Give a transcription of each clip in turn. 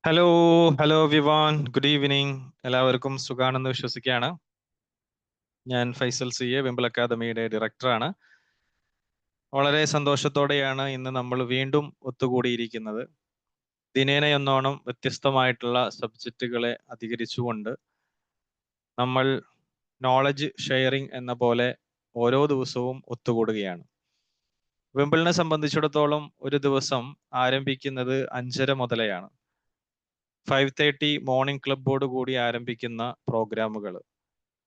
Hello Vivaan, good evening. എല്ലാവർക്കും സുഖാണെന്ന് വിശ്വസിക്കുകയാണ്. ഞാൻ ഫൈസൽ സി എ, വിംബിൾ അക്കാദമിയുടെ ഡയറക്ടറാണ്. വളരെ സന്തോഷത്തോടെയാണ് ഇന്ന് നമ്മൾ വീണ്ടും ഒത്തുകൂടിയിരിക്കുന്നത്. ദിനേനയെന്നോണം വ്യത്യസ്തമായിട്ടുള്ള സബ്ജക്റ്റുകളെ അധികരിച്ചുകൊണ്ട് നമ്മൾ നോളജ് ഷെയറിംഗ് എന്ന പോലെ ഓരോ ദിവസവും ഒത്തുകൂടുകയാണ്. വിംബിളിനെ സംബന്ധിച്ചിടത്തോളം ഒരു ദിവസം ആരംഭിക്കുന്നത് 5:30 മുതലെയാണ്. 5:30 മോർണിംഗ് ക്ലബ്ബോട് കൂടി ആരംഭിക്കുന്ന പ്രോഗ്രാമുകൾ,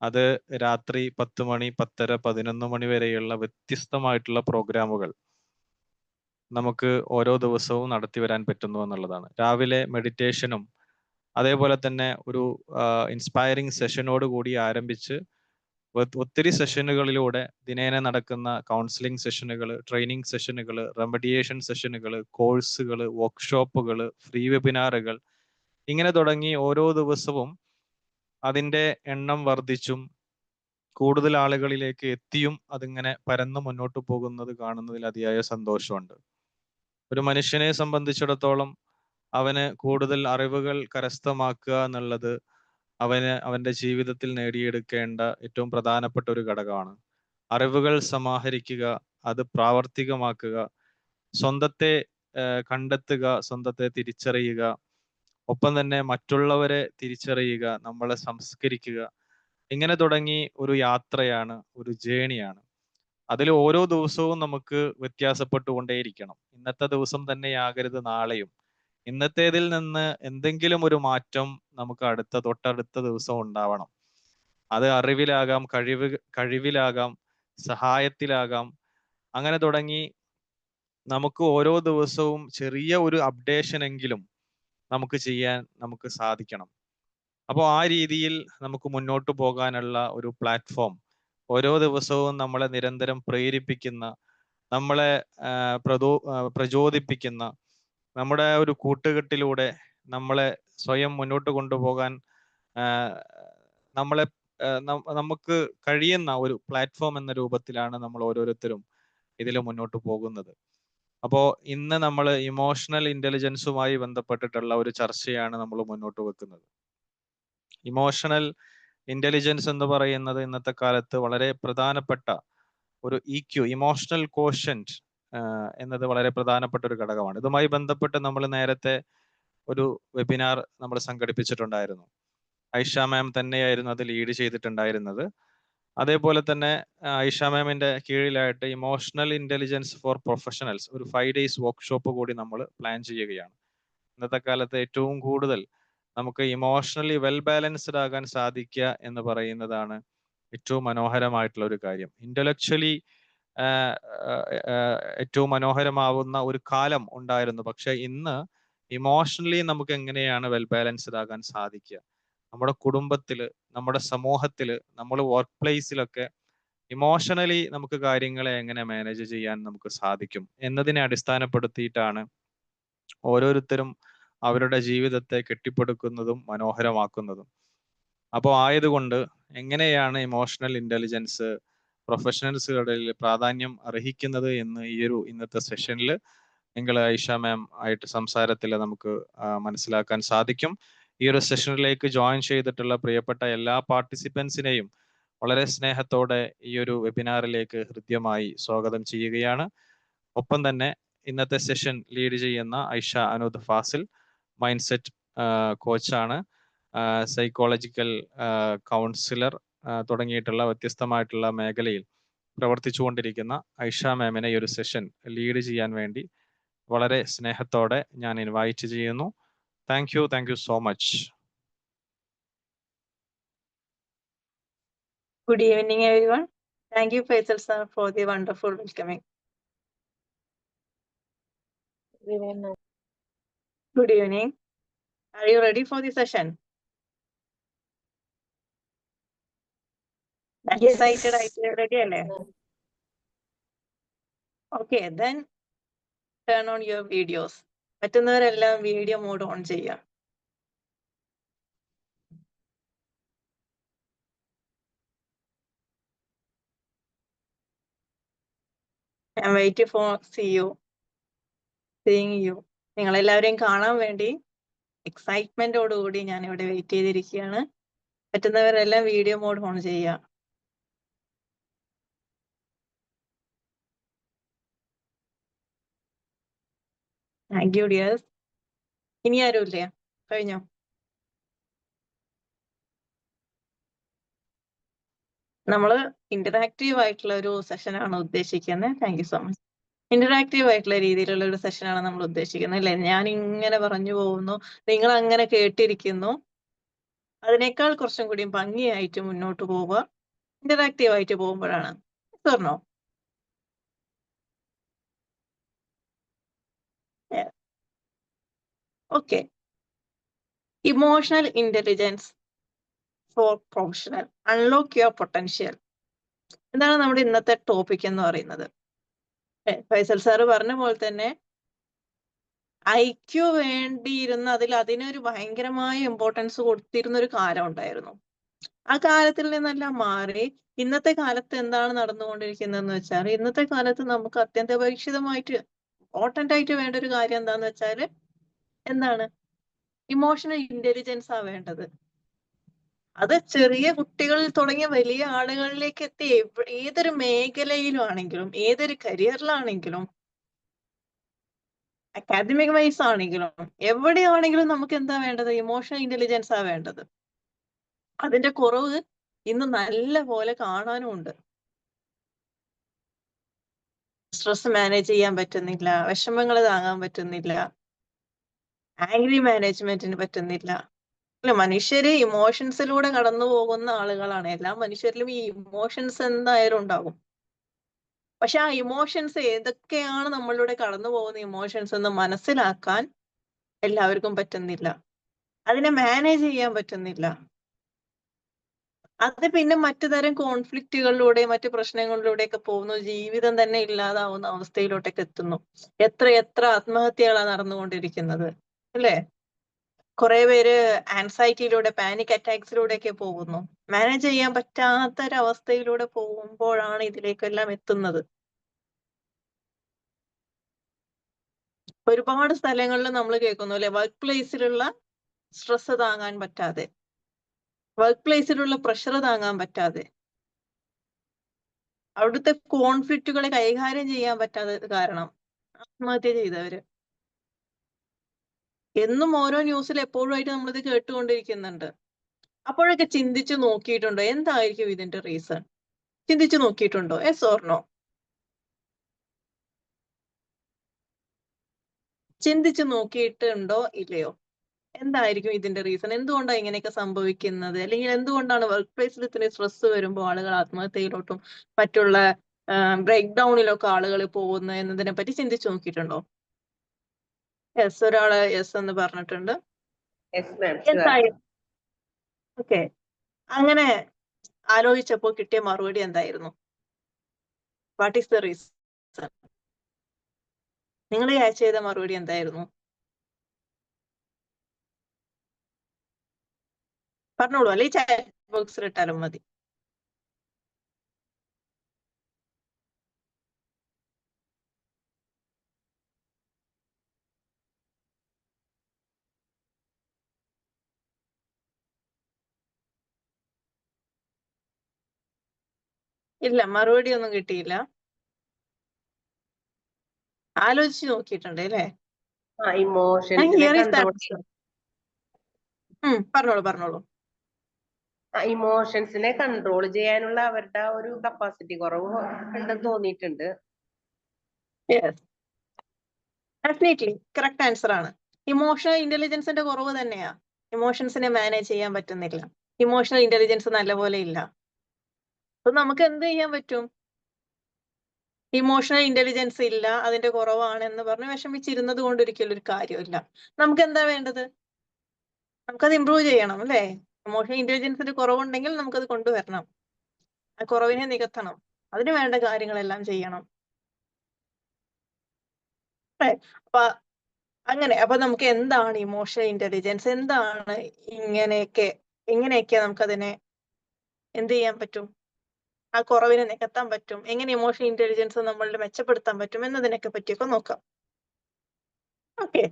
അത് രാത്രി 10 മണി, 10:30, 11 മണി വരെയുള്ള വ്യത്യസ്തമായിട്ടുള്ള പ്രോഗ്രാമുകൾ നമുക്ക് ഓരോ ദിവസവും നടത്തി വരാൻ പറ്റുന്നു എന്നുള്ളതാണ്. രാവിലെ മെഡിറ്റേഷനും അതേപോലെ തന്നെ ഒരു ഇൻസ്പയറിംഗ് സെഷനോട് കൂടി ആരംഭിച്ച് ഒത്തിരി സെഷനുകളിലൂടെ ദിനേന നടക്കുന്ന കൗൺസിലിംഗ് സെഷനുകൾ, ട്രെയിനിങ് സെഷനുകൾ, റെമഡിയേഷൻ സെഷനുകൾ, കോഴ്സുകൾ, വർക്ക്ഷോപ്പുകൾ, ഫ്രീ വെബിനാറുകൾ, ഇങ്ങനെ തുടങ്ങി ഓരോ ദിവസവും അതിൻ്റെ എണ്ണം വർദ്ധിച്ചും കൂടുതൽ ആളുകളിലേക്ക് എത്തിയും അതിങ്ങനെ പരന്നു മുന്നോട്ട് പോകുന്നത് കാണുന്നതിൽ അതിയായ സന്തോഷമുണ്ട്. ഒരു മനുഷ്യനെ സംബന്ധിച്ചിടത്തോളം അവന് കൂടുതൽ അറിവുകൾ കരസ്ഥമാക്കുക എന്നുള്ളത് അവന്റെ ജീവിതത്തിൽ നേടിയെടുക്കേണ്ട ഏറ്റവും പ്രധാനപ്പെട്ട ഒരു ഘടകമാണ്. അറിവുകൾ സമാഹരിക്കുക, അത് പ്രാവർത്തികമാക്കുക, സ്വന്തത്തെ കണ്ടെത്തുക, സ്വന്തത്തെ തിരിച്ചറിയുക, ഒപ്പം തന്നെ മറ്റുള്ളവരെ തിരിച്ചറിയുക, നമ്മളെ സംസ്കരിക്കുക, ഇങ്ങനെ തുടങ്ങി ഒരു യാത്രയാണ്, ഒരു ജേണിയാണ്. അതിൽ ഓരോ ദിവസവും നമുക്ക് വ്യത്യാസപ്പെട്ടുകൊണ്ടേയിരിക്കണം. ഇന്നത്തെ ദിവസം തന്നെയാകരുത് നാളെയും. ഇന്നത്തേതിൽ നിന്ന് എന്തെങ്കിലും ഒരു മാറ്റം നമുക്ക് തൊട്ടടുത്ത ദിവസം ഉണ്ടാവണം. അത് അറിവിലാകാം, കഴിവിലാകാം, സഹായത്തിലാകാം. അങ്ങനെ തുടങ്ങി നമുക്ക് ഓരോ ദിവസവും ചെറിയ ഒരു അപ്ഡേഷൻ എങ്കിലും നമുക്ക് സാധിക്കണം. അപ്പോൾ ആ രീതിയിൽ നമുക്ക് മുന്നോട്ട് പോകാനുള്ള ഒരു പ്ലാറ്റ്ഫോം, ഓരോ ദിവസവും നമ്മളെ നിരന്തരം പ്രേരിപ്പിക്കുന്ന, നമ്മളെ പ്രചോദിപ്പിക്കുന്ന, നമ്മുടെ ഒരു കൂട്ടുകെട്ടിലൂടെ നമ്മളെ സ്വയം മുന്നോട്ട് കൊണ്ടുപോകാൻ നമുക്ക് കഴിയുന്ന ഒരു പ്ലാറ്റ്ഫോം എന്ന രൂപത്തിലാണ് നമ്മൾ ഓരോരുത്തരും ഇതിൽ മുന്നോട്ട് പോകുന്നത്. അപ്പോൾ ഇന്ന് നമ്മൾ ഇമോഷണൽ ഇന്റലിജൻസുമായി ബന്ധപ്പെട്ടിട്ടുള്ള ഒരു ചർച്ചയാണ് നമ്മൾ മുന്നോട്ട് വെക്കുന്നത്. ഇമോഷണൽ ഇന്റലിജൻസ് എന്ന് പറയുന്നത് ഇന്നത്തെ കാലത്ത് വളരെ പ്രധാനപ്പെട്ട ഒരു EQ, ഇമോഷണൽ കോഷ്യന്റ് എന്നത് വളരെ പ്രധാനപ്പെട്ട ഒരു ഘടകമാണ്. ഇതുമായി ബന്ധപ്പെട്ട് നമ്മൾ നേരത്തെ ഒരു വെബിനാർ നമ്മൾ സംഘടിപ്പിച്ചിട്ടുണ്ടായിരുന്നു. ഐഷ മാം തന്നെയായിരുന്നു അത് ലീഡ് ചെയ്തിട്ടുണ്ടായിരുന്നത്. അതേപോലെ തന്നെ ഐഷ മാമിന്റെ കീഴിലായിട്ട് ഇമോഷണൽ ഇന്റലിജൻസ് ഫോർ പ്രൊഫഷണൽസ് ഒരു 5 days വർക്ക്ഷോപ്പ് കൂടി നമ്മൾ പ്ലാൻ ചെയ്യുകയാണ്. ഇന്നത്തെ കാലത്ത് ഏറ്റവും കൂടുതൽ നമുക്ക് ഇമോഷണലി വെൽ ബാലൻസ്ഡ് ആകാൻ സാധിക്കുക എന്ന് പറയുന്നതാണ് ഏറ്റവും മനോഹരമായിട്ടുള്ള ഒരു കാര്യം. ഇന്റലക്ച്വലി ഏറ്റവും മനോഹരമാവുന്ന ഒരു കാലം ഉണ്ടായിരുന്നു. പക്ഷെ ഇന്ന് ഇമോഷണലി നമുക്ക് എങ്ങനെയാണ് വെൽ ബാലൻസ്ഡ് ആകാൻ സാധിക്കുക? നമ്മുടെ കുടുംബത്തിൽ, നമ്മുടെ സമൂഹത്തിൽ, നമ്മൾ വർക്ക് പ്ലേസിലൊക്കെ ഇമോഷണലി നമുക്ക് കാര്യങ്ങളെ എങ്ങനെ മാനേജ് ചെയ്യാൻ നമുക്ക് സാധിക്കും എന്നതിനെ അടിസ്ഥാനപ്പെടുത്തിയിട്ടാണ് ഓരോരുത്തരും അവരുടെ ജീവിതത്തെ കെട്ടിപ്പടുക്കുന്നതും മനോഹരമാക്കുന്നതും. അപ്പോൾ ആയതുകൊണ്ട് എങ്ങനെയാണ് ഇമോഷണൽ ഇന്റലിജൻസ് പ്രൊഫഷണൽസുകളിൽ പ്രാധാന്യം അർഹിക്കുന്നത് എന്ന് ഇന്നത്തെ സെഷനിൽ നിങ്ങൾ ഐഷ മാം ആയിട്ട് സംസാരത്തിൽ നമുക്ക് മനസ്സിലാക്കാൻ സാധിക്കും. ഈ ഒരു സെഷനിലേക്ക് ജോയിൻ ചെയ്തിട്ടുള്ള പ്രിയപ്പെട്ട എല്ലാ പാർട്ടിസിപ്പൻസിനെയും വളരെ സ്നേഹത്തോടെ ഈ ഒരു വെബിനാറിലേക്ക് ഹൃദ്യമായി സ്വാഗതം ചെയ്യുകയാണ്. ഒപ്പം തന്നെ ഇന്നത്തെ സെഷൻ ലീഡ് ചെയ്യുന്ന ഐഷ അനൂദ് ഫാസിൽ മൈൻഡ് സെറ്റ് കോച്ചാണ്, സൈക്കോളജിക്കൽ കൗൺസിലർ തുടങ്ങിയിട്ടുള്ള വ്യത്യസ്തമായിട്ടുള്ള മേഖലയിൽ പ്രവർത്തിച്ചുകൊണ്ടിരിക്കുന്ന ഐഷ മാമിനെ ഈ ഒരു സെഷൻ ലീഡ് ചെയ്യാൻ വേണ്ടി വളരെ സ്നേഹത്തോടെ ഞാൻ ഇൻവൈറ്റ് ചെയ്യുന്നു. Thank you so much. Good evening, everyone. Thank you, Faisal sir, for the wonderful welcoming. Good evening. Are you ready for the session? Excited? Ready? Okay, then turn on your videos. പറ്റുന്നവരെല്ലാം video mode on ചെയ്യാം. I'm waiting for seeing you. നിങ്ങളെല്ലാവരെയും കാണാൻ വേണ്ടി എക്സൈറ്റ്മെന്റോടുകൂടി ഞാൻ ഇവിടെ wait ചെയ്തിരിക്കുകയാണ്. പറ്റുന്നവരെല്ലാം video mode on ചെയ്യുക. Thank you dears. ഇനി ആരും ഇല്ലേ? കഴിഞ്ഞോ? നമ്മൾ ഇന്ററാക്റ്റീവ് ആയിട്ടുള്ള ഒരു സെഷനാണ് ഉദ്ദേശിക്കുന്നത്. Thank you so much. Interactive ആയിട്ടുള്ള രീതിയിലുള്ള ഒരു സെഷനാണ് നമ്മൾ ഉദ്ദേശിക്കുന്നത് അല്ലെ? ഞാൻ ഇങ്ങനെ പറഞ്ഞു പോകുന്നു, നിങ്ങൾ അങ്ങനെ കേട്ടിരിക്കുന്നു. അതിനേക്കാൾ കുറച്ചും കൂടി ഭംഗിയായിട്ട് മുന്നോട്ട് പോവുക ഇന്ററാക്റ്റീവ് ആയിട്ട് പോകുമ്പോഴാണ്. പറഞ്ഞോ? Okay. Emotional intelligence four professional unlock your potential. എന്താണ് നമ്മുടെ ഇന്നത്തെ ടോപ്പിക് എന്ന് പറയുന്നത്? ഫൈസൽ സാറ് പറഞ്ഞ പോലെ തന്നെ ഐക്യു വേണ്ടിയിരുന്ന അതിനൊരു ഭയങ്കരമായ ഇമ്പോർട്ടൻസ് കൊടുത്തിരുന്ന ഒരു കാലം ഉണ്ടായിരുന്നു. ആ കാലത്തിൽ നിന്നെല്ലാം മാറി ഇന്നത്തെ കാലത്ത് എന്താണ് നടന്നുകൊണ്ടിരിക്കുന്നതെന്ന് വെച്ചാൽ, ഇന്നത്തെ കാലത്ത് നമുക്ക് അത്യന്താപേക്ഷിതമായിട്ട് ഇമ്പോർട്ടന്റ് ആയിട്ട് വേണ്ട ഒരു കാര്യം എന്താന്ന് വെച്ചാൽ എന്താണ്? ഇമോഷണൽ ഇന്റലിജൻസ് ആ വേണ്ടത്. അത് ചെറിയ കുട്ടികളിൽ തുടങ്ങിയ വലിയ ആളുകളിലേക്ക് എത്തി ഏതൊരു മേഖലയിലും ആണെങ്കിലും ഏതൊരു കരിയറിലാണെങ്കിലും അക്കാദമിക് വൈസ് ആണെങ്കിലും എവിടെയാണെങ്കിലും നമുക്ക് എന്താ വേണ്ടത്? ഇമോഷണൽ ഇന്റലിജൻസ് ആ വേണ്ടത്. അതിന്റെ കുറവ് ഇന്ന് നല്ല പോലെ കാണാനും ഉണ്ട്. സ്ട്രെസ് മാനേജ് ചെയ്യാൻ പറ്റുന്നില്ല, വിഷമങ്ങൾ താങ്ങാൻ പറ്റുന്നില്ല, ആംഗ്രി മാനേജ്മെന്റിന് പറ്റുന്നില്ല. അല്ല, മനുഷ്യര് ഇമോഷൻസിലൂടെ കടന്നു പോകുന്ന ആളുകളാണ്. എല്ലാ മനുഷ്യരിലും ഈ ഇമോഷൻസ് എന്തായാലും ഉണ്ടാകും. പക്ഷെ ആ ഇമോഷൻസ് ഏതൊക്കെയാണ് നമ്മളിലൂടെ കടന്നു പോകുന്ന ഇമോഷൻസ് എന്ന് മനസ്സിലാക്കാൻ എല്ലാവർക്കും പറ്റുന്നില്ല. അതിനെ മാനേജ് ചെയ്യാൻ പറ്റുന്നില്ല. അത് പിന്നെ മറ്റു തരം കോൺഫ്ലിക്റ്റുകളിലൂടെ മറ്റു പ്രശ്നങ്ങളിലൂടെയൊക്കെ പോകുന്നു. ജീവിതം തന്നെ ഇല്ലാതാവുന്ന അവസ്ഥയിലോട്ടൊക്കെ എത്തുന്നു. എത്ര ആത്മഹത്യകളാണ് നടന്നുകൊണ്ടിരിക്കുന്നത് അല്ലേ? കുറെ പേര് ആൻസൈറ്റിയിലൂടെ പാനിക് അറ്റാക്സിലൂടെയൊക്കെ പോകുന്നു. മാനേജ് ചെയ്യാൻ പറ്റാത്തൊരവസ്ഥയിലൂടെ പോകുമ്പോഴാണ് ഇതിലേക്കെല്ലാം എത്തുന്നത്. ഒരുപാട് സ്ഥലങ്ങളിൽ നമ്മൾ കേൾക്കുന്നു അല്ലെ, വർക്ക് പ്ലേസിലുള്ള സ്ട്രെസ് താങ്ങാൻ പറ്റാതെ, വർക്ക് പ്ലേസിലുള്ള പ്രഷർ താങ്ങാൻ പറ്റാതെ, അവിടുത്തെ കോൺഫ്ലിക്റ്റുകളെ കൈകാര്യം ചെയ്യാൻ പറ്റാത്തത് കാരണം ആത്മഹത്യ ചെയ്തവര്. എന്നും ഓരോ ന്യൂസിൽ എപ്പോഴുമായിട്ട് നമ്മളിത് കേട്ടുകൊണ്ടിരിക്കുന്നുണ്ട്. അപ്പോഴൊക്കെ ചിന്തിച്ചു നോക്കിയിട്ടുണ്ടോ എന്തായിരിക്കും ഇതിന്റെ റീസൺ? ചിന്തിച്ചു നോക്കിയിട്ടുണ്ടോ? Yes or no? ചിന്തിച്ചു നോക്കിയിട്ടുണ്ടോ ഇല്ലയോ? എന്തായിരിക്കും ഇതിന്റെ റീസൺ? എന്തുകൊണ്ടാണ് ഇങ്ങനെയൊക്കെ സംഭവിക്കുന്നത്? അല്ലെങ്കിൽ എന്തുകൊണ്ടാണ് വർക്ക് പ്ലേസിൽ ഇത്രയും സ്ട്രെസ് വരുമ്പോൾ ആളുകൾ ആത്മഹത്യയിലോട്ടും മറ്റുള്ള ബ്രേക്ക് ഡൗണിലൊക്കെ ആളുകൾ പോകുന്നത് എന്നതിനെ പറ്റി ചിന്തിച്ചു നോക്കിയിട്ടുണ്ടോ? യെസ്, ഒരാള് യെസ് എന്ന് പറഞ്ഞിട്ടുണ്ട്. ഓക്കെ. അങ്ങനെ ആലോചിച്ചപ്പോൾ കിട്ടിയ മറുപടി എന്തായിരുന്നു? What is the reason? നിങ്ങൾ അയച്ചു ചെയ്ത മറുപടി എന്തായിരുന്നു? പറഞ്ഞോളൂ, അല്ലെങ്കിൽ ചാറ്റ് ബോക്സിൽ ഇട്ടാലും മതി. ഇല്ല, മറുപടി ഒന്നും കിട്ടിയില്ല. ആലോചിച്ച് നോക്കിയിട്ടുണ്ട് അല്ലേ? പറഞ്ഞോളൂ. ഇമോഷൻസിനെ കൺട്രോൾ ചെയ്യാനുള്ള അവരുടെ ഒരു കപ്പാസിറ്റി കുറവ് ഉണ്ടെന്ന് തോന്നിയിട്ടുണ്ട്. ഡെഫിനറ്റ്ലി കറക്റ്റ് ആൻസർ ആണ്. ഇമോഷണൽ ഇന്റലിജൻസിന്റെ കുറവ് തന്നെയാ. ഇമോഷൻസിനെ മാനേജ് ചെയ്യാൻ പറ്റുന്നില്ല. ഇമോഷണൽ ഇന്റലിജൻസ് നല്ലപോലെ ഇല്ല. അപ്പൊ നമുക്ക് എന്ത് ചെയ്യാൻ പറ്റും? ഇമോഷണൽ ഇന്റലിജൻസ് ഇല്ല, അതിന്റെ കുറവാണ് എന്ന് പറഞ്ഞ് വിഷമിച്ചിരുന്നത് കൊണ്ട് ഒരിക്കലും ഒരു കാര്യമില്ല. നമുക്ക് എന്താ വേണ്ടത്? നമുക്കത് ഇമ്പ്രൂവ് ചെയ്യണം അല്ലേ? ഇമോഷണൽ ഇന്റലിജൻസിന്റെ കുറവുണ്ടെങ്കിൽ നമുക്കത് കൊണ്ടുവരണം. ആ കുറവിനെ നികത്തണം. അതിന് വേണ്ട കാര്യങ്ങളെല്ലാം ചെയ്യണം. അപ്പൊ നമുക്ക് എന്താണ് ഇമോഷണൽ ഇന്റലിജൻസ്? എന്താണ് എങ്ങനെയൊക്കെ നമുക്കതിനെ എന്ത് ചെയ്യാൻ പറ്റും? ആ കുറവിനെ നികത്താൻ പറ്റും? എങ്ങനെ ഇമോഷണൽ ഇന്റലിജൻസ് നമ്മളുടെ മെച്ചപ്പെടുത്താൻ പറ്റും എന്നതിനൊക്കെ പറ്റിയൊക്കെ നോക്കാം. ഓക്കെ.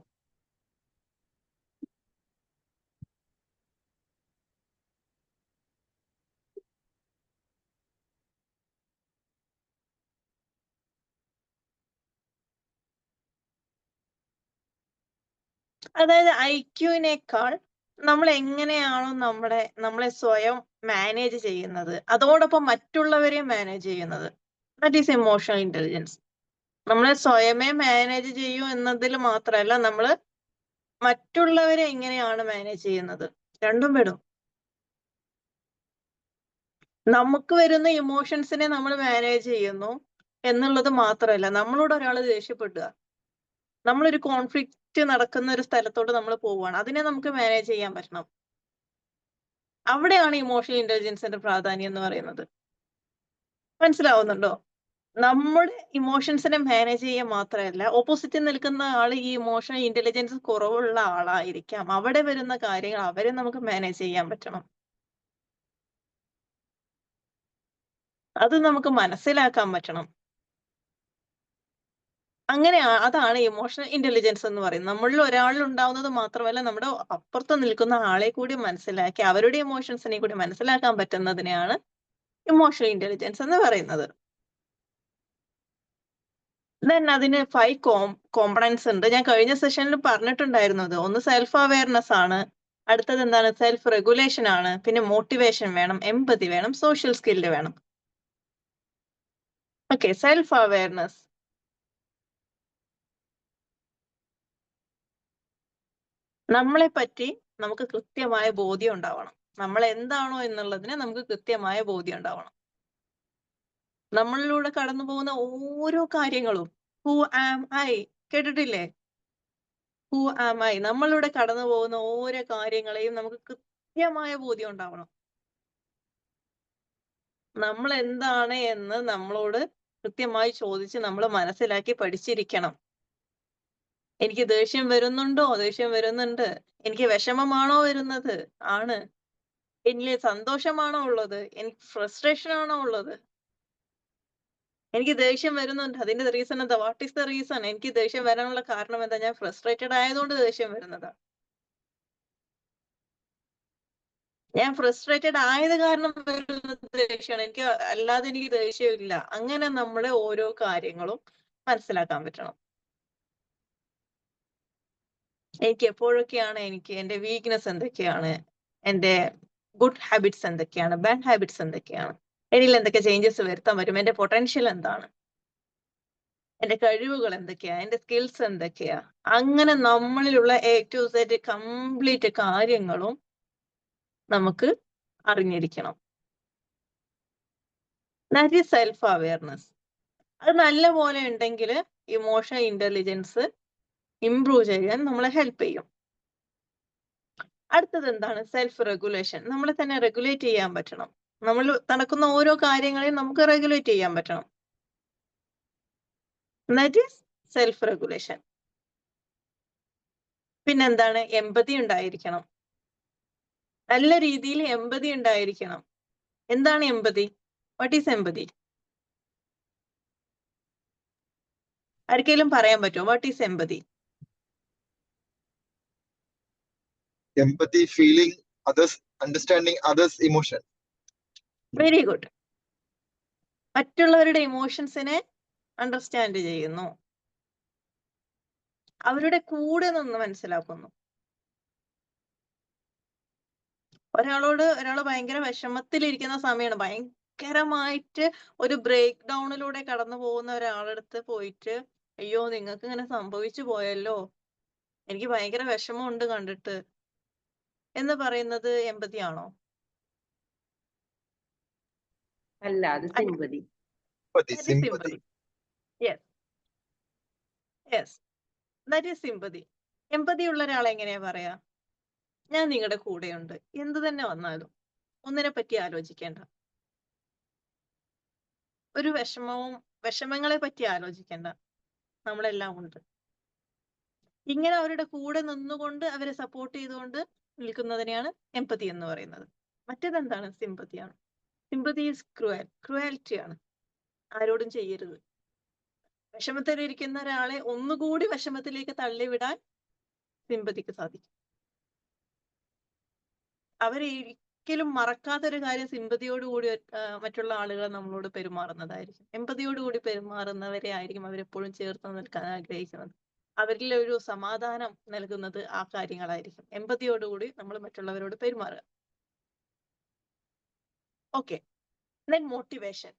അതായത് ഐക്യുവിനേക്കാൾ നമ്മൾ എങ്ങനെയാണോ നമ്മളെ സ്വയം മാനേജ് ചെയ്യുന്നത്, അതോടൊപ്പം മറ്റുള്ളവരെ മാനേജ് ചെയ്യുന്നത്, ദാറ്റ് ഈസ് ഇമോഷണൽ ഇന്റലിജൻസ്. നമ്മളെ സ്വയമേ മാനേജ് ചെയ്യൂ എന്നതിൽ മാത്രമല്ല, നമ്മൾ മറ്റുള്ളവരെ എങ്ങനെയാണ് മാനേജ് ചെയ്യുന്നത്, രണ്ടും പെടും. നമുക്ക് വരുന്ന ഇമോഷൻസിനെ നമ്മൾ മാനേജ് ചെയ്യുന്നു എന്നുള്ളത് മാത്രമല്ല, നമ്മളോട് ഒരാൾ ദേഷ്യപ്പെടുക, നമ്മളൊരു കോൺഫ്ലിക്റ്റ് നടക്കുന്ന ഒരു സ്ഥലത്തോട്ട് നമ്മൾ പോവുകയാണ്, അതിനെ നമുക്ക് മാനേജ് ചെയ്യാൻ പറ്റണം. അവിടെയാണ് ഇമോഷണൽ ഇന്റലിജൻസിന്റെ പ്രാധാന്യം എന്ന് പറയുന്നത്. മനസ്സിലാവുന്നുണ്ടോ? നമ്മുടെ ഇമോഷൻസിനെ മാനേജ് ചെയ്യാൻ മാത്രമല്ല, ഓപ്പോസിറ്റിൽ നിൽക്കുന്ന ആൾ ഈ ഇമോഷണൽ ഇന്റലിജൻസ് കുറവുള്ള ആളായിരിക്കാം, അവിടെ വരുന്ന കാര്യങ്ങൾ അവരെ നമുക്ക് മാനേജ് ചെയ്യാൻ പറ്റണം. അത് നമുക്ക് മനസ്സിലാക്കാൻ പറ്റണം. അങ്ങനെ അതാണ് ഇമോഷണൽ ഇന്റലിജൻസ് എന്ന് പറയുന്നത്. നമ്മളിൽ ഒരാളിൽ ഉണ്ടാവുന്നത് മാത്രമല്ല, നമ്മുടെ അപ്പുറത്ത് നിൽക്കുന്ന ആളെ കൂടി മനസ്സിലാക്കി അവരുടെ ഇമോഷൻസിനെ കൂടി മനസ്സിലാക്കാൻ പറ്റുന്നതിനെയാണ് ഇമോഷണൽ ഇന്റലിജൻസ് എന്ന് പറയുന്നത്. ദെൻ അതിന് 5 കോമ്പണൻസ് ഉണ്ട്. ഞാൻ കഴിഞ്ഞ സെഷനിൽ പറഞ്ഞിട്ടുണ്ടായിരുന്നത്, ഒന്ന് സെൽഫ് അവയർനെസ് ആണ്, അടുത്തത് എന്താണ്, സെൽഫ് റെഗുലേഷൻ ആണ്, പിന്നെ മോട്ടിവേഷൻ വേണം, എംപതി വേണം, സോഷ്യൽ സ്കില്ല് വേണം. Okay, self awareness. നമ്മളെ പറ്റി നമുക്ക് കൃത്യമായ ബോധ്യം ഉണ്ടാവണം. നമ്മൾ എന്താണോ എന്നുള്ളതിന് നമുക്ക് കൃത്യമായ ബോധ്യം ഉണ്ടാവണം. നമ്മളിലൂടെ കടന്നു പോകുന്ന ഓരോ കാര്യങ്ങളും ഹൂ ആം ഐ കേട്ടിട്ടില്ലേ? ഹൂ ആം ഐ, നമ്മളിലൂടെ കടന്നു പോകുന്ന ഓരോ കാര്യങ്ങളെയും നമുക്ക് കൃത്യമായ ബോധ്യം ഉണ്ടാവണം. നമ്മൾ എന്താണ് എന്ന് നമ്മളോട് കൃത്യമായി ചോദിച്ച് നമ്മൾ മനസ്സിലാക്കി പഠിച്ചിരിക്കണം. എനിക്ക് ദേഷ്യം വരുന്നുണ്ടോ? ദേഷ്യം വരുന്നുണ്ട്. എനിക്ക് വിഷമമാണോ വരുന്നത്? ആണ്. എനിക്ക് സന്തോഷമാണോ ഉള്ളത്? എനിക്ക് ഫ്രസ്ട്രേഷൻ ആണോ ഉള്ളത്? എനിക്ക് ദേഷ്യം വരുന്നുണ്ട്. അതിന്റെ റീസൺ എന്താ? What is the reason? എനിക്ക് ദേഷ്യം വരാനുള്ള കാരണം എന്താ? ഞാൻ ഫ്രസ്ട്രേറ്റഡ് ആയതുകൊണ്ട് ദേഷ്യം വരുന്നതാ. ഞാൻ ഫ്രസ്ട്രേറ്റഡ് ആയത് കാരണം വരുന്ന ദേഷ്യമാണ്. അല്ലാതെ എനിക്ക് ദേഷ്യമില്ല. അങ്ങനെ നമ്മളെ ഓരോ കാര്യങ്ങളും മനസ്സിലാക്കാൻ പറ്റണം. എനിക്ക് എപ്പോഴൊക്കെയാണ് എന്റെ വീക്ക്നെസ് എന്തൊക്കെയാണ്, എന്റെ ഗുഡ് ഹാബിറ്റ്സ് എന്തൊക്കെയാണ്, ബാഡ് ഹാബിറ്റ്സ് എന്തൊക്കെയാണ്, എന്നിൽ എന്തൊക്കെ ചേഞ്ചസ് വരുത്താൻ പറ്റും, എന്റെ പൊട്ടൻഷ്യൽ എന്താണ്, എന്റെ കഴിവുകൾ എന്തൊക്കെയാ, എന്റെ സ്കിൽസ് എന്തൊക്കെയാ, അങ്ങനെ നമ്മളിലുള്ള A to Z കംപ്ലീറ്റ് കാര്യങ്ങളും നമുക്ക് അറിഞ്ഞിരിക്കണം. That is self awareness. അത് നല്ല പോലെ ഉണ്ടെങ്കിൽ ഇമോഷണൽ ഇന്റലിജൻസ് ഇംപ്രൂവ് ചെയ്യാൻ നമ്മളെ ഹെൽപ്പ് ചെയ്യും. അടുത്തത് എന്താണ്? Self regulation. നമ്മളെ തന്നെ റെഗുലേറ്റ് ചെയ്യാൻ പറ്റണം. നമ്മൾ നടക്കുന്ന ഓരോ കാര്യങ്ങളെയും നമുക്ക് റെഗുലേറ്റ് ചെയ്യാൻ പറ്റണം. That is self regulation. പിന്നെന്താണ്? എമ്പതി ഉണ്ടായിരിക്കണം. നല്ല രീതിയിൽ എമ്പതി ഉണ്ടായിരിക്കണം. എന്താണ് എമ്പതി? വാട്ട് ഈസ് എമ്പതി? ആർക്കെങ്കിലും പറയാൻ പറ്റുമോ? What is empathy? Empathy, feeling others, understanding others' emotion. Very good. മറ്റുള്ളവരുടെ ഇമോഷൻസിനെ അണ്ടർസ്റ്റാൻഡ് ചെയ്യുന്നു, അവരുടെ കൂടെ നിന്ന് മനസ്സിലാക്കുന്നു. ഒരാള് ഭയങ്കര വിഷമത്തിലിരിക്കുന്ന സമയമാണ്, ഭയങ്കരമായിട്ട് ഒരു ബ്രേക്ക് ഡൗണിലൂടെ കടന്നു പോകുന്ന ഒരാളടുത്ത് പോയിട്ട്, അയ്യോ നിങ്ങൾക്ക് ഇങ്ങനെ സംഭവിച്ചു പോയല്ലോ, എനിക്ക് ഭയങ്കര വിഷമമുണ്ട് കണ്ടിട്ട് എന്ന് പറയുന്നത് എമ്പതി ആണോ? അല്ല, അത് sympathy. Sympathy. That is sympathy. Empathy ഉള്ള ഒരാൾ എങ്ങനെയാ പറയാ? ഞാൻ നിങ്ങളുടെ കൂടെയുണ്ട്, എന്ത് തന്നെ വന്നാലും ഒന്നിനെ പറ്റി ആലോചിക്കേണ്ട, ഒരു വിഷമങ്ങളെ പറ്റി ആലോചിക്കേണ്ട, നമ്മളെല്ലാം ഉണ്ട്. ഇങ്ങനെ അവരുടെ കൂടെ നിന്നുകൊണ്ട് അവരെ സപ്പോർട്ട് ചെയ്തുകൊണ്ട് നിൽക്കുന്നതിനെയാണ് എമ്പതി എന്ന് പറയുന്നത്. മറ്റേതെന്താണ്? സിമ്പതിയാണ്. സിമ്പതി ഈസ് ക്രുവാലിറ്റിയാണ്. ആരോടും ചെയ്യരുത്. വിഷമത്തിലിരിക്കുന്ന ഒരാളെ ഒന്നുകൂടി വിഷമത്തിലേക്ക് തള്ളിവിടാൻ സിമ്പതിക്ക് സാധിക്കും. അവരെ ഒരിക്കലും മറക്കാത്തൊരു കാര്യം സിമ്പതിയോടുകൂടി മറ്റുള്ള ആളുകൾ നമ്മളോട് പെരുമാറുന്നതായിരിക്കും. എമ്പതിയോടുകൂടി പെരുമാറുന്നവരെ ആയിരിക്കും അവരെപ്പോഴും ചേർത്ത് നിൽക്കാൻ ആഗ്രഹിക്കുന്നത്. അവരിൽ ഒരു സമാധാനം നൽകുന്നത് ആ കാര്യങ്ങളായിരിക്കും. എമ്പതിയോടുകൂടി നമ്മൾ മറ്റുള്ളവരോട് പെരുമാറുക. Okay, then motivation.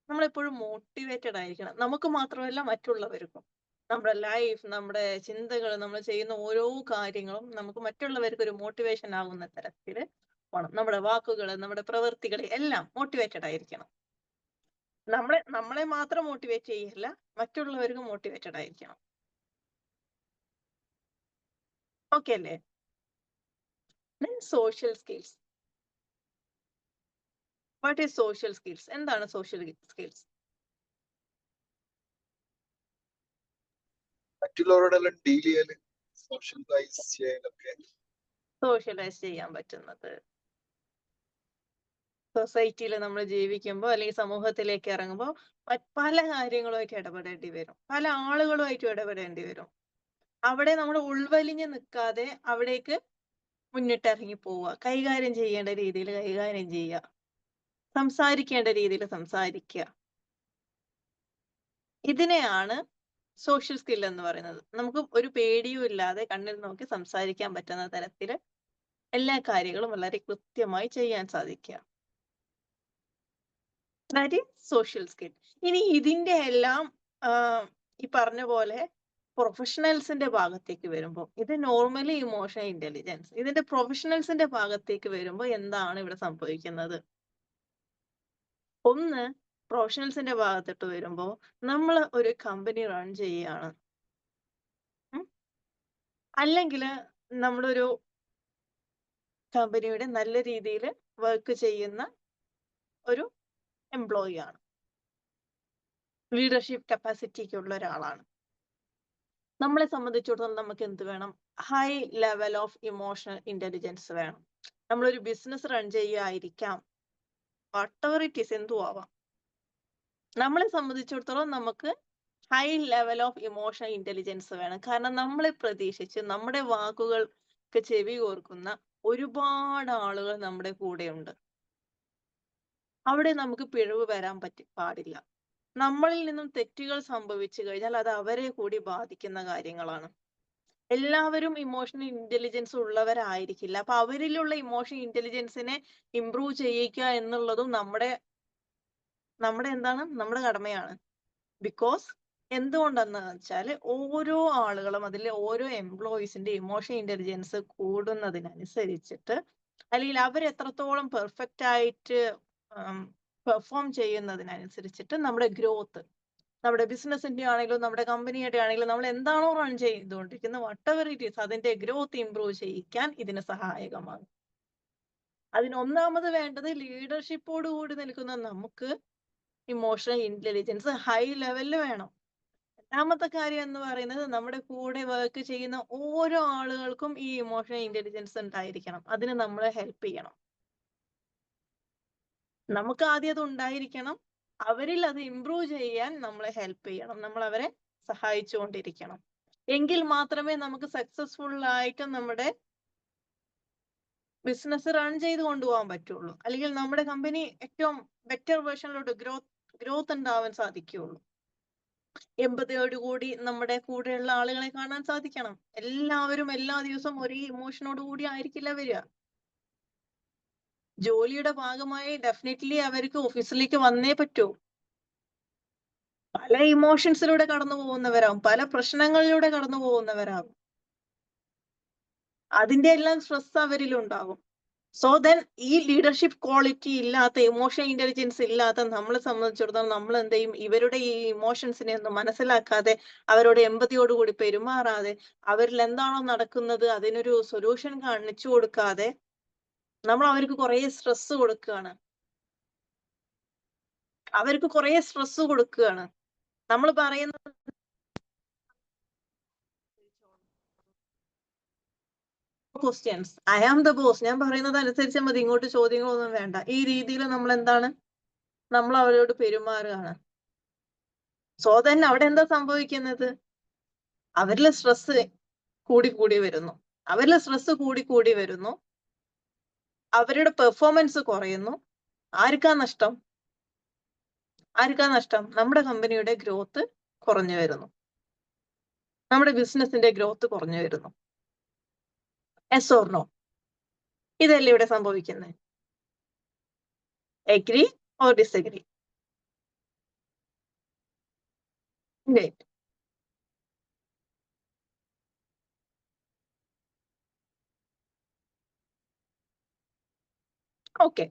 നമ്മളെപ്പോഴും മോട്ടിവേറ്റഡ് ആയിരിക്കണം. നമുക്ക് മാത്രമല്ല മറ്റുള്ളവർക്കും. നമ്മുടെ ലൈഫ്, നമ്മുടെ ചിന്തകൾ, നമ്മൾ ചെയ്യുന്ന ഓരോ കാര്യങ്ങളും നമുക്ക് മറ്റുള്ളവർക്ക് ഒരു മോട്ടിവേഷൻ ആകുന്ന തരത്തിൽ വേണം. നമ്മുടെ വാക്കുകൾ, നമ്മുടെ പ്രവൃത്തികൾ എല്ലാം മോട്ടിവേറ്റഡ് ആയിരിക്കണം. നമ്മളെ മാത്രം മോട്ടിവേറ്റ് ചെയ്യില്ല, മറ്റുള്ളവർക്ക് മോട്ടിവേറ്റഡ് ആയിരിക്കണം. ഓക്കെ അല്ലേ? Social skills. What is social skills? എന്താണ് സോഷ്യൽ സ്കിൽസ്? മറ്റുള്ളവരോടെല്ലാം ഡീൽ ചെയ്യാൻ, സോഷ്യലൈസ് ചെയ്യാനൊക്കെ. സോഷ്യലൈസ് ചെയ്യാൻ പറ്റുന്നത് സൊസൈറ്റിയിൽ നമ്മൾ ജീവിക്കുമ്പോൾ അല്ലെങ്കിൽ സമൂഹത്തിലേക്ക് ഇറങ്ങുമ്പോൾ പല കാര്യങ്ങളുമായിട്ട് ഇടപെടേണ്ടി വരും, പല ആളുകളുമായിട്ട് ഇടപെടേണ്ടി വരും. അവിടെ നമ്മൾ ഉൾവലിഞ്ഞ് നിൽക്കാതെ അവിടേക്ക് മുന്നിട്ടിറങ്ങി പോവുക, കൈകാര്യം ചെയ്യേണ്ട രീതിയിൽ കൈകാര്യം ചെയ്യുക, സംസാരിക്കേണ്ട രീതിയിൽ സംസാരിക്കുക. ഇതിനെയാണ് സോഷ്യൽ സ്കിൽ എന്ന് പറയുന്നത്. നമുക്ക് ഒരു പേടിയും ഇല്ലാതെ കണ്ണിൽ നോക്കി സംസാരിക്കാൻ പറ്റുന്ന തരത്തിൽ എല്ലാ കാര്യങ്ങളും വളരെ കൃത്യമായി ചെയ്യാൻ സാധിക്കുക. That is social skill. ഇനി ഇതിന്റെ എല്ലാം ഈ പറഞ്ഞ പോലെ പ്രൊഫഷണൽസിന്റെ ഭാഗത്തേക്ക് വരുമ്പോൾ, ഇത് നോർമലി ഇമോഷണൽ ഇന്റലിജൻസ്. ഇതിന്റെ പ്രൊഫഷണൽസിന്റെ ഭാഗത്തേക്ക് വരുമ്പോൾ എന്താണ് ഇവിടെ സംഭവിക്കുന്നത്? ഒന്ന്, പ്രൊഫഷണൽസിന്റെ ഭാഗത്തോട്ട് വരുമ്പോൾ നമ്മൾ ഒരു കമ്പനി റൺ ചെയ്യുകയാണ്, അല്ലെങ്കിൽ നമ്മളൊരു കമ്പനിയുടെ നല്ല രീതിയിൽ വർക്ക് ചെയ്യുന്ന ഒരു എംപ്ലോയി ആണ്, ലീഡർഷിപ്പ് കപ്പാസിറ്റിക്ക് ഉള്ള ഒരാളാണ്. നമ്മളെ സംബന്ധിച്ചിടത്തോളം നമുക്ക് എന്ത് വേണം? High level of emotional intelligence വേണം. നമ്മളൊരു ബിസിനസ് റൺ ചെയ്യുകയായിരിക്കാം, വാട്ടെവർ ഇറ്റ് ഈസ്, എന്തും ആവാം. നമ്മളെ സംബന്ധിച്ചിടത്തോളം നമുക്ക് high level of emotional intelligence വേണം. കാരണം നമ്മളെ പ്രതീക്ഷിച്ച് നമ്മുടെ വാക്കുകൾക്ക് ചെവി കോർക്കുന്ന ഒരുപാട് ആളുകൾ നമ്മുടെ കൂടെയുണ്ട്. അവിടെ നമുക്ക് പിഴവ് വരാൻ പാടില്ല. നമ്മളിൽ നിന്നും തെറ്റുകൾ സംഭവിച്ചു കഴിഞ്ഞാൽ അത് അവരെ കൂടി ബാധിക്കുന്ന കാര്യങ്ങളാണ്. എല്ലാവരും ഇമോഷണൽ ഇന്റലിജൻസ് ഉള്ളവരായിരിക്കില്ല. അപ്പൊ അവരിലുള്ള ഇമോഷണൽ ഇന്റലിജൻസിനെ ഇംപ്രൂവ് ചെയ്യിക്കുക എന്നുള്ളതും നമ്മുടെ എന്താണ്, നമ്മുടെ കടമയാണ്. ബിക്കോസ് എന്തുകൊണ്ടെന്ന് വെച്ചാൽ ഓരോ ആളുകളും, അതിലെ ഓരോ എംപ്ലോയീസിന്റെ ഇമോഷണൽ ഇന്റലിജൻസ് കൂടുന്നതിനനുസരിച്ചിട്ട്, അല്ലെങ്കിൽ അവർ എത്രത്തോളം പെർഫെക്റ്റ് ആയിട്ട് പെർഫോം ചെയ്യുന്നതിനനുസരിച്ചിട്ട് നമ്മുടെ ഗ്രോത്ത്, നമ്മുടെ ബിസിനസിന്റെ ആണെങ്കിലും നമ്മുടെ കമ്പനിയുടെ ആണെങ്കിലും നമ്മൾ എന്താണോ റൺ ചെയ്തുകൊണ്ടിരിക്കുന്നത്, വട്ടെവർ ഇറ്റ് ഈസ്, അതിന്റെ ഗ്രോത്ത് ഇംപ്രൂവ് ചെയ്യിക്കാൻ ഇതിന് സഹായകമാണ്. അതിന് ഒന്നാമത് വേണ്ടത് ലീഡർഷിപ്പോട് കൂടി നിൽക്കുന്ന നമുക്ക് ഇമോഷണൽ ഇന്റലിജൻസ് ഹൈ ലെവലിൽ വേണം. രണ്ടാമത്തെ കാര്യം എന്ന് പറയുന്നത്, നമ്മുടെ കൂടെ വർക്ക് ചെയ്യുന്ന ഓരോ ആളുകൾക്കും ഈ ഇമോഷണൽ ഇന്റലിജൻസ് ഉണ്ടായിരിക്കണം. അതിന് നമ്മളെ ഹെൽപ്പ് ചെയ്യണം. നമുക്ക് ആദ്യം അത് ഉണ്ടായിരിക്കണം, അവരിൽ അത് ഇംപ്രൂവ് ചെയ്യാൻ നമ്മളെ ഹെൽപ്പ് ചെയ്യണം, നമ്മൾ അവരെ സഹായിച്ചുകൊണ്ടിരിക്കണം. എങ്കിൽ മാത്രമേ നമുക്ക് സക്സസ്ഫുൾ ആയിട്ട് നമ്മുടെ ബിസിനസ് റൺ ചെയ്ത് കൊണ്ടുപോകാൻ പറ്റുള്ളൂ. അല്ലെങ്കിൽ നമ്മുടെ കമ്പനി ഏറ്റവും ബെറ്റർ വേർഷനിലോട്ട് ഗ്രോത്ത് ഉണ്ടാവാൻ സാധിക്കുകയുള്ളൂ. എമ്പതിയോടുകൂടി നമ്മുടെ കൂടെയുള്ള ആളുകളെ കാണാൻ സാധിക്കണം. എല്ലാവരും എല്ലാ ദിവസവും ഒരേ ഇമോഷനോട് കൂടി ആയിരിക്കില്ല വരിക. ജോലിയുടെ ഭാഗമായി ഡെഫിനറ്റ്ലി അവർക്ക് ഓഫീസിലേക്ക് വന്നേ പറ്റൂ. പല ഇമോഷൻസിലൂടെ കടന്നു പോകുന്നവരാകും, പല പ്രശ്നങ്ങളിലൂടെ കടന്നു പോകുന്നവരാകും. അതിന്റെ എല്ലാം സ്ട്രെസ് അവരിലുണ്ടാകും. സോ ദെൻ ഈ ലീഡർഷിപ്പ് ക്വാളിറ്റി ഇല്ലാത്ത, ഇമോഷണൽ ഇന്റലിജൻസ് ഇല്ലാത്ത നമ്മളെ സംബന്ധിച്ചിടത്തോളം നമ്മൾ എന്ത് ചെയ്യും? ഇവരുടെ ഈ ഇമോഷൻസിനെ ഒന്നും മനസ്സിലാക്കാതെ, അവരോട് എമ്പതിയോടുകൂടി പെരുമാറാതെ, അവരിൽ എന്താണോ നടക്കുന്നത് അതിനൊരു സൊല്യൂഷൻ കാണിച്ചു കൊടുക്കാതെ നമ്മൾ അവർക്ക് കുറെ സ്ട്രെസ് കൊടുക്കുകയാണ്. നമ്മൾ പറയുന്ന ക്വസ്റ്റ്യൻസ്, ഐ ആം ദ ബോസ്, ഞാൻ പറയുന്നത് അനുസരിച്ചാൽ മതി, ഇങ്ങോട്ട് ചോദ്യങ്ങളൊന്നും വേണ്ട. ഈ രീതിയിൽ നമ്മൾ അവരോട് പെരുമാറുകയാണ്. സോ തന്നെ അവിടെ എന്താ സംഭവിക്കുന്നത്? അവരിലെ സ്ട്രെസ് കൂടി വരുന്നു. അവരുടെ പെർഫോമൻസ് കുറയുന്നു. ആർക്കാ നഷ്ടം? നമ്മുടെ കമ്പനിയുടെ ഗ്രോത്ത് കുറഞ്ഞു വരുന്നു. നമ്മുടെ ബിസിനസിന്റെ ഗ്രോത്ത് കുറഞ്ഞു വരുന്നു. Yes or no? ഇതല്ലേ ഇവിടെ സംഭവിക്കുന്നത്. Agree or disagree? Great. Okay.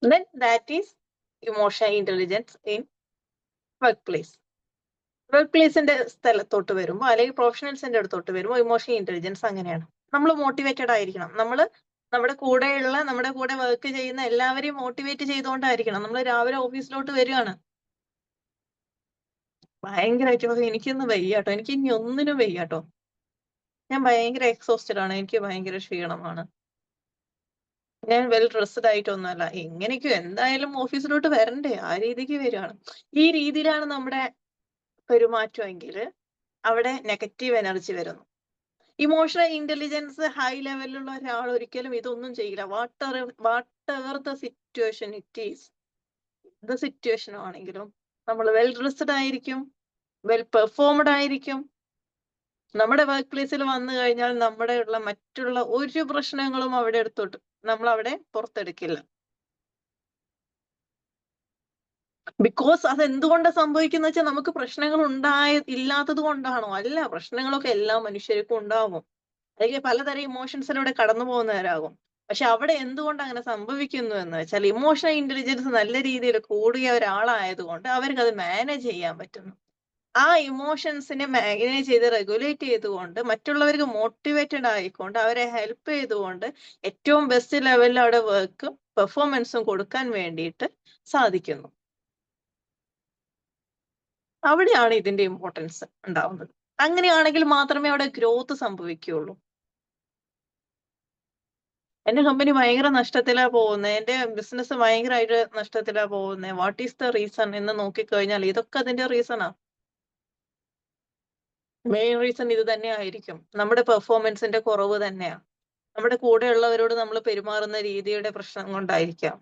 Then that is emotional intelligence in workplace. വർക്ക്പ്ലേസിന്റെ സ്ഥലത്തോട്ട് വരുമ്പോൾ അല്ലെങ്കിൽ പ്രൊഫഷണൽസിന്റെ അടുത്തോട്ട് വരുമ്പോൾ ഇമോഷണൽ ഇന്റലിജൻസ് അങ്ങനെയാണ്. നമ്മൾ മോട്ടിവേറ്റഡ് ആയിരിക്കണം. നമ്മുടെ കൂടെ വർക്ക് ചെയ്യുന്ന എല്ലാവരെയും മോട്ടിവേറ്റ് ചെയ്തുകൊണ്ടായിരിക്കണം. നമ്മൾ രാവിലെ ഓഫീസിലോട്ട് വരികയാണ്, ഭയങ്കരമായിട്ട് എനിക്കൊന്നും വയ്യാട്ടോ, എനിക്ക് ഇനി ഒന്നിനും വയ്യാട്ടോ, ഞാൻ ഭയങ്കര എക്സോസ്റ്റഡ് ആണ്, എനിക്ക് ഭയങ്കര ക്ഷീണമാണ്, ഞാൻ വെൽ ഡ്രസ്ഡ് ആയിട്ടൊന്നുമല്ല, എങ്ങനെയൊക്കെയോ എന്തായാലും ഓഫീസിലോട്ട് വരണ്ടേ, ആ രീതിക്ക് വരികയാണ്. ഈ രീതിയിലാണ് നമ്മുടെ പെരുമാറ്റമെങ്കിൽ അവിടെ നെഗറ്റീവ് എനർജി വരുന്നു. ഇമോഷണൽ ഇന്റലിജൻസ് ഹൈ ലെവലിലുള്ള ഒരാൾ ഒരിക്കലും ഇതൊന്നും ചെയ്യില്ല. What ever the situation it is, എന്ത് സിറ്റുവേഷൻ ആണെങ്കിലും നമ്മൾ വെൽ ഡ്രസ്ഡ് ആയിരിക്കും, വെൽ പെർഫോംഡ് ആയിരിക്കും. നമ്മുടെ വർക്ക് പ്ലേസിൽ വന്നു കഴിഞ്ഞാൽ മറ്റുള്ള ഒരു പ്രശ്നങ്ങളും നമ്മൾ അവിടെ പുറത്തെടുക്കില്ല. ബിക്കോസ് അത് എന്തുകൊണ്ട് സംഭവിക്കുന്ന വെച്ചാൽ നമുക്ക് പ്രശ്നങ്ങൾ ഇല്ലാത്തത് കൊണ്ടാണോ? അല്ല, പ്രശ്നങ്ങളൊക്കെ എല്ലാ മനുഷ്യർക്കും ഉണ്ടാവും, അല്ലെങ്കിൽ പലതരം ഇമോഷൻസിലൂടെ കടന്നു പോകുന്നവരാകും. പക്ഷെ അവിടെ എന്തുകൊണ്ട് അങ്ങനെ സംഭവിക്കുന്നു എന്ന് വെച്ചാൽ ഇമോഷണൽ ഇന്റലിജൻസ് നല്ല രീതിയിൽ കൂടിയ ഒരാളായതുകൊണ്ട് അവർക്ക് അത് മാനേജ് ചെയ്യാൻ പറ്റുന്നു. ആ ഇമോഷൻസിനെ മാനേജ് ചെയ്ത് റെഗുലേറ്റ് ചെയ്തുകൊണ്ട് മറ്റുള്ളവർക്ക് മോട്ടിവേറ്റഡ് ആയിക്കൊണ്ട് അവരെ ഹെൽപ്പ് ചെയ്തുകൊണ്ട് ഏറ്റവും ബെസ്റ്റ് ലെവലിൽ അവിടെ വർക്കും പെർഫോമൻസും കൊടുക്കാൻ വേണ്ടിയിട്ട് സാധിക്കുന്നു. അവിടെയാണ് ഇതിന്റെ ഇമ്പോർട്ടൻസ് ഉണ്ടാവുന്നത്. അങ്ങനെയാണെങ്കിൽ മാത്രമേ അവിടെ ഗ്രോത്ത് സംഭവിക്കുകയുള്ളൂ. എന്റെ കമ്പനി ഭയങ്കര നഷ്ടത്തിലാ പോകുന്നത്, എന്റെ ബിസിനസ് ഭയങ്കരമായിട്ട് നഷ്ടത്തിലാ പോകുന്നത്, വാട്ട് ഈസ് ദ റീസൺ എന്ന് നോക്കിക്കഴിഞ്ഞാൽ ഇതൊക്കെ അതിന്റെ റീസണാ. മെയിൻ റീസൺ ഇത് തന്നെ ആയിരിക്കും, നമ്മുടെ പെർഫോമൻസിന്റെ കുറവ് തന്നെയാ. നമ്മുടെ കൂടെയുള്ളവരോട് നമ്മൾ പെരുമാറുന്ന രീതിയുടെ പ്രശ്നം കൊണ്ടായിരിക്കാം.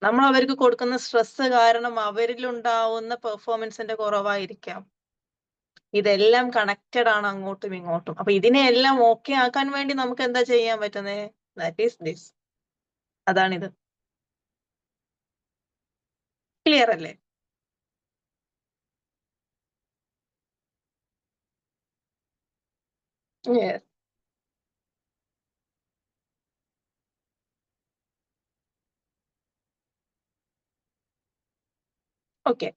നമ്മൾ അവർക്ക് കൊടുക്കുന്ന സ്ട്രെസ് കാരണം അവരിലുണ്ടാവുന്ന പെർഫോമൻസിന്റെ കുറവായിരിക്കാം. ഇതെല്ലാം കണക്റ്റഡ് ആണ് അങ്ങോട്ടും ഇങ്ങോട്ടും. അപ്പൊ ഇതിനെല്ലാം ഓക്കെ ആക്കാൻ വേണ്ടി നമുക്ക് എന്താ ചെയ്യാൻ പറ്റുന്നത്? That is this. അതാണിത്. ക്ലിയർ അല്ലേ? Yes. Okay.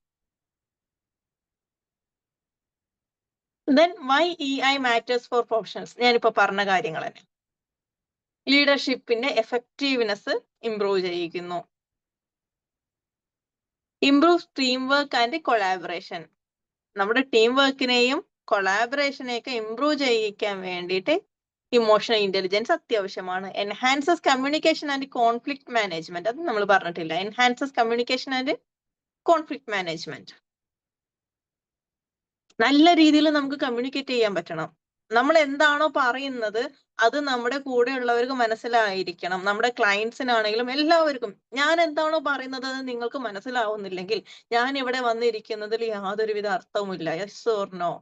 Then why EI matters for professionals? ഞാനിപ്പോ പറഞ്ഞ കാര്യങ്ങൾ തന്നെ. ലീഡർഷിപ്പിന്റെ എഫക്റ്റീവ്നെസ് ഇംപ്രൂവ് ചെയ്യിക്കുന്നു. Improve team work and collaboration. നമ്മുടെ ടീം വർക്കിനെയും കൊളാബറേഷനെയൊക്കെ ഇംപ്രൂവ് ചെയ്യിക്കാൻ വേണ്ടിയിട്ട് ഇമോഷണൽ ഇന്റലിജൻസ് അത്യാവശ്യമാണ്. Enhances communication and conflict management, അത് നമ്മൾ പറഞ്ഞിട്ടില്ല. Enhances communication and conflict management. നല്ല രീതിയിൽ നമുക്ക് കമ്മ്യൂണിക്കേറ്റ് ചെയ്യാൻ പറ്റണം. നമ്മൾ എന്താണോ പറയുന്നത് അത് നമ്മുടെ കൂടെയുള്ളവർക്ക് മനസ്സിലായിരിക്കണം. നമ്മുടെ ക്ലയൻസിനാണെങ്കിലും എല്ലാവർക്കും ഞാൻ എന്താണോ പറയുന്നത് അത് നിങ്ങൾക്ക് മനസ്സിലാവുന്നില്ലെങ്കിൽ ഞാൻ ഇവിടെ വന്നിരിക്കുന്നതിൽ യാതൊരുവിധ അർത്ഥവുമില്ല. Yes or no?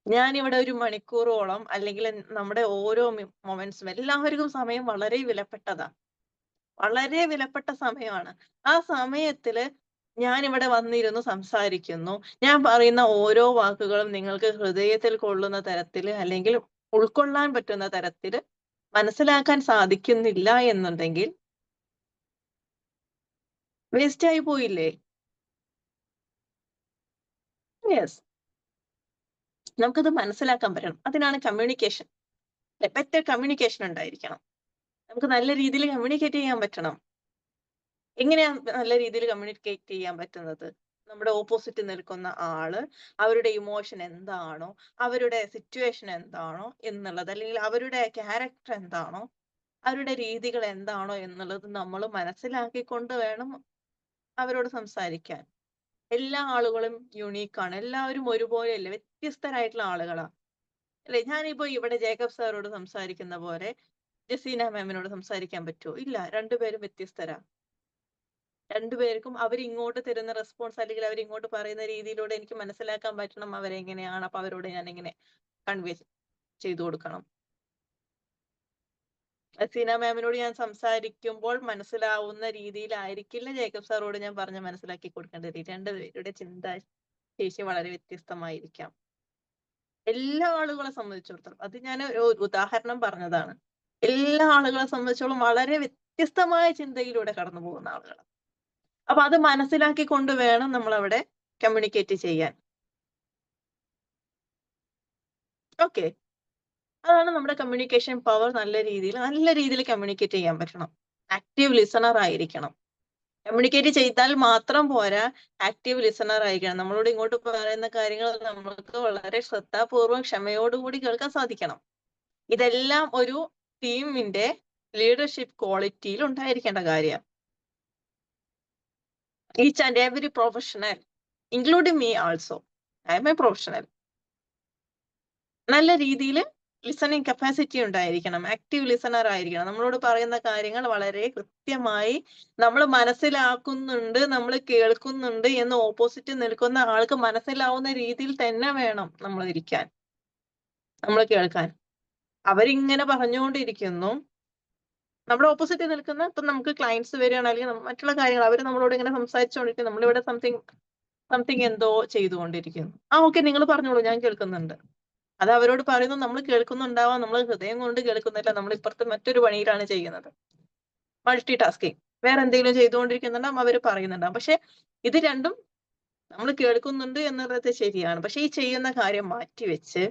ഞാൻ ഇവിടെ 1 മണിക്കൂറോളം അല്ലെങ്കിൽ നമ്മുടെ ഓരോ മൊമെന്റ്സും, എല്ലാവർക്കും സമയം വളരെ വിലപ്പെട്ടതാ, വളരെ വിലപ്പെട്ട സമയമാണ്. ആ സമയത്തില് ഞാൻ ഇവിടെ വന്നിരുന്നു സംസാരിക്കുന്നു, ഞാൻ പറയുന്ന ഓരോ വാക്കുകളും നിങ്ങൾക്ക് ഹൃദയത്തിൽ കൊള്ളുന്ന തരത്തില് അല്ലെങ്കിൽ ഉൾക്കൊള്ളാൻ പറ്റുന്ന തരത്തില് മനസ്സിലാക്കാൻ സാധിക്കുന്നില്ല എന്നുണ്ടെങ്കിൽ വേസ്റ്റ് ആയി പോയില്ലേ? യെസ്. നമുക്കത് മനസ്സിലാക്കാൻ പറ്റണം. അതിനാണ് കമ്മ്യൂണിക്കേഷൻ. ബെറ്റർ കമ്മ്യൂണിക്കേഷൻ ഉണ്ടായിരിക്കണം. നമുക്ക് നല്ല രീതിയിൽ കമ്മ്യൂണിക്കേറ്റ് ചെയ്യാൻ പറ്റണം. എങ്ങനെയാ നല്ല രീതിയിൽ കമ്മ്യൂണിക്കേറ്റ് ചെയ്യാൻ പറ്റുന്നത്? നമ്മുടെ ഓപ്പോസിറ്റ് നിൽക്കുന്ന ആള് അവരുടെ ഇമോഷൻ എന്താണോ, അവരുടെ സിറ്റുവേഷൻ എന്താണോ എന്നുള്ളത്, അല്ലെങ്കിൽ അവരുടെ ക്യാരക്ടർ എന്താണോ, അവരുടെ രീതികൾ എന്താണോ എന്നുള്ളത് നമ്മൾ മനസ്സിലാക്കിക്കൊണ്ട് വേണം അവരോട് സംസാരിക്കാൻ. എല്ലാ ആളുകളും യുണീക്കാണ്, എല്ലാവരും ഒരുപോലെയല്ല, വ്യത്യസ്തരായിട്ടുള്ള ആളുകളാണ് അല്ലെ? ഞാനിപ്പോ ഇവിടെ ജേക്കബ് സാറോട് സംസാരിക്കുന്ന പോലെ ജസീന മാമിനോട് സംസാരിക്കാൻ പറ്റുമോ? ഇല്ല, രണ്ടുപേരും വ്യത്യസ്തരാ. രണ്ടുപേർക്കും അവർ ഇങ്ങോട്ട് തരുന്ന റെസ്പോൺസ് അല്ലെങ്കിൽ അവർ ഇങ്ങോട്ട് പറയുന്ന രീതിയിലൂടെ എനിക്ക് മനസ്സിലാക്കാൻ പറ്റണം അവരെങ്ങനെയാണ്. അപ്പൊ അവരോട് ഞാൻ എങ്ങനെ കൺവേ ചെയ്തു കൊടുക്കണം. സീന മാമിനോട് ഞാൻ സംസാരിക്കുമ്പോൾ മനസ്സിലാവുന്ന രീതിയിലായിരിക്കില്ല ജേക്കബ് സാറോട് ഞാൻ പറഞ്ഞ് മനസ്സിലാക്കി കൊടുക്കേണ്ട രീതി. രണ്ടുപേരുടെ ചിന്താ ശേഷി വളരെ വ്യത്യസ്തമായിരിക്കാം. എല്ലാ ആളുകളെ സംബന്ധിച്ചിടത്തോളം, അത് ഞാൻ ഒരു ഉദാഹരണം പറഞ്ഞതാണ്. എല്ലാ ആളുകളെ സംബന്ധിച്ചോളം വളരെ വ്യത്യസ്തമായ ചിന്തയിലൂടെ കടന്നു പോകുന്ന ആളുകൾ. അപ്പൊ അത് മനസ്സിലാക്കിക്കൊണ്ട് വേണം നമ്മൾ അവിടെ കമ്മ്യൂണിക്കേറ്റ് ചെയ്യാൻ. ഓക്കെ, അതാണ് നമ്മുടെ കമ്മ്യൂണിക്കേഷൻ പവർ. നല്ല രീതിയിൽ കമ്മ്യൂണിക്കേറ്റ് ചെയ്യാൻ പറ്റണം. ആക്റ്റീവ് ലിസണർ ആയിരിക്കണം. കമ്മ്യൂണിക്കേറ്റ് ചെയ്താൽ മാത്രം പോരാ, ആക്റ്റീവ് ലിസണർ ആയിരിക്കണം. നമ്മളോട് ഇങ്ങോട്ട് പറയുന്ന കാര്യങ്ങൾ നമ്മൾക്ക് വളരെ ശ്രദ്ധാപൂർവം ക്ഷമയോടുകൂടി കേൾക്കാൻ സാധിക്കണം. ഇതെല്ലാം ഒരു ടീമിന്റെ ലീഡർഷിപ്പ് ക്വാളിറ്റിയിൽ ഉണ്ടായിരിക്കേണ്ട കാര്യം. Each and every professional, including me also, I M A professional, നല്ല രീതിയിൽ ലിസണിങ് കപ്പാസിറ്റി ഉണ്ടായിരിക്കണം. ആക്റ്റീവ് ലിസണർ ആയിരിക്കണം. നമ്മളോട് പറയുന്ന കാര്യങ്ങൾ വളരെ കൃത്യമായി നമ്മൾ മനസ്സിലാക്കുന്നുണ്ട്, നമ്മൾ കേൾക്കുന്നുണ്ട് എന്ന് ഓപ്പോസിറ്റ് നിൽക്കുന്ന ആൾക്ക് മനസ്സിലാവുന്ന രീതിയിൽ തന്നെ വേണം നമ്മൾ ഇരിക്കാൻ, നമ്മൾ കേൾക്കാൻ. അവരിങ്ങനെ പറഞ്ഞുകൊണ്ടിരിക്കുന്നു, നമ്മുടെ ഓപ്പോസിറ്റ് നിൽക്കുന്ന, ഇപ്പൊ നമുക്ക് ക്ലയൻസ് വരികയാണ് അല്ലെങ്കിൽ മറ്റുള്ള കാര്യങ്ങൾ അവർ നമ്മളോട് ഇങ്ങനെ സംസാരിച്ചുകൊണ്ടിരിക്കുന്നു, നമ്മളിവിടെ സംതിങ് എന്തോ ചെയ്തുകൊണ്ടിരിക്കുന്നു. ഓക്കെ, നിങ്ങൾ പറഞ്ഞോളൂ, ഞാൻ കേൾക്കുന്നുണ്ട്. അത് അവരോട് പറയുന്നു, നമ്മൾ കേൾക്കുന്നുണ്ടാവാം, നമ്മൾ ഹൃദയം കൊണ്ട് കേൾക്കുന്നില്ല, നമ്മൾ ഇപ്പുറത്ത് മറ്റൊരു പണിയിലാണ് ചെയ്യുന്നത്, മൾട്ടി ടാസ്കിങ്, വേറെ എന്തെങ്കിലും ചെയ്തുകൊണ്ടിരിക്കുന്നുണ്ടാവും, അവർ പറയുന്നുണ്ടാവും. പക്ഷെ ഇത് രണ്ടും നമ്മൾ കേൾക്കുന്നുണ്ട് എന്നുള്ളത് ശരിയാണ്. പക്ഷെ ഈ ചെയ്യുന്ന കാര്യം മാറ്റിവെച്ച്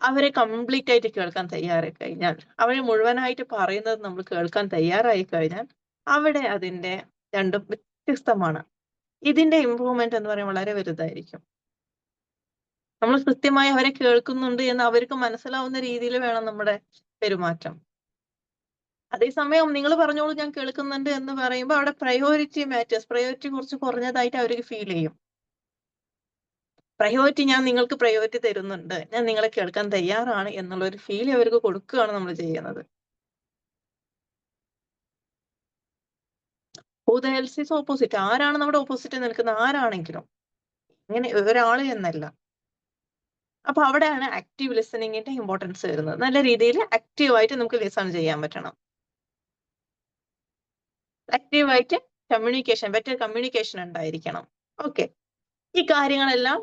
അവരെ കംപ്ലീറ്റ് ആയിട്ട് കേൾക്കാൻ തയ്യാറായി കഴിഞ്ഞാൽ, അവരെ മുഴുവനായിട്ട് പറയുന്നത് നമ്മൾ കേൾക്കാൻ തയ്യാറായി കഴിഞ്ഞാൽ, അവിടെ അതിന്റെ രണ്ടും വ്യത്യസ്തമാണ്. ഇതിന്റെ ഇംപ്രൂവ്മെന്റ് എന്ന് പറയുന്നത് വളരെ വലുതായിരിക്കും. നമ്മൾ കൃത്യമായി അവരെ കേൾക്കുന്നുണ്ട് എന്ന് അവർക്ക് മനസ്സിലാവുന്ന രീതിയിൽ വേണം നമ്മുടെ പെരുമാറ്റം. അതേസമയം നിങ്ങൾ പറഞ്ഞോളൂ ഞാൻ കേൾക്കുന്നുണ്ട് എന്ന് പറയുമ്പോൾ അവിടെ പ്രയോറിറ്റി മാറ്റേഴ്സ്, പ്രയോറിറ്റി കുറച്ച് കുറഞ്ഞതായിട്ട് അവർക്ക് ഫീൽ ചെയ്യും. പ്രയോറിറ്റി, ഞാൻ നിങ്ങൾക്ക് പ്രയോറിറ്റി തരുന്നുണ്ട്, ഞാൻ നിങ്ങളെ കേൾക്കാൻ തയ്യാറാണ് എന്നുള്ള ഒരു ഫീൽ അവർക്ക് കൊടുക്കുകയാണ് നമ്മൾ ചെയ്യുന്നത്. Who the else is opposite, ആരാണ് നമ്മുടെ ഓപ്പോസിറ്റ് നിൽക്കുന്ന ആരാണെങ്കിലും, ഇങ്ങനെ ഒരാള് എന്നല്ല. അപ്പൊ അവിടെയാണ് ആക്റ്റീവ് ലിസണിങ്ങിന്റെ ഇമ്പോർട്ടൻസ് വരുന്നത്. നല്ല രീതിയിൽ ആക്റ്റീവായിട്ട് നമുക്ക് ലിസൺ ചെയ്യാൻ പറ്റണം. ആക്റ്റീവായിട്ട് ബെറ്റർ കമ്മ്യൂണിക്കേഷൻ ഉണ്ടായിരിക്കണം. ഓക്കെ, ഈ കാര്യങ്ങളെല്ലാം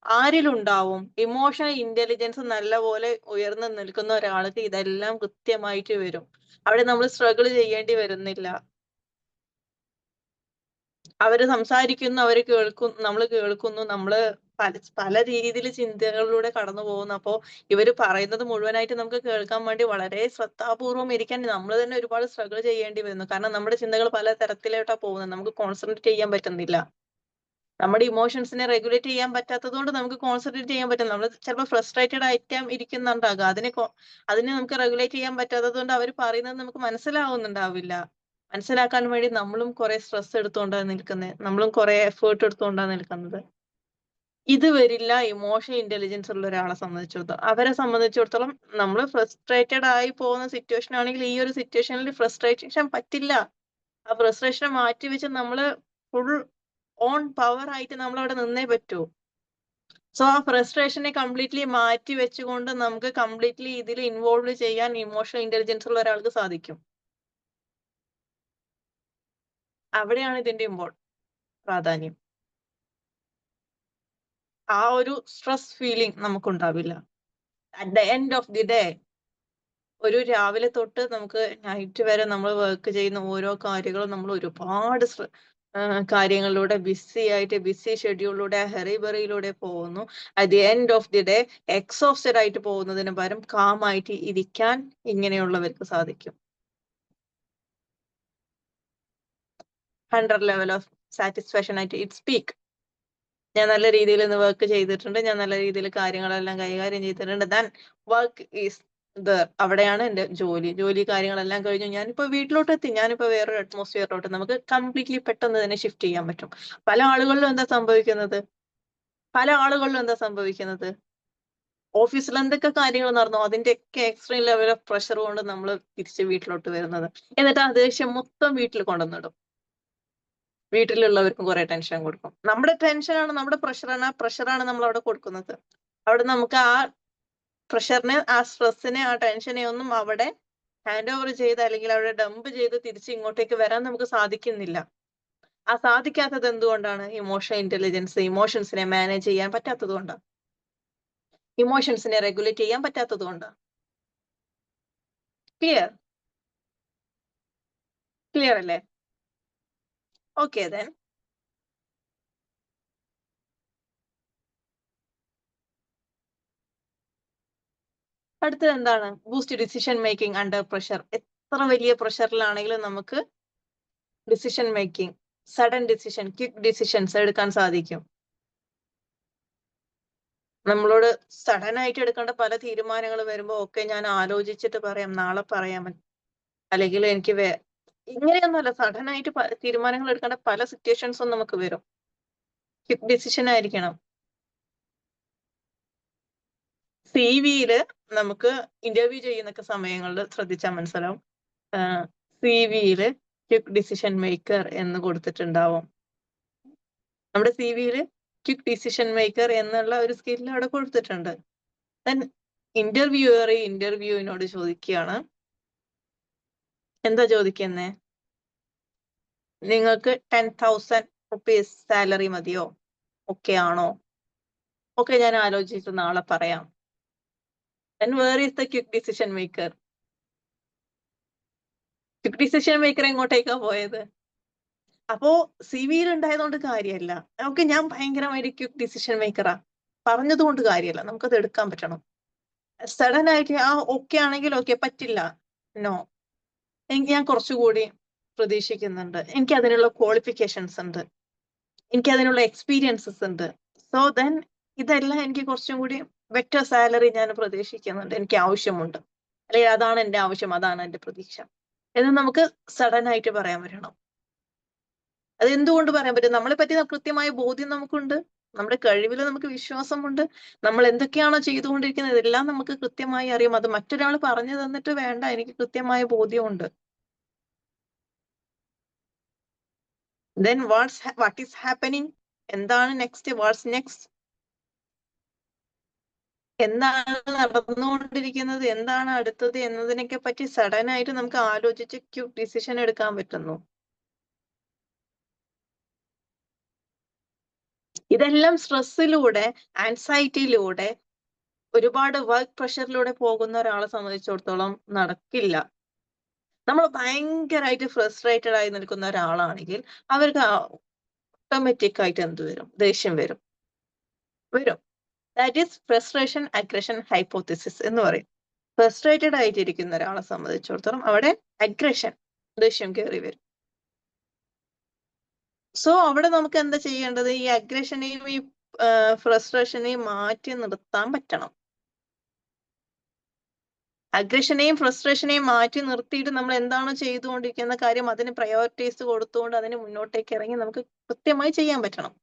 ആരിലുണ്ടാവും? ഇമോഷണൽ ഇന്റലിജൻസ് നല്ലപോലെ ഉയർന്നു നിൽക്കുന്ന ഒരാൾക്ക് ഇതെല്ലാം കൃത്യമായിട്ട് വരും. അവിടെ നമ്മൾ സ്ട്രഗിൾ ചെയ്യേണ്ടി വരുന്നില്ല. അവര് സംസാരിക്കുന്നു, അവര് നമ്മൾ കേൾക്കുന്നു, നമ്മള് പല രീതിയിൽ ചിന്തകളിലൂടെ കടന്നു പോകുന്നു. അപ്പോ ഇവര് പറയുന്നത് മുഴുവനായിട്ട് നമുക്ക് കേൾക്കാൻ വേണ്ടി വളരെ ശ്രദ്ധാപൂർവം ഇരിക്കാൻ നമ്മൾ തന്നെ ഒരുപാട് സ്ട്രഗിൾ ചെയ്യേണ്ടി വരുന്നു. കാരണം നമ്മുടെ ചിന്തകൾ പല തരത്തിലോട്ടാ പോകുന്നത്, നമുക്ക് കോൺസെൻട്രേറ്റ് ചെയ്യാൻ പറ്റുന്നില്ല. നമ്മുടെ ഇമോഷൻസിനെ റെഗുലേറ്റ് ചെയ്യാൻ പറ്റാത്തത് കൊണ്ട് നമുക്ക് കോൺസെൻട്രേറ്റ് ചെയ്യാൻ പറ്റും. നമ്മൾ ചിലപ്പോൾ ഫ്രസ്ട്രേറ്റഡ് ആയിട്ട് ഇരിക്കുന്നുണ്ടാകുക, അതിനെ നമുക്ക് റെഗുലേറ്റ് ചെയ്യാൻ പറ്റാത്തത് കൊണ്ട് അവർ പറയുന്നത് നമുക്ക് മനസ്സിലാവുന്നുണ്ടാവില്ല. മനസ്സിലാക്കാൻ വേണ്ടി നമ്മളും കുറെ സ്ട്രെസ് എടുത്തുകൊണ്ടാണ് നിൽക്കുന്നത്, നമ്മളും കുറെ എഫേർട്ട് എടുത്തുകൊണ്ടാണ് നിൽക്കുന്നത്. ഇത് വരില്ല ഇമോഷണൽ ഇന്റലിജൻസ് ഉള്ള ഒരാളെ സംബന്ധിച്ചിടത്തോളം. അവരെ സംബന്ധിച്ചിടത്തോളം നമ്മൾ ഫ്രസ്ട്രേറ്റഡ് ആയി പോകുന്ന സിറ്റുവേഷൻ ആണെങ്കിൽ ഈ ഒരു സിറ്റുവേഷനിൽ ഫ്രസ്ട്രേഷൻ പറ്റില്ല. ആ ഫ്രസ്ട്രേഷനെ മാറ്റി വെച്ച് നമ്മള് ഫുൾ ഓൺ പവർ ആയിട്ട് നമ്മൾ അവിടെ നിന്നേ പറ്റൂ. സോ ആ ഫ്രസ്ട്രേഷനെ കംപ്ലീറ്റ്ലി മാറ്റി വെച്ചുകൊണ്ട് നമുക്ക് കംപ്ലീറ്റ്ലി ഇതിൽ ഇൻവോൾവ് ചെയ്യാൻ ഇമോഷണൽ ഇന്റലിജൻസ് ഉള്ള ഒരാൾക്ക് സാധിക്കും. അവിടെയാണ് ഇതിന്റെ പ്രാധാന്യം. ആ ഒരു സ്ട്രെസ് ഫീലിംഗ് നമുക്കുണ്ടാവില്ല. At the end of the day, ഒരു രാവിലെ തൊട്ട് നമുക്ക് നൈറ്റ് വരെ നമ്മൾ വർക്ക് ചെയ്യുന്ന ഓരോ കാര്യങ്ങളും നമ്മൾ ഒരുപാട് കാര്യങ്ങളിലൂടെ ബിസി ഷെഡ്യൂളിലൂടെ ഹെറിബറിയിലൂടെ പോകുന്നു. At the end of the day exhausted ആയിട്ട് പോകുന്നതിന് പകരം കാം ആയിട്ട് ഇരിക്കാൻ ഇങ്ങനെയുള്ളവർക്ക് സാധിക്കും. 100 ലെവൽ ഓഫ് സാറ്റിസ്ഫാക്ഷൻ ആയിട്ട് ഇറ്റ് സ്പീക്ക്. ഞാൻ നല്ല രീതിയിൽ ഇന്ന് വർക്ക് ചെയ്തിട്ടുണ്ട്, ഞാൻ നല്ല രീതിയിൽ കാര്യങ്ങളെല്ലാം കൈകാര്യം ചെയ്തിട്ടുണ്ട്. ദാൻ വർക്ക് ഈസ് അവിടെയാണ് എന്റെ ജോലി കാര്യങ്ങളെല്ലാം കഴിഞ്ഞു. ഞാനിപ്പോ വീട്ടിലോട്ട് എത്തി, ഞാനിപ്പോ വേറൊരു അറ്റ്മോസ്ഫിയറിലോട്ട് നമുക്ക് കംപ്ലീറ്റ്ലി പെട്ടെന്ന് തന്നെ ഷിഫ്റ്റ് ചെയ്യാൻ പറ്റും. പല ആളുകളിലും എന്താ സംഭവിക്കുന്നത്, ഓഫീസിൽ എന്തൊക്കെ കാര്യങ്ങൾ നടന്നു അതിന്റെയൊക്കെ എക്സ്ട്രീം ലെവൽ ഓഫ് പ്രഷർ കൊണ്ട് നമ്മൾ തിരിച്ച് വീട്ടിലോട്ട് വരുന്നത്, എന്നിട്ട് ആ ദേഷ്യം മൊത്തം വീട്ടിൽ കൊണ്ടുവന്നിടും. വീട്ടിലുള്ളവർക്കും കുറെ ടെൻഷൻ കൊടുക്കും. നമ്മുടെ ടെൻഷനാണ്, നമ്മുടെ പ്രഷറാണ്, ആ പ്രഷറാണ് നമ്മൾ അവിടെ കൊടുക്കുന്നത്. അവിടെ നമുക്ക് ആ പ്രഷറിനെ, ആ സ്ട്രെസ്സിനെ, ആ ടെൻഷനെ ഒന്നും അവിടെ ഹാൻഡ് ഓവർ ചെയ്ത് അല്ലെങ്കിൽ അവിടെ ഡംപ് ചെയ്ത് തിരിച്ച് ഇങ്ങോട്ടേക്ക് വരാൻ നമുക്ക് സാധിക്കുന്നില്ല. ആ സാധിക്കാത്തത് എന്തുകൊണ്ടാണ്? ഇമോഷണൽ ഇന്റലിജൻസ്, ഇമോഷൻസിനെ മാനേജ് ചെയ്യാൻ പറ്റാത്തത് കൊണ്ടാണ്, ഇമോഷൻസിനെ റെഗുലേറ്റ് ചെയ്യാൻ പറ്റാത്തത് കൊണ്ടാണ്. ക്ലിയർ? ക്ലിയർ അല്ലേ? ഓക്കെ ദെൻ അടുത്തത് എന്താണ്? Boost decision making under pressure. എത്ര വലിയ പ്രഷറിലാണെങ്കിലും നമുക്ക് decision making, sudden decision, quick decisions എടുക്കാൻ സാധിക്കും. നമ്മളോട് സഡൻ ആയിട്ട് എടുക്കേണ്ട പല തീരുമാനങ്ങൾ വരുമ്പോൾ ഒക്കെ ഞാൻ ആലോചിച്ചിട്ട് പറയാം, നാളെ പറയാം, അല്ലെങ്കിൽ എനിക്ക് ഇങ്ങനെയൊന്നുമല്ല, സഡൻ ആയിട്ട് തീരുമാനങ്ങൾ എടുക്കേണ്ട പല സിറ്റുവേഷൻസും നമുക്ക് വരും. ക്വിക്ക് ഡിസിഷൻ ആയിരിക്കണം. സിവിയില് നമുക്ക് ഇന്റർവ്യൂ ചെയ്യുന്ന സമയങ്ങളിൽ ശ്രദ്ധിച്ചാൽ മനസ്സിലാവും, സിവിയില് ക്വിക്ക് ഡിസിഷൻ മേക്കർ എന്ന് കൊടുത്തിട്ടുണ്ടാവും. നമ്മുടെ സിവിയില് ക്വിക്ക് ഡിസിഷൻ മേക്കർ എന്നുള്ള ഒരു സ്കില്ല് അവിടെ കൊടുത്തിട്ടുണ്ട്. ദെൻ ഇന്റർവ്യൂവിനോട് ചോദിക്കുകയാണ്, എന്താ ചോദിക്കുന്നേ? നിങ്ങൾക്ക് 10,000 rupees സാലറി മതിയോ? ഓക്കെ ആണോ? ഓക്കെ, ഞാൻ ആലോചിച്ചിട്ട് നാളെ പറയാം. Then where is the quick decision maker? Quick decision maker എങ്ങോട്ടേക്കാ പോയത്? അപ്പോ സിവിയിൽ ഉണ്ടായതുകൊണ്ട് കാര്യമല്ല. ഓക്കെ, ഞാൻ ഭയങ്കരമായിട്ട് ക്വിക്ക് ഡിസിഷൻ മേക്കറാ പറഞ്ഞത് കൊണ്ട് കാര്യമല്ല, നമുക്കത് എടുക്കാൻ പറ്റണം. സഡൻ ആയിട്ട് ആ ഓക്കെ ആണെങ്കിൽ ഓക്കെ, പറ്റില്ല, നോ, ഞാൻ കുറച്ചുകൂടി പ്രതീക്ഷിക്കുന്നുണ്ട്, എനിക്ക് അതിനുള്ള ക്വാളിഫിക്കേഷൻസ് ഉണ്ട്, എനിക്ക് അതിനുള്ള എക്സ്പീരിയൻസസ് ഉണ്ട്, സോ ദെൻ ഇതെല്ലാം എനിക്ക് കുറച്ചും കൂടി ബെറ്റർ സാലറി ഞാൻ പ്രതീക്ഷിക്കുന്നുണ്ട്, എനിക്ക് ആവശ്യമുണ്ട്, അല്ലെങ്കിൽ അതാണ് എന്റെ ആവശ്യം, അതാണ് എന്റെ പ്രതീക്ഷ എന്ന് നമുക്ക് സഡൻ ആയിട്ട് പറയാൻ പറ്റണം. അത് എന്തുകൊണ്ട് പറയാൻ പറ്റും? നമ്മളെ പറ്റി കൃത്യമായ ബോധ്യം നമുക്കുണ്ട്, നമ്മുടെ കഴിവിൽ നമുക്ക് വിശ്വാസമുണ്ട്, നമ്മൾ എന്തൊക്കെയാണോ ചെയ്തുകൊണ്ടിരിക്കുന്നത് ഇതെല്ലാം നമുക്ക് കൃത്യമായി അറിയാം. അത് മറ്റൊരാൾ പറഞ്ഞു തന്നിട്ട് വേണ്ട, എനിക്ക് കൃത്യമായ ബോധ്യമുണ്ട്. Then what is happening? എന്താണ് നെക്സ്റ്റ്? What's next? എന്താണ് നടന്നുകൊണ്ടിരിക്കുന്നത്, എന്താണ് അടുത്തത് എന്നതിനൊക്കെ പറ്റി സഡൻ ആയിട്ട് നമുക്ക് ആലോചിച്ച് ക്വിക്ക് ഡിസിഷൻ എടുക്കാൻ പറ്റുന്നു. ഇതെല്ലാം സ്ട്രെസ്സിലൂടെ, ആൻസൈറ്റിയിലൂടെ, ഒരുപാട് വർക്ക് പ്രഷറിലൂടെ പോകുന്ന ഒരാളെ സംബന്ധിച്ചിടത്തോളം നടക്കില്ല. നമ്മൾ ഭയങ്കരമായിട്ട് ഫ്രസ്ട്രേറ്റഡ് ആയി നിൽക്കുന്ന ഒരാളാണെങ്കിൽ അവർക്ക് ഓട്ടോമാറ്റിക് ആയിട്ട് എന്ത് വരും? ദേഷ്യം വരും. That is frustration aggression hypothesis എന്ന് പറയും. ഫ്രസ്ട്രേറ്റഡ് ആയിട്ടിരിക്കുന്ന ഒരാളെ സംബന്ധിച്ചിടത്തോളം അവിടെ അഗ്രഷൻ, ദേഷ്യം കയറി വരും. സോ അവിടെ നമുക്ക് എന്താ ചെയ്യേണ്ടത്? ഈ അഗ്രഷനെയും ഈ ഫ്രസ്ട്രേഷനെയും മാറ്റി നിർത്താൻ പറ്റണം. അഗ്രഷനെയും ഫ്രസ്ട്രേഷനെയും മാറ്റി നിർത്തിയിട്ട് നമ്മൾ എന്താണോ ചെയ്തുകൊണ്ടിരിക്കുന്ന കാര്യം അതിന് പ്രയോറിറ്റൈസ് കൊടുത്തുകൊണ്ട് അതിന് മുന്നോട്ടേക്ക് ഇറങ്ങി നമുക്ക് കൃത്യമായി ചെയ്യാൻ പറ്റണം.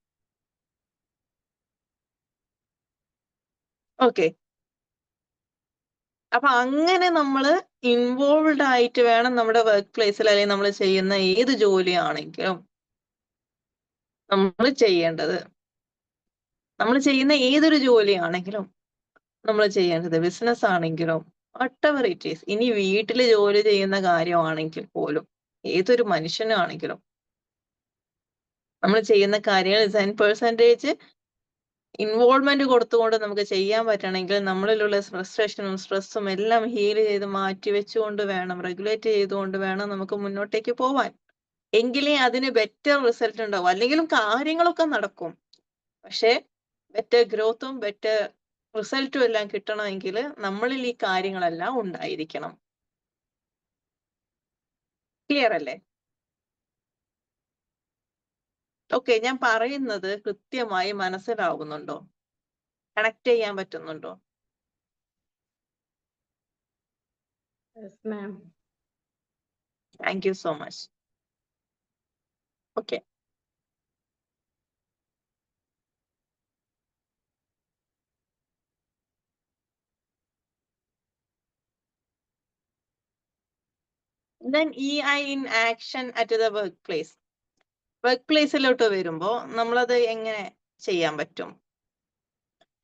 ഓക്കെ, അപ്പൊ അങ്ങനെ നമ്മൾ ഇൻവോൾവ്ഡ് ആയിട്ട് വേണം നമ്മുടെ വർക്ക് പ്ലേസിൽ അല്ലെങ്കിൽ നമ്മൾ ചെയ്യുന്ന ഏത് ജോലിയാണെങ്കിലും നമ്മൾ ചെയ്യേണ്ടത്. നമ്മൾ ചെയ്യുന്ന ഏതൊരു ജോലിയാണെങ്കിലും നമ്മൾ ചെയ്യേണ്ടത്, ബിസിനസ് ആണെങ്കിലും whatever it is, ഇനി വീട്ടിൽ ജോലി ചെയ്യുന്ന കാര്യമാണെങ്കിൽ പോലും, ഏതൊരു മനുഷ്യനാണെങ്കിലും നമ്മൾ ചെയ്യുന്ന കാര്യങ്ങൾ 10% ഇൻവോൾവ്മെന്റ് കൊടുത്തുകൊണ്ട് നമുക്ക് ചെയ്യാൻ പറ്റണമെങ്കിൽ നമ്മളിലുള്ള ഫ്രസ്ട്രേഷനും സ്ട്രെസ്സും എല്ലാം ഹീൽ ചെയ്ത് മാറ്റി വെച്ചുകൊണ്ട് വേണം, റെഗുലേറ്റ് ചെയ്തുകൊണ്ട് വേണം നമുക്ക് മുന്നോട്ടേക്ക് പോവാൻ. എങ്കിലേ അതിന് ബെറ്റർ റിസൾട്ട് ഉണ്ടാവും. അല്ലെങ്കിലും കാര്യങ്ങളൊക്കെ നടക്കും, പക്ഷെ ബെറ്റർ ഗ്രോത്തും ബെറ്റർ റിസൾട്ടും എല്ലാം കിട്ടണമെങ്കിൽ നമ്മളിൽ ഈ കാര്യങ്ങളെല്ലാം ഉണ്ടായിരിക്കണം. ക്ലിയർ അല്ലേ? ഓക്കെ, ഞാൻ പറയുന്നത് കൃത്യമായി മനസ്സിലാവുന്നുണ്ടോ? കണക്ട് ചെയ്യാൻ പറ്റുന്നുണ്ടോ? Yes, ma'am. Thank you so much. Okay, then EI in action at the workplace. Work പ്ലേസിലോട്ട് വരുമ്പോൾ നമ്മളത് എങ്ങനെ ചെയ്യാൻ പറ്റും?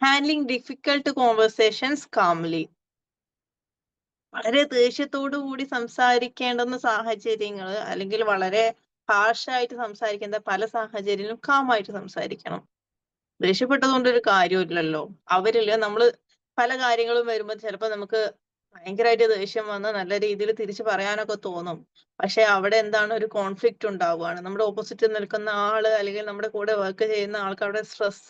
Handling difficult conversations calmly. വളരെ ദേഷ്യത്തോടു കൂടി സംസാരിക്കേണ്ടുന്ന സാഹചര്യങ്ങൾ അല്ലെങ്കിൽ വളരെ ഹാർഷായിട്ട് സംസാരിക്കേണ്ട പല സാഹചര്യങ്ങളിലും കാമായിട്ട് സംസാരിക്കണം. ദേഷ്യപ്പെട്ടതുകൊണ്ട് ഒരു കാര്യമില്ലല്ലോ. അവരില് നമ്മള് പല കാര്യങ്ങളും വരുമ്പോൾ ചിലപ്പോൾ നമുക്ക് ഭയങ്കരമായിട്ട് ദേഷ്യം വന്ന് നല്ല രീതിയിൽ തിരിച്ചു പറയാനൊക്കെ തോന്നും. പക്ഷെ അവിടെ എന്താണ്, ഒരു കോൺഫ്ലിക്റ്റ് ഉണ്ടാവുകയാണ്. നമ്മുടെ ഓപ്പോസിറ്റ് നിൽക്കുന്ന ആള് അല്ലെങ്കിൽ നമ്മുടെ കൂടെ വർക്ക് ചെയ്യുന്ന ആൾക്ക് അവിടെ സ്ട്രെസ്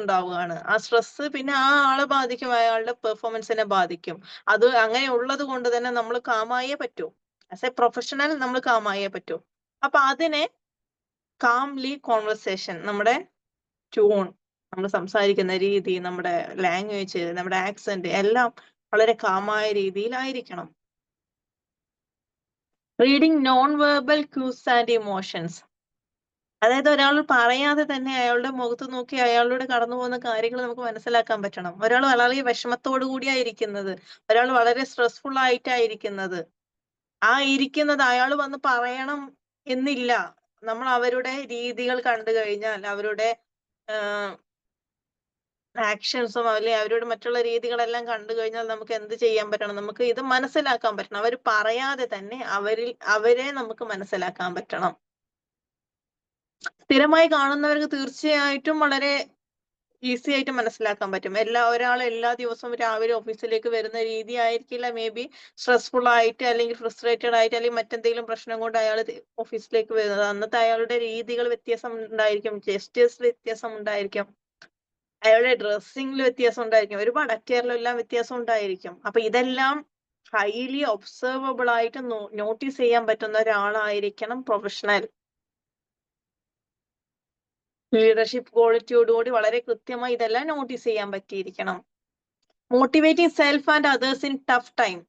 ഉണ്ടാവുകയാണ്. ആ സ്ട്രെസ് പിന്നെ ആ ആളെ ബാധിക്കും, അയാളുടെ പെർഫോമൻസിനെ ബാധിക്കും. അത് അങ്ങനെ ഉള്ളത് കൊണ്ട് തന്നെ നമ്മൾ കാമായേ പറ്റൂ. ആസ് എ പ്രൊഫഷണൽ നമ്മൾ കാമായേ പറ്റൂ. അപ്പൊ അതിനെ കാംലി കോൺവെർസേഷൻ, നമ്മുടെ ട്യൂൺ, നമ്മൾ സംസാരിക്കുന്ന രീതി, നമ്മുടെ ലാംഗ്വേജ്, നമ്മുടെ ആക്സെന്റ് എല്ലാം വളരെ കാമായ രീതിയിലായിരിക്കണം. Reading non verbal cues and emotions. അതായത് ഒരാൾ പറയാതെ തന്നെ അയാളുടെ മുഖത്ത് നോക്കി അയാളോട് കടന്നു പോകുന്ന കാര്യങ്ങൾ നമുക്ക് മനസ്സിലാക്കാൻ പറ്റണം. ഒരാൾ വളരെ വിഷമത്തോടു കൂടിയായിരിക്കുന്നത്, ഒരാൾ വളരെ സ്ട്രെസ്ഫുൾ ആയിട്ടായിരിക്കുന്നത്. ആ ഇരിക്കുന്നത് അയാൾ വന്ന് പറയണം എന്നില്ല. നമ്മൾ അവരുടെ രീതികൾ കണ്ടു കഴിഞ്ഞാൽ, അവരുടെ ആക്ഷൻസും അല്ലെങ്കിൽ അവരുടെ മറ്റുള്ള രീതികളെല്ലാം കണ്ടു കഴിഞ്ഞാൽ നമുക്ക് എന്ത് ചെയ്യാൻ പറ്റണം? നമുക്ക് ഇത് മനസ്സിലാക്കാൻ പറ്റണം. അവർ പറയാതെ തന്നെ അവരെ നമുക്ക് മനസ്സിലാക്കാൻ പറ്റണം. സ്ഥിരമായി കാണുന്നവർക്ക് തീർച്ചയായിട്ടും വളരെ ഈസി ആയിട്ട് മനസ്സിലാക്കാൻ പറ്റും. ഒരാൾ എല്ലാ ദിവസവും രാവിലെ ഓഫീസിലേക്ക് വരുന്ന രീതി ആയിരിക്കില്ല മേ ബി സ്ട്രെസ്ഫുൾ ആയിട്ട് അല്ലെങ്കിൽ ഫ്രസ്ട്രേറ്റഡ് ആയിട്ട് അല്ലെങ്കിൽ മറ്റെന്തെങ്കിലും പ്രശ്നം കൊണ്ട് അയാൾ ഓഫീസിലേക്ക് വരുന്നത്. അന്നത്തെ അയാളുടെ രീതികൾ വ്യത്യാസം ഉണ്ടായിരിക്കും, ജെസ്റ്റേഴ്സിൽ വ്യത്യാസം ഉണ്ടായിരിക്കും, അയാളുടെ ഡ്രസ്സിങ്ങിൽ വ്യത്യാസം ഉണ്ടായിരിക്കും, ഒരുപാട് അറ്റയറിലെല്ലാം വ്യത്യാസം ഉണ്ടായിരിക്കും. അപ്പൊ ഇതെല്ലാം ഹൈലി ഒബ്സർവബിൾ ആയിട്ട് നോട്ടീസ് ചെയ്യാൻ പറ്റുന്ന ഒരാളായിരിക്കണം പ്രൊഫഷണൽ. ലീഡർഷിപ്പ് ക്വാളിറ്റിയോടുകൂടി വളരെ കൃത്യമായി ഇതെല്ലാം നോട്ടീസ് ചെയ്യാൻ പറ്റിയിരിക്കണം. Motivating self and others in tough time.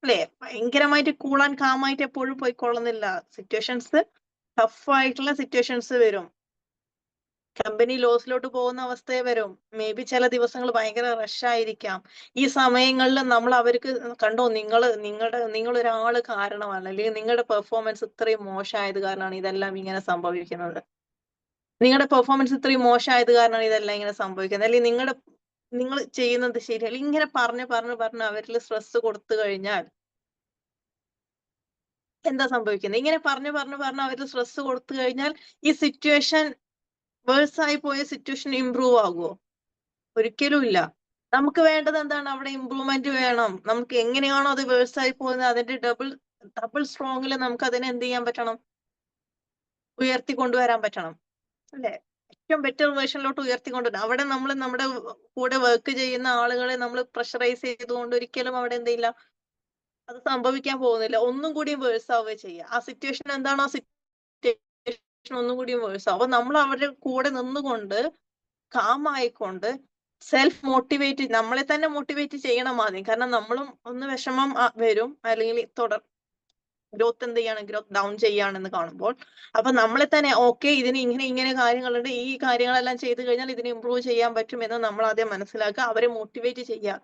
അല്ലെ, ഭയങ്കരമായിട്ട് കൂൾ ആൻഡ് കാം ആയിട്ട് എപ്പോഴും പോയിക്കൊള്ളുന്നില്ല. സിറ്റുവേഷൻസ്, ടഫ് ആയിട്ടുള്ള സിറ്റുവേഷൻസ് വരും. കമ്പനി ലോസിലോട്ട് പോകുന്ന അവസ്ഥയെ വരും. മേ ബി ചില ദിവസങ്ങൾ ഭയങ്കര റഷ് ആയിരിക്കാം. ഈ സമയങ്ങളിൽ നമ്മൾ അവർക്ക് കണ്ടോ, നിങ്ങൾ ഒരാള് കാരണമാണ്, അല്ലെങ്കിൽ നിങ്ങളുടെ പെർഫോമൻസ് ഇത്രയും മോശമായത് കാരണമാണ് ഇതെല്ലാം ഇങ്ങനെ സംഭവിക്കുന്നത്, നിങ്ങളുടെ പെർഫോമൻസ് ഇത്രയും മോശമായത് കാരണമാണ് ഇതെല്ലാം ഇങ്ങനെ സംഭവിക്കുന്നത്, അല്ലെങ്കിൽ നിങ്ങൾ ചെയ്യുന്നത് ശരിയല്ല, ഇങ്ങനെ പറഞ്ഞ് അവരിൽ സ്ട്രെസ് കൊടുത്തു കഴിഞ്ഞാൽ എന്താ സംഭവിക്കുന്നത്? ഇങ്ങനെ പറഞ്ഞ് അവരിൽ സ്ട്രെസ് കൊടുത്തു കഴിഞ്ഞാൽ ഈ സിറ്റുവേഷൻ വേഴ്സ് ആയി പോയ സിറ്റുവേഷൻ ഇംപ്രൂവ് ആകുമോ? ഒരിക്കലും ഇല്ല. നമുക്ക് വേണ്ടത് എന്താണ്? അവിടെ ഇംപ്രൂവ്മെന്റ് വേണം. നമുക്ക് എങ്ങനെയാണോ അത് വേഴ്സ് ആയി പോകുന്നത് അതിന്റെ ഡബിൾ സ്ട്രോങ്ങിൽ നമുക്ക് അതിനെ എന്ത് ചെയ്യാൻ പറ്റണം? ഉയർത്തി കൊണ്ടുവരാൻ പറ്റണം, അല്ലെ? ഏറ്റവും ബെറ്റർ വേർഷനിലോട്ട് ഉയർത്തിക്കൊണ്ടുവരാം. അവിടെ നമ്മൾ നമ്മുടെ കൂടെ വർക്ക് ചെയ്യുന്ന ആളുകളെ നമ്മൾ പ്രഷറൈസ് ചെയ്തുകൊണ്ട് ഒരിക്കലും അവിടെ എന്തില്ല, അത് സംഭവിക്കാൻ പോകുന്നില്ല. ഒന്നും കൂടിയും വേഴ്സ് ആവുകയും ചെയ്യുക. ആ സിറ്റുവേഷൻ എന്താണോ ആ സിറ്റുവേഷൻ ഒന്നും കൂടിയും വേഴ്സ് ആവും. അപ്പൊ നമ്മൾ അവരുടെ കൂടെ നിന്നുകൊണ്ട് കാമായിക്കൊണ്ട് സെൽഫ് മോട്ടിവേറ്റ്, നമ്മളെ തന്നെ മോട്ടിവേറ്റ് ചെയ്യണം ആദ്യം. കാരണം നമ്മളും ഒന്ന് വിഷമം വരും, അല്ലെങ്കിൽ ഗ്രോത്ത് എന്ത് ചെയ്യാണ്, ഗ്രോത്ത് ഡൗൺ ചെയ്യാണെന്ന് കാണുമ്പോൾ അപ്പൊ നമ്മളെ തന്നെ ഓക്കെ, ഇതിന് ഇങ്ങനെ കാര്യങ്ങളുണ്ട്, ഈ കാര്യങ്ങളെല്ലാം ചെയ്തു കഴിഞ്ഞാൽ ഇതിന് ഇമ്പ്രൂവ് ചെയ്യാൻ പറ്റും എന്ന് നമ്മൾ ആദ്യം മനസ്സിലാക്കുക, അവരെ മോട്ടിവേറ്റ് ചെയ്യുക.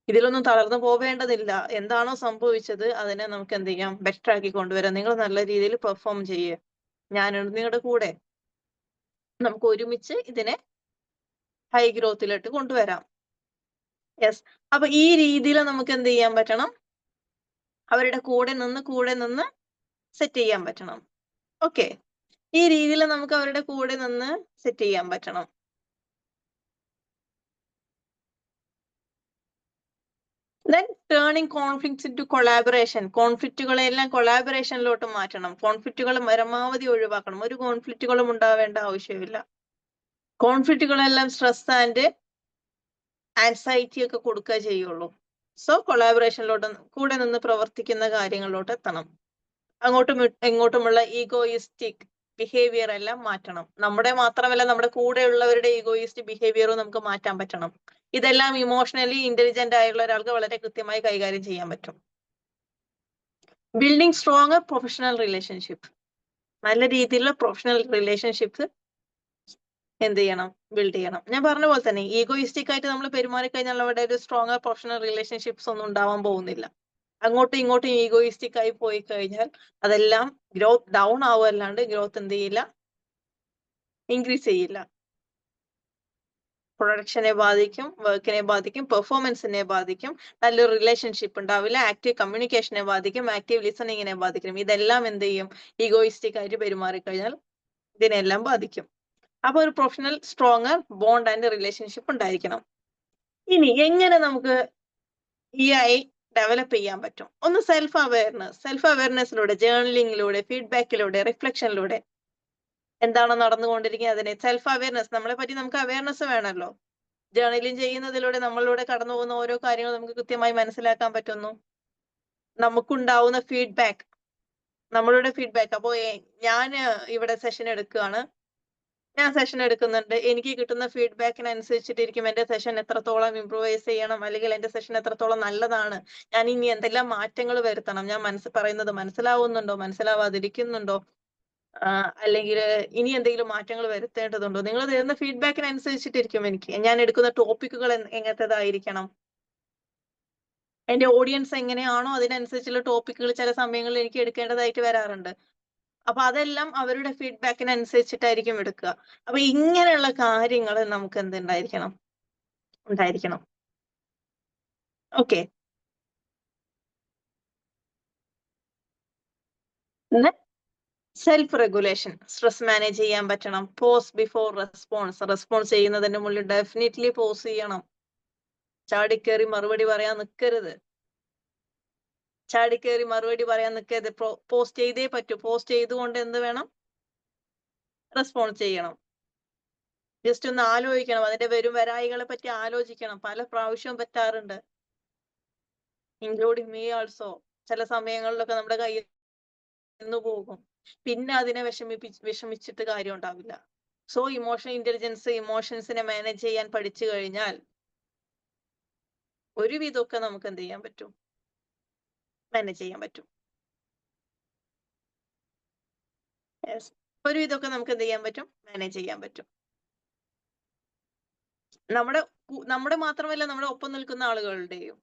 ഇതിലൊന്നും തളർന്നു പോവേണ്ടതില്ല. എന്താണോ സംഭവിച്ചത് അതിനെ നമുക്ക് എന്ത് ചെയ്യാം, ബെറ്റർ ആക്കി കൊണ്ടുവരാം. നിങ്ങൾ നല്ല രീതിയിൽ പെർഫോം ചെയ്യുക, ഞാനുണ്ട് നിങ്ങളുടെ കൂടെ, നമുക്ക് ഒരുമിച്ച് ഇതിനെ ഹൈ ഗ്രോത്തിലോട്ട് കൊണ്ടുവരാം. യെസ്. അപ്പൊ ഈ രീതിയിൽ നമുക്ക് എന്ത് ചെയ്യാൻ പറ്റണം? അവരുടെ കൂടെ നിന്ന് സെറ്റ് ചെയ്യാൻ പറ്റണം. ഓക്കെ, ഈ രീതിയിൽ നമുക്ക് അവരുടെ കൂടെ നിന്ന് സെറ്റ് ചെയ്യാൻ പറ്റണം. Then turning conflicts into collaboration. കോൺഫ്ലിക്റ്റുകളെല്ലാം കൊളാബറേഷനിലോട്ട് മാറ്റണം. കോൺഫ്ലിക്റ്റുകൾ പരമാവധി ഒഴിവാക്കണം. ഒരു കോൺഫ്ലിക്റ്റുകളും ഉണ്ടാവേണ്ട ആവശ്യമില്ല. കോൺഫ്ലിക്റ്റുകളെല്ലാം സ്ട്രെസ് ആൻഡ് ആൻസൈറ്റി ഒക്കെ കൊടുക്കുക ചെയ്യുള്ളൂ. സോ കൊളാബറേഷനിലോട്ട്, കൂടെ നിന്ന് പ്രവർത്തിക്കുന്ന കാര്യങ്ങളിലോട്ട് എത്തണം. അങ്ങോട്ടും ഇങ്ങോട്ടുമുള്ള ഈഗോയിസ്റ്റിക് ബിഹേവിയർ എല്ലാം മാറ്റണം. നമ്മുടെ മാത്രമല്ല, നമ്മുടെ കൂടെയുള്ളവരുടെ ഈഗോയിസ്റ്റിക് ബിഹേവിയറും നമുക്ക് മാറ്റാൻ പറ്റണം. ഇതെല്ലാം ഇമോഷണലി ഇന്റലിജന്റ് ആയുള്ള ഒരാൾക്ക് വളരെ കൃത്യമായി കൈകാര്യം ചെയ്യാൻ പറ്റും. Building strong professional relationship. നല്ല രീതിയിലുള്ള പ്രൊഫഷണൽ റിലേഷൻഷിപ്സ് എന്ത് ചെയ്യണം, ബിൽഡ് ചെയ്യണം. ഞാൻ പറഞ്ഞ പോലെ തന്നെ ഈഗോയിസ്റ്റിക് ആയിട്ട് നമ്മൾ പെരുമാറി കഴിഞ്ഞാൽ അവിടെ ഒരു സ്ട്രോങ് പ്രൊഫഷണൽ റിലേഷൻഷിപ്സ് ഒന്നും ഉണ്ടാവാൻ പോകുന്നില്ല. അങ്ങോട്ടും ഇങ്ങോട്ടും ഈഗോയിസ്റ്റിക് ആയി പോയി കഴിഞ്ഞാൽ അതെല്ലാം ഗ്രോത്ത് ഡൗൺ ആവുമല്ലാണ്ട് ഗ്രോത്ത് എന്ത് ചെയ്യില്ല, ഇൻക്രീസ് ചെയ്യില്ല. പ്രൊഡക്ഷനെ ബാധിക്കും, വർക്കിനെ ബാധിക്കും, പെർഫോമൻസിനെ ബാധിക്കും, നല്ലൊരു റിലേഷൻഷിപ്പ് ഉണ്ടാവില്ല, ആക്റ്റീവ് കമ്മ്യൂണിക്കേഷനെ ബാധിക്കും, ആക്റ്റീവ് ലിസണിങ്ങിനെ ബാധിക്കും. ഇതെല്ലാം എന്ത് ചെയ്യും, ഈഗോയിസ്റ്റിക് ആയിട്ട് പെരുമാറിക്കഴിഞ്ഞാൽ ഇതിനെല്ലാം ബാധിക്കും. അപ്പൊ ഒരു professional stronger bond and relationship ഉണ്ടായിരിക്കണം. ഇനി എങ്ങനെ നമുക്ക് EI ഡെവലപ്പ് ചെയ്യാൻ പറ്റും? ഒന്ന് സെൽഫ് അവയർനെസ്സിലൂടെ, ജേർണലിങ്ങിലൂടെ, ഫീഡ്ബാക്കിലൂടെ, റിഫ്ലക്ഷനിലൂടെ എന്താണ് നടന്നുകൊണ്ടിരിക്കുന്നത് അതിനെ സെൽഫ് അവയർനെസ്, നമ്മളെ പറ്റി നമുക്ക് അവയർനെസ് വേണമല്ലോ. ജേർണലിംഗ് ചെയ്യുന്നതിലൂടെ നമ്മളിലൂടെ കടന്നു പോകുന്ന ഓരോ കാര്യങ്ങളും നമുക്ക് കൃത്യമായി മനസ്സിലാക്കാൻ പറ്റുന്നു. നമുക്കുണ്ടാവുന്ന ഫീഡ്ബാക്ക്, നമ്മളുടെ ഫീഡ്ബാക്ക്. അപ്പോ ഞാൻ ഇവിടെ സെഷൻ എടുക്കുകയാണ്, ഞാൻ സെഷൻ എടുക്കുന്നുണ്ട്, എനിക്ക് കിട്ടുന്ന ഫീഡ്ബാക്കിനനുസരിച്ചിട്ടിരിക്കും എന്റെ സെഷൻ എത്രത്തോളം ഇംപ്രൂവൈസ് ചെയ്യണം, അല്ലെങ്കിൽ എന്റെ സെഷൻ എത്രത്തോളം നല്ലതാണ്, ഞാൻ ഇനി എന്തെല്ലാം മാറ്റങ്ങൾ വരുത്തണം, ഞാൻ പറയുന്നത് മനസ്സിലാവുന്നുണ്ടോ, മനസ്സിലാവാതിരിക്കുന്നുണ്ടോ, അല്ലെങ്കിൽ ഇനി എന്തെങ്കിലും മാറ്റങ്ങൾ വരുത്തേണ്ടതുണ്ടോ. നിങ്ങൾ തരുന്ന ഫീഡ്ബാക്കിനനുസരിച്ചിട്ടിരിക്കും ഞാൻ എടുക്കുന്ന ടോപ്പിക്കുകൾ എങ്ങനത്തേതായിരിക്കണം, എന്റെ ഓഡിയൻസ് എങ്ങനെയാണോ അതിനനുസരിച്ചുള്ള ടോപ്പിക്കുകൾ ചില സമയങ്ങളിൽ എനിക്ക് എടുക്കേണ്ടതായിട്ട് വരാറുണ്ട്. അപ്പൊ അതെല്ലാം അവരുടെ ഫീഡ്ബാക്കിനനുസരിച്ചിട്ടായിരിക്കും എടുക്കുക. അപ്പൊ ഇങ്ങനെയുള്ള കാര്യങ്ങൾ നമുക്ക് ഉണ്ടായിരിക്കണം. Okay. Self regulation, stress manage ചെയ്യാൻ പറ്റണം. പോസ് ബിഫോർ റെസ്പോൺസ് ചെയ്യുന്നതിന് മുന്നിൽ ഡെഫിനറ്റ്ലി പോസ് ചെയ്യണം. ചാടിക്കേറി മറുപടി പറയാൻ നിൽക്കരുത്. പോസ്റ്റ് ചെയ്തേ പറ്റൂ. പോസ്റ്റ് ചെയ്തുകൊണ്ട് എന്ത് വേണം, റെസ്പോണ്ട് ചെയ്യണം. ജസ്റ്റ് ഒന്ന് ആലോചിക്കണം, അതിന്റെ വരും വരായികളെ പറ്റി ആലോചിക്കണം. പല പ്രാവശ്യവും പറ്റാറുണ്ട്, ഇൻക്ലൂഡിങ് മീ ആൾസോ. ചില സമയങ്ങളിലൊക്കെ നമ്മുടെ കയ്യിൽ നിന്ന് പോകും, പിന്നെ അതിനെ വിഷമിച്ചിട്ട് കാര്യം ഉണ്ടാവില്ല. സോ ഇമോഷണൽ ഇന്റലിജൻസ്, ഇമോഷൻസിനെ മാനേജ് ചെയ്യാൻ പഠിച്ചു കഴിഞ്ഞാൽ ഒരുവിധമൊക്കെ നമുക്ക് എന്ത് ചെയ്യാൻ പറ്റും, മാനേജ് ചെയ്യാൻ പറ്റും. ഒരുവിധമൊക്കെ നമുക്ക് എന്ത് ചെയ്യാൻ പറ്റും, മാനേജ് ചെയ്യാൻ പറ്റും. നമ്മുടെ മാത്രമല്ല, നമ്മുടെ ഒപ്പം നിൽക്കുന്ന ആളുകളുടെയോ,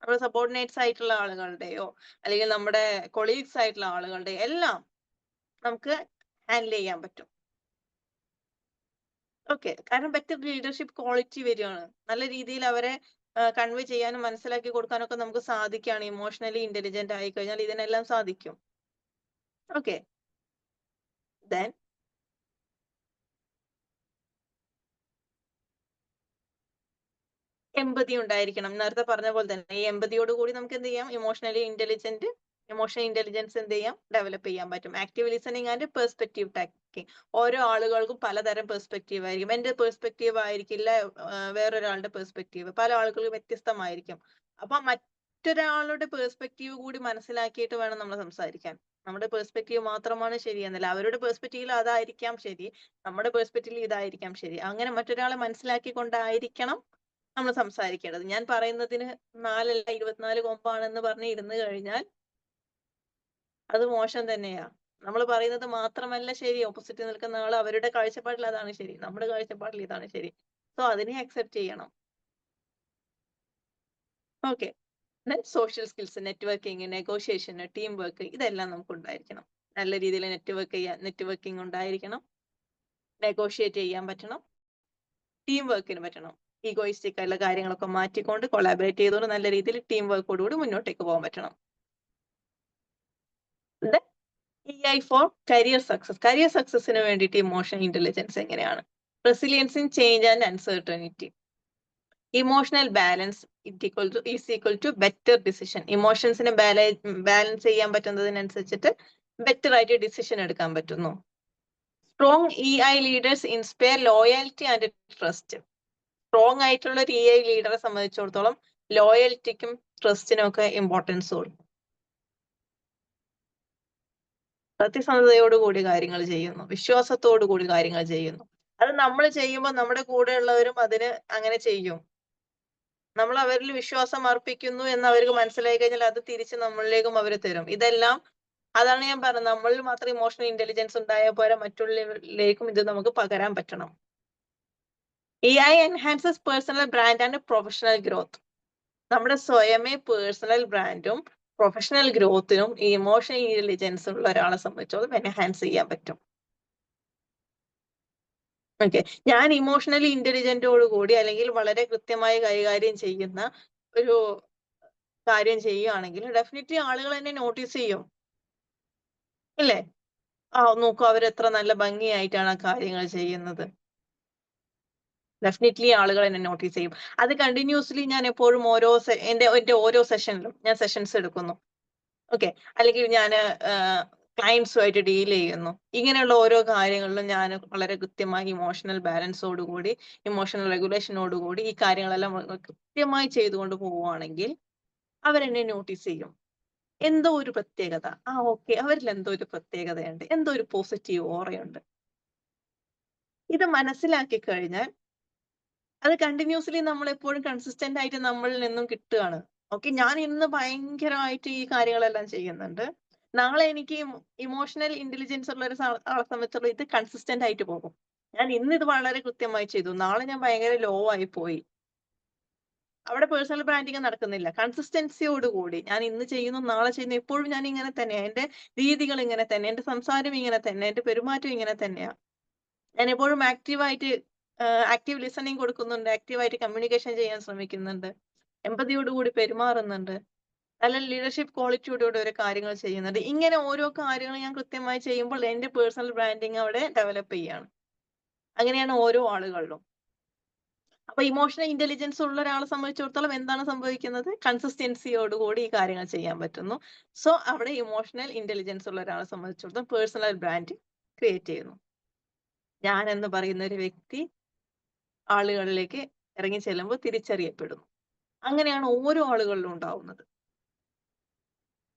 നമ്മുടെ സബോർഡിനേറ്റ്സ് ആയിട്ടുള്ള ആളുകളുടെയോ, അല്ലെങ്കിൽ നമ്മുടെ കൊളീഗ്സ് ആയിട്ടുള്ള ആളുകളുടെയോ എല്ലാം നമുക്ക് ഹാൻഡിൽ ചെയ്യാൻ പറ്റും. ഓക്കെ. കാരണം ബെറ്റർ ലീഡർഷിപ്പ് ക്വാളിറ്റി വരികയാണ്. നല്ല രീതിയിൽ അവരെ കൺവേ ചെയ്യാനും മനസ്സിലാക്കി കൊടുക്കാനൊക്കെ നമുക്ക് സാധിക്കുകയാണ്. ഇമോഷണലി ഇന്റലിജന്റ് ആയി കഴിഞ്ഞാൽ ഇതിനെല്ലാം സാധിക്കും. ഓക്കെ. ദെൻ എമ്പതി ഉണ്ടായിരിക്കണം. നേരത്തെ പറഞ്ഞ പോലെ തന്നെ ഈ എമ്പതിയോട് കൂടി നമുക്ക് എന്ത് ചെയ്യാം, ഇമോഷണൽ ഇന്റലിജൻസ് എന്ത് ചെയ്യാം, ഡെവലപ്പ് ചെയ്യാൻ പറ്റും. Active listening and perspective taking. ഓരോ ആളുകൾക്കും പലതരം പെർസ്പെക്റ്റീവ് ആയിരിക്കും. എന്റെ പെർസ്പെക്റ്റീവ് ആയിരിക്കില്ല വേറൊരാളുടെ പെർസ്പെക്റ്റീവ്, പല ആളുകൾക്കും വ്യത്യസ്തമായിരിക്കും. അപ്പൊ മറ്റൊരാളുടെ പെർസ്പെക്റ്റീവ് കൂടി മനസ്സിലാക്കിയിട്ട് വേണം നമ്മൾ സംസാരിക്കാൻ. നമ്മുടെ പെർസ്പെക്റ്റീവ് മാത്രമാണ് ശരിയെന്നല്ല, അവരുടെ പെർസ്പെക്റ്റീവിൽ അതായിരിക്കാം ശരി, നമ്മുടെ പെർസ്പെക്റ്റീവിൽ ഇതായിരിക്കാം ശരി. അങ്ങനെ മറ്റൊരാളെ മനസ്സിലാക്കിക്കൊണ്ടായിരിക്കണം നമ്മൾ സംസാരിക്കേണ്ടത്. ഞാൻ പറയുന്നതിന് 4 അല്ല 24 കൊമ്പാണെന്ന് പറഞ്ഞ് ഇരുന്ന് കഴിഞ്ഞാൽ അത് മോശം തന്നെയാ. നമ്മൾ പറയുന്നത് മാത്രമല്ല ശരി, ഓപ്പോസിറ്റ് നിൽക്കുന്ന ആൾ അവരുടെ കാഴ്ചപ്പാടിൽ അതാണ് ശരി, നമ്മുടെ കാഴ്ചപ്പാടിൽ ഇതാണ് ശരി. സോ അതിനെ അക്സെപ്റ്റ് ചെയ്യണം. Okay. Social skills, networking, negotiation, team work, ഇതെല്ലാം നമുക്ക് ഉണ്ടായിരിക്കണം. നല്ല രീതിയിൽ നെറ്റ്വർക്കിംഗ് ഉണ്ടായിരിക്കണം, നെഗോഷിയേറ്റ് ചെയ്യാൻ പറ്റണം, ടീം വർക്കിന് പറ്റണം. ഈഗോയിസ്റ്റിക് ആയിട്ടുള്ള കാര്യങ്ങളൊക്കെ മാറ്റിക്കൊണ്ട് കൊളാബറേറ്റ് ചെയ്തുകൊണ്ട് നല്ല രീതിയിൽ ടീം വർക്കോടുകൂടി മുന്നോട്ടേക്ക് പോകാൻ പറ്റണം. EI ഫോർ കരിയർ സക്സസിന് വേണ്ടിയിട്ട് ഇമോഷണൽ ഇന്റലിജൻസ് എങ്ങനെയാണ്? Resilience in change and uncertainty. Emotional balance is equal to better decision. ഇമോഷൻസിനെ ബാലൻസ് ചെയ്യാൻ പറ്റുന്നതിനനുസരിച്ചിട്ട് ബെറ്റർ ആയിട്ട് ഡിസിഷൻ എടുക്കാൻ പറ്റുന്നു. Strong EI leaders inspire loyalty and trust. Strong ആയിട്ടുള്ള ഒരു EI ലീഡറെ സംബന്ധിച്ചിടത്തോളം ലോയൽറ്റിക്കും ട്രസ്റ്റിനും ഒക്കെ ഇമ്പോർട്ടൻസ് കൊടുക്കും. സത്യസന്ധതയോടുകൂടി കാര്യങ്ങൾ ചെയ്യുന്നു, വിശ്വാസത്തോടു കൂടി കാര്യങ്ങൾ ചെയ്യുന്നു. അത് നമ്മൾ ചെയ്യുമ്പോൾ നമ്മുടെ കൂടെയുള്ളവരും അതിന് അങ്ങനെ ചെയ്യും. നമ്മൾ അവരിൽ വിശ്വാസം അർപ്പിക്കുന്നു എന്ന് അവർക്ക് മനസ്സിലായി കഴിഞ്ഞാൽ അത് തിരിച്ച് നമ്മളിലേക്കും അവർ തരും. ഇതെല്ലാം അതാണ് ഞാൻ പറഞ്ഞത്, നമ്മളിൽ മാത്രം ഇമോഷണൽ ഇന്റലിജൻസ് ഉണ്ടായാൽ പോരാ, മറ്റുള്ളവരിലേക്കും ഇത് നമുക്ക് പകരാൻ പറ്റണം. EI enhances personal brand and professional growth. നമ്മുടെ സ്വയമേ പേഴ്സണൽ ബ്രാൻഡും പ്രൊഫഷണൽ ഗ്രോത്തിനും ഇമോഷണൽ ഇന്റലിജൻസും ഉള്ള ഒരാളെ സംബന്ധിച്ചോളം എൻഹാൻസ് ചെയ്യാൻ പറ്റും. ഓക്കെ, ഞാൻ ഇമോഷണലി ഇന്റലിജന്റോട് കൂടി അല്ലെങ്കിൽ വളരെ കൃത്യമായി കൈകാര്യം ചെയ്യുന്ന ഒരു കാര്യം ചെയ്യുകയാണെങ്കിൽ ഡെഫിനറ്റ്ലി ആളുകൾ എന്നെ നോട്ടീസ് ചെയ്യും, ഇല്ലേ? നോക്കൂ അവരെത്ര നല്ല ഭംഗിയായിട്ടാണ് ആ കാര്യങ്ങൾ ചെയ്യുന്നത്. ഡെഫിനറ്റ്ലി ആളുകൾ എന്നെ നോട്ടീസ് ചെയ്യും. അത് കണ്ടിന്യൂസ്ലി ഞാൻ എപ്പോഴും എന്റെ ഓരോ സെഷനിലും ഞാൻ സെഷൻസ് എടുക്കുന്നു. ഓക്കെ, അല്ലെങ്കിൽ ഞാൻ ക്ലയൻസുമായിട്ട് ഡീൽ ചെയ്യുന്നു. ഇങ്ങനെയുള്ള ഓരോ കാര്യങ്ങളിലും ഞാൻ വളരെ കൃത്യമായി ഇമോഷണൽ ബാലൻസോടുകൂടി ഇമോഷണൽ റെഗുലേഷനോടുകൂടി ഈ കാര്യങ്ങളെല്ലാം കൃത്യമായി ചെയ്തുകൊണ്ട് പോവുകയാണെങ്കിൽ അവരെന്നെ നോട്ടീസ് ചെയ്യും. എന്തോ ഒരു പ്രത്യേകത, ഓക്കെ, അവരിൽ എന്തോ ഒരു പ്രത്യേകതയുണ്ട്, എന്തോ ഒരു പോസിറ്റീവ് ഓറയുണ്ട്. ഇത് മനസ്സിലാക്കി കഴിഞ്ഞാൽ അത് കണ്ടിന്യൂസ്ലി നമ്മൾ എപ്പോഴും കൺസിസ്റ്റന്റ് ആയിട്ട് നമ്മളിൽ നിന്നും കിട്ടുകയാണ്. ഓക്കെ, ഞാൻ ഇന്ന് ഭയങ്കരമായിട്ട് ഈ കാര്യങ്ങളെല്ലാം ചെയ്യുന്നുണ്ട്, നാളെ എനിക്ക് ഇമോഷണൽ ഇന്റലിജൻസ് ഉള്ള ഒരു ആളെ സംബന്ധിച്ചുള്ള ഇത് കൺസിസ്റ്റന്റ് ആയിട്ട് പോകും. ഞാൻ ഇന്ന് ഇത് വളരെ കൃത്യമായി ചെയ്തു, നാളെ ഞാൻ ഭയങ്കര ലോ ആയി പോയി. അവിടെ പേഴ്സണൽ ബ്രാൻഡിങ് നടക്കുന്നില്ല. കൺസിസ്റ്റൻസിയോടുകൂടി ഞാൻ ഇന്ന് ചെയ്യുന്നു, നാളെ ചെയ്യുന്നു, എപ്പോഴും ഞാൻ ഇങ്ങനെ തന്നെയാണ്, എന്റെ രീതികൾ ഇങ്ങനെ തന്നെ, എന്റെ സംസാരം ഇങ്ങനെ തന്നെ, എന്റെ പെരുമാറ്റം ഇങ്ങനെ തന്നെയാ. ഞാൻ എപ്പോഴും ആക്റ്റീവ് ലിസണിങ് കൊടുക്കുന്നുണ്ട്, ആക്റ്റീവായിട്ട് കമ്മ്യൂണിക്കേഷൻ ചെയ്യാൻ ശ്രമിക്കുന്നുണ്ട്, എമ്പതിയോടുകൂടി പെരുമാറുന്നുണ്ട്, നല്ല ലീഡർഷിപ്പ് ക്വാളിറ്റിയോടുകൂടി ഓരോ കാര്യങ്ങൾ ചെയ്യുന്നുണ്ട്. ഇങ്ങനെ ഓരോ കാര്യങ്ങൾ ഞാൻ കൃത്യമായി ചെയ്യുമ്പോൾ എന്റെ പേഴ്സണൽ ബ്രാൻഡിങ് അവിടെ ഡെവലപ്പ് ചെയ്യാണ്. അങ്ങനെയാണ് ഓരോ ആളുകളിലും. അപ്പൊ ഇമോഷണൽ ഇന്റലിജൻസ് ഉള്ള ഒരാളെ സംബന്ധിച്ചിടത്തോളം എന്താണ് സംഭവിക്കുന്നത്? കൺസിസ്റ്റൻസിയോടുകൂടി ഈ കാര്യങ്ങൾ ചെയ്യാൻ പറ്റുന്നു. സോ അവിടെ ഇമോഷണൽ ഇന്റലിജൻസ് ഉള്ള ഒരാളെ സംബന്ധിച്ചിടത്തോളം പേഴ്സണൽ ബ്രാൻഡ് ക്രിയേറ്റ് ചെയ്യുന്നു. ഞാൻ എന്ന് പറയുന്ന ഒരു വ്യക്തി ആളുകളിലേക്ക് ഇറങ്ങി ചെല്ലുമ്പോൾ തിരിച്ചറിയപ്പെടുന്നു. അങ്ങനെയാണ് ഓരോ ആളുകളിലും ഉണ്ടാവുന്നത്.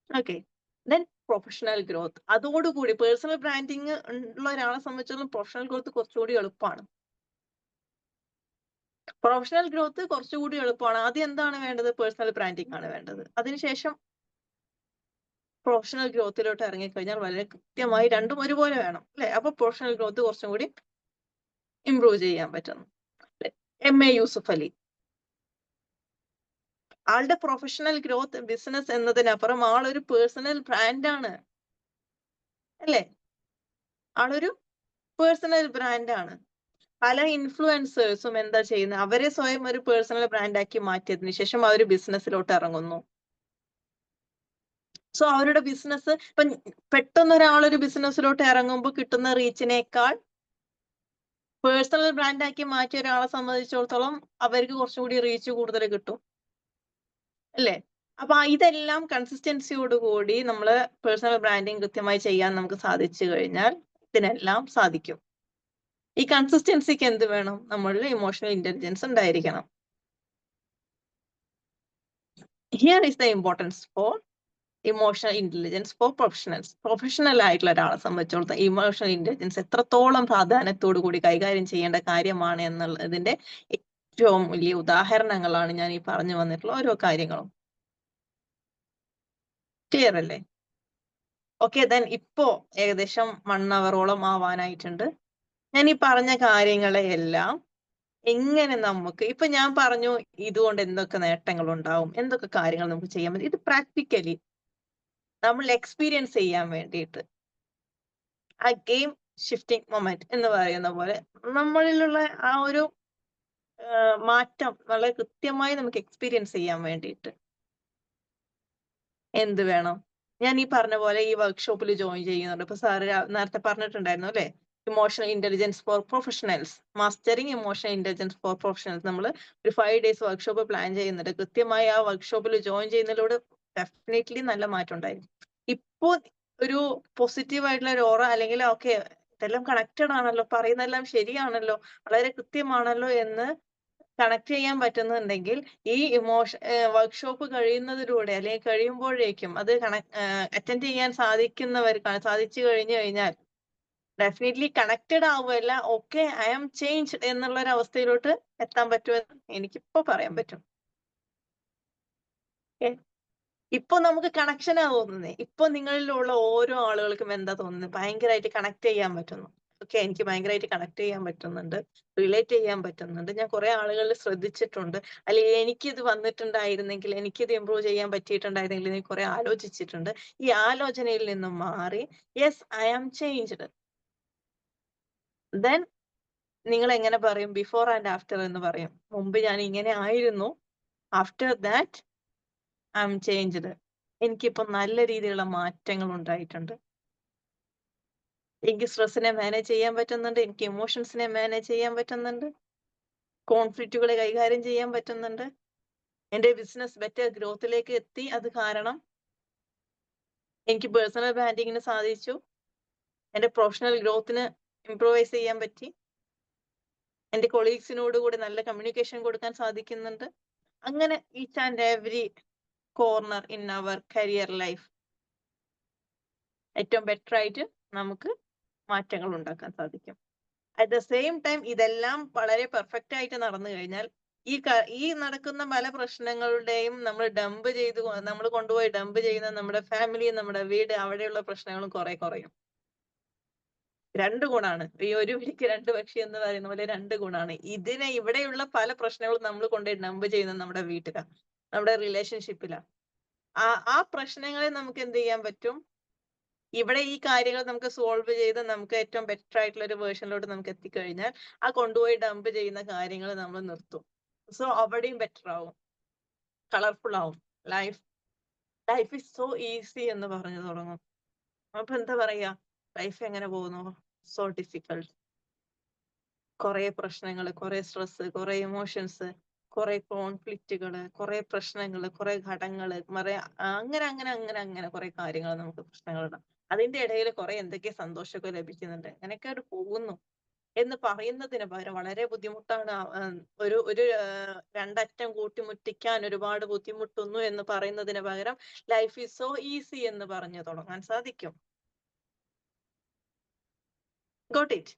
Okay, then professional growth. അതോടുകൂടി പേഴ്സണൽ ബ്രാൻഡിങ് ഉള്ള ഒരാളെ സംബന്ധിച്ചിടത്തോളം പ്രൊഫഷണൽ ഗ്രോത്ത് കുറച്ചുകൂടി എളുപ്പമാണ്. പ്രൊഫഷണൽ ഗ്രോത്ത് കുറച്ചുകൂടി എളുപ്പമാണ്. ആദ്യം എന്താണ് വേണ്ടത്? പേഴ്സണൽ ബ്രാൻഡിങ് ആണ് വേണ്ടത്. അതിനുശേഷം പ്രൊഫഷണൽ ഗ്രോത്തിലോട്ട് ഇറങ്ങിക്കഴിഞ്ഞാൽ വളരെ കൃത്യമായി രണ്ടും ഒരുപോലെ വേണം, അല്ലെ? അപ്പൊ പ്രൊഫഷണൽ ഗ്രോത്ത് കുറച്ചും കൂടി ഇംപ്രൂവ് ചെയ്യാൻ പറ്റുന്നു. MA യൂസുഫ് അലി, ആളുടെ പ്രൊഫഷണൽ ഗ്രോത്ത് ബിസിനസ് എന്നതിനപ്പുറം ആളൊരു പേഴ്സണൽ ബ്രാൻഡാണ്, അല്ലേ? ആളൊരു പേഴ്സണൽ ബ്രാൻഡാണ്. പല ഇൻഫ്ലുവൻസേഴ്സും എന്താ ചെയ്യുന്നത്? അവരെ സ്വയം ഒരു പേഴ്സണൽ ബ്രാൻഡാക്കി മാറ്റിയതിനു ശേഷം അവർ ബിസിനസ്സിലോട്ട് ഇറങ്ങുന്നു. സോ അവരുടെ ബിസിനസ് ഇപ്പൊ പെട്ടെന്ന് ഒരാളൊരു ബിസിനസ്സിലോട്ട് ഇറങ്ങുമ്പോൾ കിട്ടുന്ന റീച്ചിനേക്കാൾ പേഴ്സണൽ ബ്രാൻഡാക്കി മാറ്റിയ ഒരാളെ സംബന്ധിച്ചിടത്തോളം അവർക്ക് കുറച്ചുകൂടി റീച്ച് കൂടുതൽ കിട്ടും, അല്ലേ? അപ്പൊ ഇതെല്ലാം കൺസിസ്റ്റൻസിയോടുകൂടി നമ്മൾ പേഴ്സണൽ ബ്രാൻഡിങ് കൃത്യമായി ചെയ്യാൻ നമുക്ക് സാധിച്ചു കഴിഞ്ഞാൽ ഇതിനെല്ലാം സാധിക്കും. ഈ കൺസിസ്റ്റൻസിക്ക് എന്ത് വേണം? നമ്മളിൽ ഇമോഷണൽ ഇന്റലിജൻസ് ഉണ്ടായിരിക്കണം. Here is the importance for emotional intelligence for professionals. Professional ആയിട്ടുള്ള ഒരാളെ സംബന്ധിച്ചിടത്തോളം ഇമോഷണൽ ഇന്റലിജൻസ് എത്രത്തോളം പ്രാധാന്യത്തോടു കൂടി കൈകാര്യം ചെയ്യേണ്ട കാര്യമാണ് എന്നുള്ളതിന്റെ ഏറ്റവും വലിയ ഉദാഹരണങ്ങളാണ് ഞാൻ ഈ പറഞ്ഞു വന്നിട്ടുള്ള ഓരോ കാര്യങ്ങളും. ക്ലിയർ അല്ലേ? ഓക്കെ, ദെൻ ഇപ്പോ ഏകദേശം 1 ഹവറോളം ആവാനായിട്ടുണ്ട്. ഞാൻ ഈ പറഞ്ഞ കാര്യങ്ങളെ എല്ലാം എങ്ങനെ നമുക്ക് ഇപ്പൊ ഞാൻ പറഞ്ഞു ഇതുകൊണ്ട് എന്തൊക്കെ നേട്ടങ്ങൾ ഉണ്ടാവും, എന്തൊക്കെ കാര്യങ്ങൾ നമുക്ക് ചെയ്യാൻ പറ്റും, ഇത് പ്രാക്ടിക്കലി നമ്മൾ എക്സ്പീരിയൻസ് ചെയ്യാൻ വേണ്ടിയിട്ട് ആ ഗെയിം ഷിഫ്റ്റിംഗ് മൊമെന്റ് എന്ന് പറയുന്ന പോലെ നമ്മളിലുള്ള ആ ഒരു മാറ്റം വളരെ കൃത്യമായി നമുക്ക് എക്സ്പീരിയൻസ് ചെയ്യാൻ വേണ്ടിയിട്ട് എന്ത് വേണം? ഞാൻ ഈ പറഞ്ഞ പോലെ ഈ വർക്ക്ഷോപ്പിൽ ജോയിൻ ചെയ്യുന്നുണ്ട്. ഇപ്പൊ സാറ് നേരത്തെ പറഞ്ഞിട്ടുണ്ടായിരുന്നു, അല്ലെ? Emotional intelligence for professionals, mastering emotional intelligence for professionals. നമ്മൾ ഒരു 5 days വർക്ക്ഷോപ്പ് പ്ലാൻ ചെയ്യുന്നുണ്ട്. കൃത്യമായി ആ വർക്ക്ഷോപ്പിൽ ജോയിൻ ചെയ്യുന്നതിലൂടെ ഡെഫിനറ്റ്ലി നല്ല മാറ്റം ഉണ്ടായിരുന്നു. ഇപ്പോ ഒരു പോസിറ്റീവ് ആയിട്ടുള്ള ഒരു ഓറ, അല്ലെങ്കിൽ ഓക്കെ ഇതെല്ലാം കണക്റ്റഡ് ആണല്ലോ, പറയുന്നതെല്ലാം ശരിയാണല്ലോ, വളരെ കൃത്യമാണല്ലോ എന്ന് കണക്ട് ചെയ്യാൻ പറ്റുന്നുണ്ടെങ്കിൽ ഈ വർക്ക്ഷോപ്പ് കഴിയുന്നതിലൂടെ അല്ലെങ്കിൽ കഴിയുമ്പോഴേക്കും അത് അറ്റൻഡ് ചെയ്യാൻ സാധിച്ചു കഴിഞ്ഞു കഴിഞ്ഞാൽ ഡെഫിനറ്റ്ലി കണക്റ്റഡ് ആവുമല്ല, ഓക്കെ ഐ ആം ചേഞ്ച് എന്നുള്ള ഒരു അവസ്ഥയിലോട്ട് എത്താൻ പറ്റുമെന്ന് എനിക്കിപ്പോ പറയാൻ പറ്റും. ഇപ്പൊ നമുക്ക് കണക്ഷനാ തോന്നുന്നത്. ഇപ്പൊ നിങ്ങളിലുള്ള ഓരോ ആളുകൾക്കും എന്താ തോന്നുന്നത്? ഭയങ്കരമായിട്ട് കണക്ട് ചെയ്യാൻ പറ്റുന്നു. ഒക്കെ എനിക്ക് ഭയങ്കരമായിട്ട് കണക്ട് ചെയ്യാൻ പറ്റുന്നുണ്ട്, റിലേറ്റ് ചെയ്യാൻ പറ്റുന്നുണ്ട്. ഞാൻ കുറെ ആളുകളിൽ ശ്രദ്ധിച്ചിട്ടുണ്ട്, അല്ലെങ്കിൽ എനിക്കിത് വന്നിട്ടുണ്ടായിരുന്നെങ്കിൽ, എനിക്കിത് ഇമ്പ്രൂവ് ചെയ്യാൻ പറ്റിയിട്ടുണ്ടായിരുന്നെങ്കിൽ എന്ന് കുറെ ആലോചിച്ചിട്ടുണ്ട്. ഈ ആലോചനയിൽ നിന്നും മാറി yes I am changed, then നിങ്ങൾ എങ്ങനെ പറയും? ബിഫോർ ആൻഡ് ആഫ്റ്റർ എന്ന് പറയും. മുമ്പ് ഞാൻ ഇങ്ങനെ ആയിരുന്നു, after that I am changed. എനിക്കിപ്പോ നല്ല രീതിയിലുള്ള മാറ്റങ്ങൾ ഉണ്ടായിട്ടുണ്ട്. എനിക്ക് സ്ട്രെസ്സിനെ മാനേജ് ചെയ്യാൻ പറ്റുന്നുണ്ട്, എനിക്ക് ഇമോഷൻസിനെ മാനേജ് ചെയ്യാൻ പറ്റുന്നുണ്ട്, കോൺഫ്ലിക്റ്റുകളെ കൈകാര്യം ചെയ്യാൻ പറ്റുന്നുണ്ട്. എന്റെ ബിസിനസ് ബെറ്റർ ഗ്രോത്തിലേക്ക് എത്തി. അത് കാരണം എനിക്ക് പേഴ്സണൽ ബ്രാൻഡിങ്ങിന് സാധിച്ചു, എന്റെ പ്രൊഫഷണൽ ഗ്രോത്തിന് ഇംപ്രൂവൈസ് ചെയ്യാൻ പറ്റി, എന്റെ കൊളീഗ്സിനോട് കൂടി നല്ല കമ്മ്യൂണിക്കേഷൻ കൊടുക്കാൻ സാധിക്കുന്നുണ്ട്. അങ്ങനെ each and every corner in our career life ഏറ്റവും ബെറ്റർ ആയിട്ട് നമുക്ക് മാറ്റങ്ങൾ ഉണ്ടാക്കാൻ സാധിക്കും. അറ്റ് ദ സെയിം ടൈം ഇതെല്ലാം വളരെ പെർഫെക്റ്റ് ആയിട്ട് നടന്നു കഴിഞ്ഞാൽ ഈ നടക്കുന്ന പല പ്രശ്നങ്ങളുടെയും നമ്മൾ കൊണ്ടുപോയി ഡംപ് ചെയ്യുന്ന നമ്മുടെ ഫാമിലി, നമ്മുടെ വീട്, അവിടെയുള്ള പ്രശ്നങ്ങളും കുറയും. രണ്ട് ഗുണാണ്. ഈ ഒരു പിടിക്ക് രണ്ട് പക്ഷി എന്ന് പറയുന്ന പോലെ രണ്ട് ഗുണാണ്. ഇവിടെയുള്ള പല പ്രശ്നങ്ങളും നമ്മൾ കൊണ്ടുപോയി ഡംപ് ചെയ്യുന്നത് നമ്മുടെ വീട്ടിലാണ്, നമ്മുടെ റിലേഷൻഷിപ്പിലാണ്. ആ പ്രശ്നങ്ങളെ നമുക്ക് എന്ത് ചെയ്യാൻ പറ്റും? ഇവിടെ ഈ കാര്യങ്ങൾ നമുക്ക് സോൾവ് ചെയ്ത് നമുക്ക് ഏറ്റവും ബെറ്റർ ആയിട്ടുള്ള ഒരു വേർഷനിലോട്ട് നമുക്ക് എത്തിക്കഴിഞ്ഞാൽ ആ കൊണ്ടുപോയി ഡംപ് ചെയ്യുന്ന കാര്യങ്ങൾ നമ്മൾ നിർത്തും. സോ അവിടെയും ബെറ്റർ ആവും, കളർഫുൾ ആവും. ലൈഫ് ഈസ് സോ ഈസി എന്ന് പറഞ്ഞു തുടങ്ങും. അപ്പൊ എന്താ പറയാ, ലൈഫ് എങ്ങനെ പോകുന്നു? So difficult. കുറെ പ്രശ്നങ്ങൾ, കുറെ സ്ട്രെസ്, കുറെ ഇമോഷൻസ്, കുറെ കോൺഫ്ലിക്റ്റുകള്, കുറെ പ്രശ്നങ്ങള്, കുറെ ഘടങ്ങള്, അങ്ങനെ കുറെ കാര്യങ്ങൾ നമുക്ക് പ്രശ്നങ്ങളുണ്ടാവും. അതിന്റെ ഇടയിൽ കുറെ എന്തൊക്കെ സന്തോഷമൊക്കെ ലഭിക്കുന്നുണ്ട്. അങ്ങനെയൊക്കെ അത് പോകുന്നു എന്ന് പറയുന്നതിന് പകരം വളരെ ബുദ്ധിമുട്ടാണ്. ഒരു രണ്ടറ്റം കൂട്ടിമുട്ടിക്കാൻ ഒരുപാട് ബുദ്ധിമുട്ടുന്നു എന്ന് പറയുന്നതിന് പകരം ലൈഫ് ഈസ് സോ ഈസി എന്ന് പറഞ്ഞു തുടങ്ങാൻ സാധിക്കും. Got it?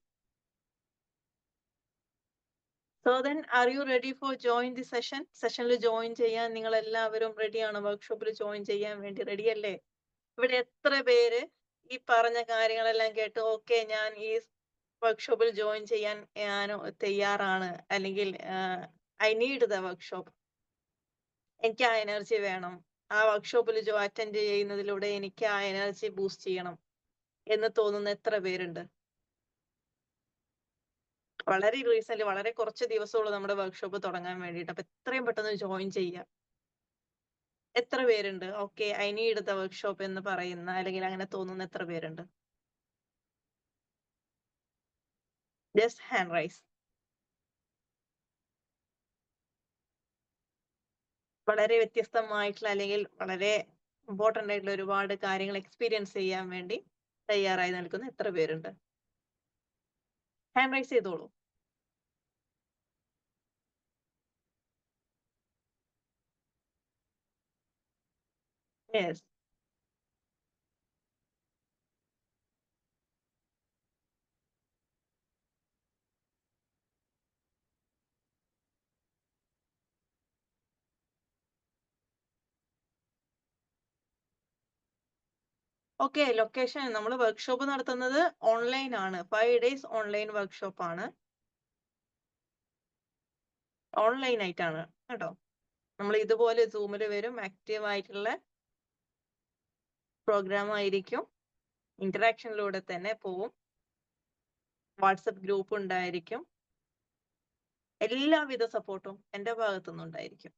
So then, are you ready for join the session? സെഷനിൽ ജോയിൻ ചെയ്യാൻ നിങ്ങൾ എല്ലാവരും റെഡിയാണോ? വർക്ക്ഷോപ്പിൽ ജോയിൻ ചെയ്യാൻ വേണ്ടി റെഡി അല്ലേ? ഇവിടെ എത്ര പേര് ഈ പറഞ്ഞ കാര്യങ്ങളെല്ലാം കേട്ട് ഓക്കെ ഞാൻ ഈ വർക്ക്ഷോപ്പിൽ ജോയിൻ ചെയ്യാൻ ഞാൻ തയ്യാറാണ്, അല്ലെങ്കിൽ ഐ നീഡ് ദ വർക്ക്ഷോപ്പ്, എനിക്ക് ആ എനർജി വേണം, ആ വർക്ക്ഷോപ്പിൽ അറ്റൻഡ് ചെയ്യുന്നതിലൂടെ എനിക്ക് ആ എനർജി ബൂസ്റ്റ് ചെയ്യണം എന്ന് തോന്നുന്ന എത്ര പേരുണ്ട്? വളരെ റീസെന്റ്, വളരെ കുറച്ച് ദിവസമുള്ളൂ നമ്മുടെ വർക്ക്ഷോപ്പ് തുടങ്ങാൻ വേണ്ടിയിട്ട്. അപ്പൊ എത്രയും പെട്ടെന്ന് ജോയിൻ ചെയ്യുക. എത്ര പേരുണ്ട് okay I need the workshop എന്ന് പറയുന്ന, അല്ലെങ്കിൽ അങ്ങനെ തോന്നുന്ന എത്ര പേരുണ്ട്? Just hand raise. വളരെ വ്യത്യസ്തമായിട്ടുള്ള അല്ലെങ്കിൽ വളരെ ഇമ്പോർട്ടന്റ് ആയിട്ടുള്ള ഒരുപാട് കാര്യങ്ങൾ എക്സ്പീരിയൻസ് ചെയ്യാൻ വേണ്ടി തയ്യാറായി നിൽക്കുന്ന എത്ര പേരുണ്ട്? ഹാൻഡ് റൈസ് ചെയ്തോളൂ. യെസ്. ഓക്കെ, ലൊക്കേഷൻ നമ്മൾ വർക്ക്ഷോപ്പ് നടത്തുന്നത് ഓൺലൈൻ ആണ്. 5 days ഓൺലൈൻ വർക്ക്ഷോപ്പ് ആണ്. ഓൺലൈൻ ആയിട്ടാണ് കേട്ടോ. നമ്മൾ ഇതുപോലെ സൂമിൽ വരും, ആക്റ്റീവ് ആയിട്ടുള്ള പ്രോഗ്രാം ആയിരിക്കും, ഇന്ററാക്ഷനിലൂടെ തന്നെ പോവും, വാട്സപ്പ് ഗ്രൂപ്പ് ഉണ്ടായിരിക്കും, എല്ലാവിധ സപ്പോർട്ടും എൻ്റെ ഭാഗത്തുനിന്നുണ്ടായിരിക്കും.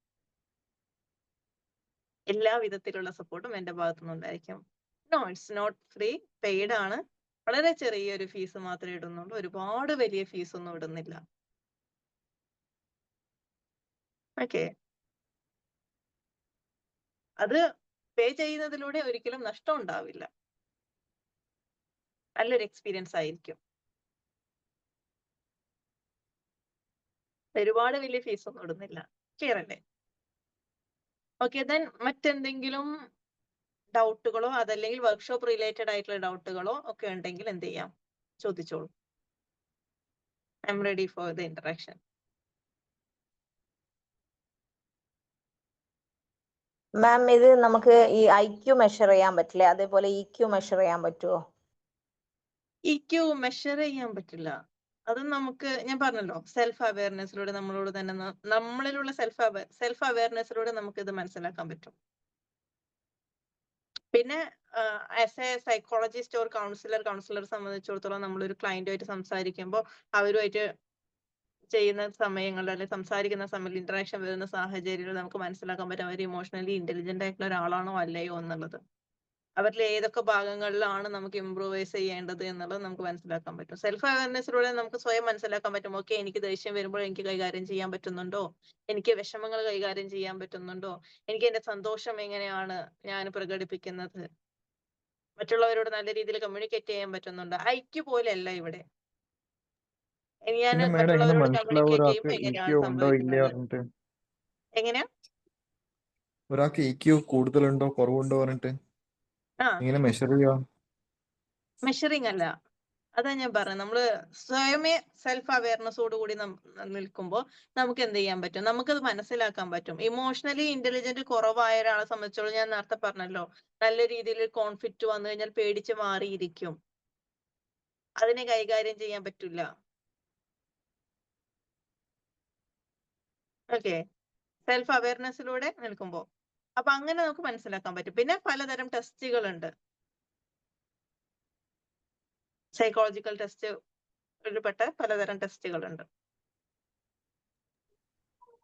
എല്ലാ വിധത്തിലുള്ള സപ്പോർട്ടും എൻ്റെ ഭാഗത്തുനിന്നുണ്ടായിരിക്കും. No, it's not free, paid ആണ്. വളരെ ചെറിയൊരു ഫീസ് മാത്രമേ ഇടുന്നുള്ളൂ, ഒരുപാട് വലിയ ഫീസ് ഒന്നും ഇടുന്നില്ല. ഓക്കെ, അത് പേ ചെയ്യുന്നതിലൂടെ ഒരിക്കലും നഷ്ടം ഉണ്ടാവില്ല, നല്ലൊരു എക്സ്പീരിയൻസ് ആയിരിക്കും. ഒരുപാട് വലിയ ഫീസ് ഒന്നും ഇടുന്നില്ല. ക്ലിയർ അല്ലേ? ഓക്കെ, ദെൻ മറ്റെന്തെങ്കിലും ഡൗട്ടുകളോ അതല്ലെങ്കിൽ വർക്ക്ഷോപ്പ് റിലേറ്റഡ് ആയിട്ടുള്ള ഡൗട്ടുകളോ ഒക്കെ ഉണ്ടെങ്കിൽ എന്ത് ചെയ്യാം, ചോദിച്ചോളൂ. I am ready for the interaction. Ma'am, ഇത് നമുക്ക് ഈ IQ മെഷർ ചെയ്യാൻ പറ്റില്ലേ? അതേപോലെ EQ മെഷർ ചെയ്യാൻ പറ്റുമോ? EQ മെഷർ ചെയ്യാൻ പറ്റില്ല. അത് നമുക്ക് ഞാൻ പറഞ്ഞല്ലോ സെൽഫ് അവയർനെസ്സിലൂടെ നമ്മളോട് തന്നെ നമ്മളിലുള്ള സെൽഫ് അവയർനെസ്സിലൂടെ നമുക്ക് ഇത് മനസ്സിലാക്കാൻ പറ്റും. പിന്നെ as A psychologist or councillor സംബന്ധിച്ചിടത്തോളം നമ്മളൊരു ക്ലയന്റുമായിട്ട് സംസാരിക്കുമ്പോൾ അവരുമായിട്ട് ചെയ്യുന്ന സമയങ്ങളിൽ അല്ലെങ്കിൽ സംസാരിക്കുന്ന സമയത്ത് ഇന്ററാക്ഷൻ വരുന്ന സാഹചര്യങ്ങളിൽ നമുക്ക് മനസ്സിലാക്കാൻ പറ്റും അവർ ഇമോഷണലി ഇന്റലിജന്റ് ആയിട്ടുള്ള ഒരാളാണോ അല്ലയോ എന്നുള്ളത്. അവരിൽ ഏതൊക്കെ ഭാഗങ്ങളിലാണ് നമുക്ക് ഇംപ്രൂവൈസ് ചെയ്യേണ്ടത് എന്നുള്ളത് നമുക്ക് മനസ്സിലാക്കാൻ പറ്റും. സെൽഫ് അവയർനെസ്സിലൂടെ നമുക്ക് സ്വയം മനസ്സിലാക്കാൻ പറ്റും. ഓക്കെ, എനിക്ക് ദേഷ്യം വരുമ്പോൾ എനിക്ക് കൈകാര്യം ചെയ്യാൻ പറ്റുന്നുണ്ടോ, എനിക്ക് വിഷമങ്ങൾ കൈകാര്യം ചെയ്യാൻ പറ്റുന്നുണ്ടോ, എനിക്ക് എന്റെ സന്തോഷം എങ്ങനെയാണ് ഞാൻ പ്രകടിപ്പിക്കുന്നത്, മറ്റുള്ളവരോട് നല്ല രീതിയിൽ കമ്മ്യൂണിക്കേറ്റ് ചെയ്യാൻ പറ്റുന്നുണ്ടോ. IQ പോലെയല്ല ഇവിടെ. ഞാൻ പിന്നെ മാഡം എങ്ങനെ മറ്റുള്ളവരോട് മനസ്സിലാവും കമ്മ്യൂണിക്കേറ്റ് ഒരാൾക്ക് ചെയ്യുമ്പോൾ എങ്ങനെയാണ് EQ ഉണ്ടോ ഇല്ലേ സംഭവിക്കുന്നത്. പറഞ്ഞിട്ട്? എങ്ങനെയാ ഒരാൾക്ക് EQ കൂടുതലുണ്ടോ കുറവുണ്ടോ പറഞ്ഞിട്ട് ആ എങ്ങനെ മെഷർ ചെയ്യാം? മെഷറിംഗ് അല്ല, അതാ ഞാൻ പറഞ്ഞത്. നമ്മള് സ്വയമേ സെൽഫ് അവയർനെസ്സോട് കൂടി നിൽക്കുമ്പോൾ നമുക്ക് എന്ത് ചെയ്യാൻ പറ്റും, നമുക്കത് മനസ്സിലാക്കാൻ പറ്റും. ഇമോഷണലി ഇന്റലിജന്റ് കുറവായ ഒരാളെ സംബന്ധിച്ചോളം ഞാൻ നേരത്തെ പറഞ്ഞല്ലോ, നല്ല രീതിയിൽ കോൺഫ്ലിക്റ്റ് വന്നു കഴിഞ്ഞാൽ പേടിച്ച് മാറിയിരിക്കും, അതിനെ കൈകാര്യം ചെയ്യാൻ പറ്റില്ല. ഓക്കെ, സെൽഫ് അവയർനെസ്സിലൂടെ നിൽക്കുമ്പോൾ അപ്പൊ അങ്ങനെ നമുക്ക് മനസ്സിലാക്കാൻ പറ്റും. പിന്നെ പലതരം ടെസ്റ്റുകൾ ഉണ്ട്, സൈക്കോളജിക്കൽ ടെസ്റ്റ് ഉൾപ്പെട്ട പലതരം ടെസ്റ്റുകൾ ഉണ്ട്.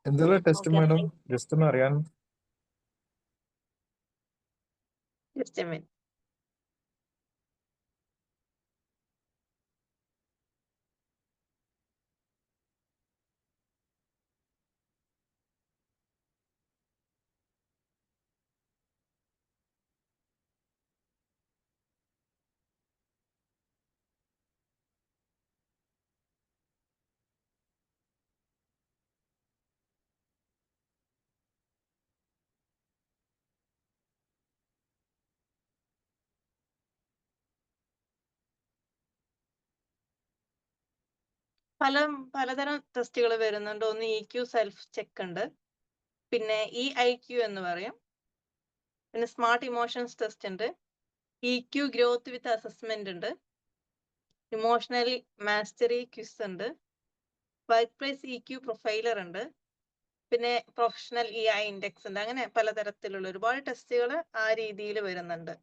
എന്തെല്ലാം ടെസ്റ്റ് ഓക്കെ, മാഡം ജസ്റ്റ് ഒന്ന് അറിയാൻ? Just A minute. പലതരം ടെസ്റ്റുകൾ വരുന്നുണ്ട്. ഒന്ന് EQ സെൽഫ് ചെക്ക് ഉണ്ട്, പിന്നെ EIQ എന്ന് പറയും, പിന്നെ സ്മാർട്ട് ഇമോഷൻസ് ടെസ്റ്റ് ഉണ്ട്, EQ ഗ്രോത്ത് വിത്ത് അസസ്മെന്റ് ഉണ്ട്, ഇമോഷണലി മാസ്റ്ററി ക്വിസ് ഉണ്ട്, വർക്ക് പ്ലേസ് EQ പ്രൊഫൈലർ ഉണ്ട്, പിന്നെ പ്രൊഫഷണൽ EI ഇൻഡെക്സ് ഉണ്ട്. അങ്ങനെ പലതരത്തിലുള്ള ഒരുപാട് ടെസ്റ്റുകൾ ആ രീതിയിൽ വരുന്നുണ്ട്.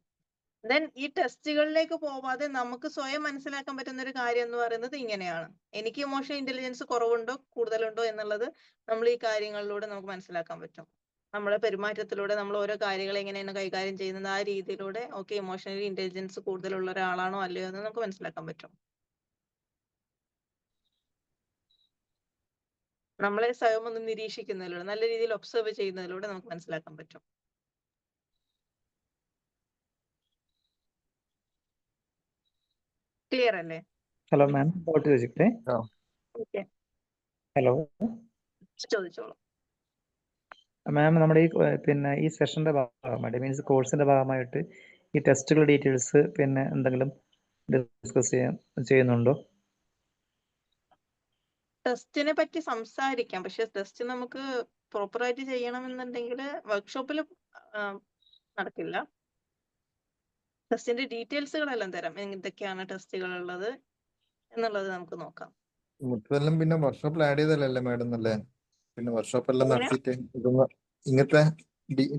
ദെൻ ഈ ടെസ്റ്റുകളിലേക്ക് പോവാതെ നമുക്ക് സ്വയം മനസ്സിലാക്കാൻ പറ്റുന്ന ഒരു കാര്യം എന്ന് പറയുന്നത് ഇങ്ങനെയാണ്. എനിക്ക് ഇമോഷണൽ ഇന്റലിജൻസ് കുറവുണ്ടോ കൂടുതലുണ്ടോ എന്നുള്ളത് നമ്മൾ ഈ കാര്യങ്ങളിലൂടെ നമുക്ക് മനസ്സിലാക്കാൻ പറ്റും. നമ്മുടെ പെരുമാറ്റത്തിലൂടെ നമ്മൾ ഓരോ കാര്യങ്ങൾ എങ്ങനെയാണ് കൈകാര്യം ചെയ്യുന്നത്, ആ രീതിയിലൂടെ ഓക്കെ ഇമോഷണലി ഇന്റലിജൻസ് കൂടുതലുള്ള ഒരാളാണോ അല്ലയോ എന്ന് നമുക്ക് മനസ്സിലാക്കാൻ പറ്റും. നമ്മളെ സ്വയം ഒന്ന് നിരീക്ഷിക്കുന്നതിലൂടെ, നല്ല രീതിയിൽ ഒബ്സർവ് ചെയ്യുന്നതിലൂടെ നമുക്ക് മനസ്സിലാക്കാൻ പറ്റും. ക്ലിയർ അല്ലേ? ഹലോ മാം, ഡൗട്ട് ചോദിക്കട്ടെ? ഓക്കെ, ഹലോ ചോദിച്ചോളൂ. മാം, നമ്മുടെ പിന്നെ ഈ സെഷന്റെ ഭാഗമായിട്ട് മീൻസ് കോഴ്സിന്റെ ഭാഗമായിട്ട് ഈ ടെസ്റ്റുകൾ ഡീറ്റെയിൽസ് പിന്നെ എന്തെങ്കിലും ഡിസ്കസ് ചെയ്യുന്നുണ്ടോ? ടെസ്റ്റിനെ പറ്റി സംസാരിക്കാം, പക്ഷെ ടെസ്റ്റ് നമുക്ക് പ്രോപ്പർ ആയിട്ട് ചെയ്യണമെന്നുണ്ടെങ്കിൽ വർക്ക്ഷോപ്പിൽ നടക്കില്ല. ടെസ്റ്റിന്റെ ഡീറ്റെയിൽസുകളെല്ലാം തരാം, എന്തൊക്കെയാണ് ടെസ്റ്റുകൾ ഉള്ളത് എന്നുള്ളത് നമുക്ക് നോക്കാം. ഇതെല്ലാം പിന്നെ വർക്ക്ഷോപ്പിൽ ആഡ് ചെയ്തല്ലേ മാഡം അല്ലേ? പിന്നെ വർക്ക്ഷോപ്പ് എല്ലാം എങ്ങനെ? നടത്തിയിട്ട് ഇങ്ങനത്തെ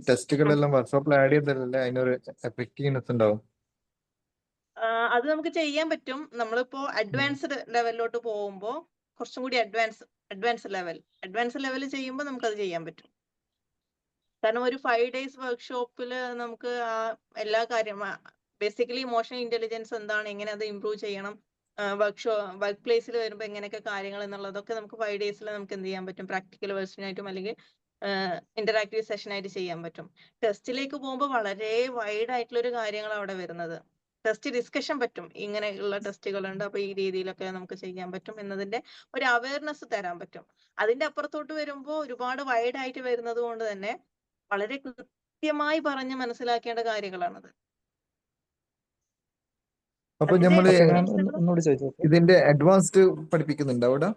ടെസ്റ്റുകളെല്ലാം വർക്ക്ഷോപ്പിൽ ആഡ് ചെയ്തല്ലേ അതിനൊരു എഫക്റ്റീവ്നെസ് ഉണ്ടാവും? അത് നമുക്ക് ചെയ്യാൻ പറ്റും. നമ്മളിപ്പോ അഡ്വാൻസ്ഡ് ലെവലിലോട്ട് പോകുമ്പോൾ കുറച്ചും കൂടി അഡ്വാൻസ് ലെവൽ ചെയ്യുമ്പോൾ നമുക്കത് ചെയ്യാൻ പറ്റും. കാരണം ഒരു 5 days വർക്ക്ഷോപ്പിൽ നമുക്ക് എല്ലാ കാര്യം ബേസിക്കലി ഇമോഷണൽ ഇന്റലിജൻസ് എന്താണ്, എങ്ങനെ അത് ഇംപ്രൂവ് ചെയ്യണം, വർക്ക് പ്ലേസിൽ വരുമ്പോൾ എങ്ങനെയൊക്കെ കാര്യങ്ങൾ എന്നുള്ളതൊക്കെ നമുക്ക് 5 days നമുക്ക് എന്ത് ചെയ്യാൻ പറ്റും, പ്രാക്ടിക്കൽ വേർഷനായിട്ടും അല്ലെങ്കിൽ ഇന്ററാക്റ്റീവ് സെഷനായിട്ട് ചെയ്യാൻ പറ്റും. ടെസ്റ്റിലേക്ക് പോകുമ്പോൾ വളരെ വൈഡ് ആയിട്ടുള്ള ഒരു കാര്യങ്ങൾ അവിടെ വരുന്നത്. ടെസ്റ്റ് ഡിസ്കഷൻ പറ്റും, ഇങ്ങനെയുള്ള ടെസ്റ്റുകളുണ്ട്, അപ്പൊ ഈ രീതിയിലൊക്കെ നമുക്ക് ചെയ്യാൻ പറ്റും എന്നതിന്റെ ഒരു അവയർനെസ് തരാൻ പറ്റും. അതിന്റെ അപ്പുറത്തോട്ട് വരുമ്പോൾ ഒരുപാട് വൈഡ് ആയിട്ട് വരുന്നത് കൊണ്ട് തന്നെ വളരെ കൃത്യമായി പറഞ്ഞ് മനസ്സിലാക്കേണ്ട കാര്യങ്ങളാണത്. അപ്പൊ നമ്മള് ഒന്നുകൂടി ചോദിച്ചോട്ടെ? ഇതിന്റെ അഡ്വാൻസ്ഡ് പഠിപ്പിക്കുന്നുണ്ട് അവിടെ?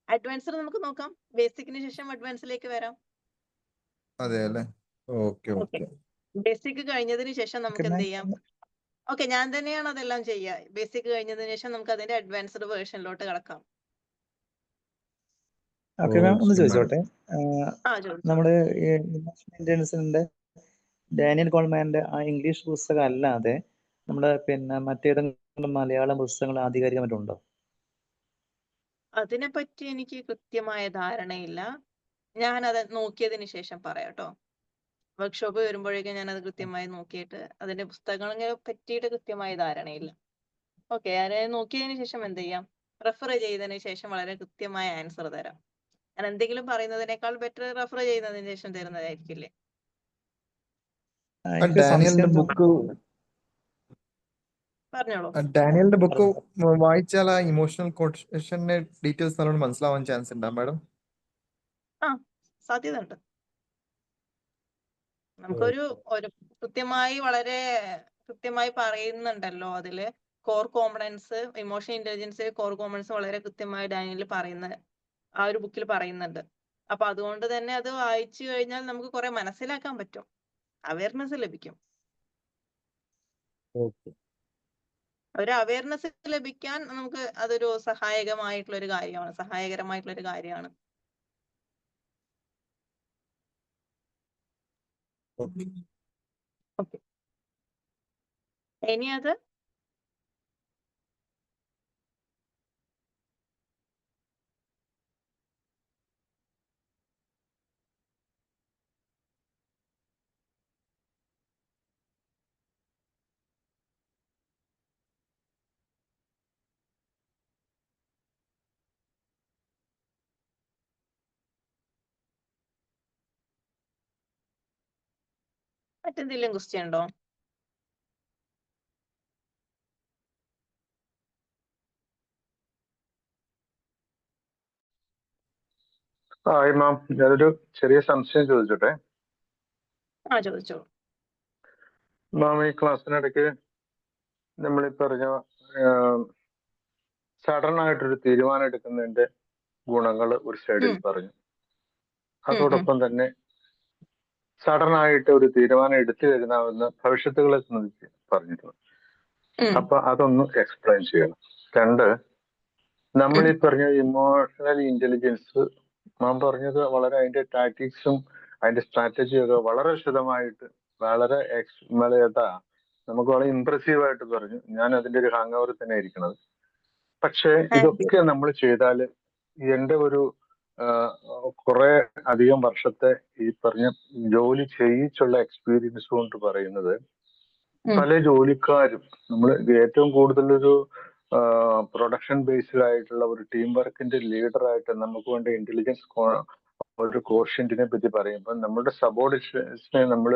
അഡ്വാൻസ്ഡ് നമുക്ക് നോക്കാം, ബേസിക്കിന് ശേഷം അഡ്വാൻസിലേക്ക് വരാം. അതെ അല്ലേ? Okay okay. ബേസിക് കഴിഞ്ഞതിന് ശേഷം നമുക്ക് എന്ത് ചെയ്യാം, ഓക്കെ, ഞാൻ തന്നെയാണ് അതെല്ലാം ചെയ്യുക. ബേസിക് കഴിഞ്ഞതിന് ശേഷം നമുക്ക് അതിന്റെ അഡ്വാൻസ്ഡ് വേർഷനിലോട്ട് കിടക്കാം. ഓക്കെ മാം, ഒന്ന് ശരി, madam. ചോദിച്ചോട്ടെ. ചോദിച്ചോളൂ. നമ്മുടെ ഇമോഷണൽ ഇന്റലിജൻസിന്റെ ഡാനിയൽ ഗോൾമാന്റെ ആ ഇംഗ്ലീഷ് പുസ്തകം അല്ലാതെ നമ്മുടെ മറ്റേതെങ്കിലും മലയാളം പുസ്തകങ്ങൾ ആധികാരികമായിട്ടുണ്ടോ? അതിനെപ്പറ്റി എനിക്ക് കൃത്യമായ ധാരണയില്ല. ഞാനത് നോക്കിയതിന് ശേഷം പറയാം കേട്ടോ. വർക്ക്ഷോപ്പ് വരുമ്പോഴേക്കും ഞാനത് കൃത്യമായി നോക്കിയിട്ട് അതിന്റെ പുസ്തകങ്ങളെ പറ്റിയിട്ട് കൃത്യമായ ധാരണയില്ല. ഓക്കെ, ഞാൻ നോക്കിയതിന് ശേഷം എന്ത് ചെയ്യാം, റെഫർ ചെയ്തതിന് ശേഷം വളരെ കൃത്യമായ ആൻസർ തരാം. ഞാൻ എന്തെങ്കിലും പറയുന്നതിനേക്കാൾ ബെറ്റർ റെഫർ ചെയ്യുന്നതിന് ശേഷം തരുന്നതായിരിക്കില്ലേ? എനിക്ക് ഡാനിയലിന്റെ സംശയം ബുക്ക് പറഞ്ഞോളൂ. ഡാനിയലിന്റെ ബുക്ക് വായിച്ചാൽ ആ ഇമോഷണൽ കോഷന്റെ ഡീറ്റെയിൽസ് നല്ലോണം മനസ്സിലാവാൻ ചാൻസ് ഉണ്ടോ മാഡം? സാധ്യത ഉണ്ട്. നമുക്കൊരു വളരെ കൃത്യമായി പറയുന്നുണ്ടല്ലോ അതില്. Core components, emotional intelligence core components വളരെ കൃത്യമായി ഡാനിയൽ പറയുന്ന ആ ഒരു ബുക്കിൽ പറയുന്നുണ്ട്. അപ്പൊ അതുകൊണ്ട് തന്നെ അത് വായിച്ചു കഴിഞ്ഞാൽ നമുക്ക് കുറെ മനസ്സിലാക്കാൻ പറ്റും, അവയർനെസ് ലഭിക്കും. ഒരു അവയർനെസ് ലഭിക്കാൻ നമുക്ക് അതൊരു സഹായകരമായിട്ടുള്ള ഒരു കാര്യമാണ്. ഓക്കെ, ഇനി അത് മറ്റെന്തെങ്കിലും ക്വസ്റ്റ്യൻ ഉണ്ടോ? മാം, ഞാനൊരു ചെറിയ സംശയം ചോദിച്ചോട്ടെ. ചോദിച്ചോളൂ. മാം, ഈ ക്ലാസ്സിനിടയ്ക്ക് നമ്മൾ ഈ പറഞ്ഞ സഡൻ ആയിട്ടൊരു തീരുമാനം എടുക്കുന്നതിന്റെ ഗുണങ്ങൾ ഒരു സൈഡിൽ പറഞ്ഞു. അതോടൊപ്പം തന്നെ സഡൻ ആയിട്ട് ഒരു തീരുമാനം എടുത്തു കഴിഞ്ഞാവുന്ന ഭവിഷ്യത്തുകളെ സംബന്ധിച്ച് പറഞ്ഞിട്ടുണ്ട്. അപ്പൊ അതൊന്ന് എക്സ്പ്ലെയിൻ ചെയ്യണം. രണ്ട്, നമ്മൾ ഈ പറഞ്ഞ ഇമോഷണൽ ഇന്റലിജൻസ് മാം പറഞ്ഞത് വളരെ അതിന്റെ ടാക്ടിക്സും അതിന്റെ സ്ട്രാറ്റജിയും ഒക്കെ വളരെ വിശദമായിട്ട് വളരെ നമുക്ക് വളരെ ഇംപ്രസീവ് ആയിട്ട് പറഞ്ഞു. ഞാൻ അതിന്റെ ഒരു ഹാങ് ഓവർ തന്നെ ഇരിക്കുന്നത്. പക്ഷെ ഇതൊക്കെ നമ്മൾ ചെയ്താല് എന്റെ ഒരു കുറെ അധികം വർഷത്തെ ഈ പറഞ്ഞ ജോലി ചെയ്യിച്ചുള്ള എക്സ്പീരിയൻസ് കൊണ്ട് പറയുന്നത്, പല ജോലിക്കാരും നമ്മൾ ഏറ്റവും കൂടുതലൊരു പ്രൊഡക്ഷൻ ബേസ്ഡ് ആയിട്ടുള്ള ഒരു ടീം വർക്കിന്റെ ലീഡറായിട്ട് നമുക്ക് വേണ്ട ഇന്റലിജൻസ് ഒരു കോഷ്യന്റിനെ പറ്റി പറയുമ്പോൾ നമ്മുടെ സബോർഡിനേറ്റ്സിനെ നമ്മൾ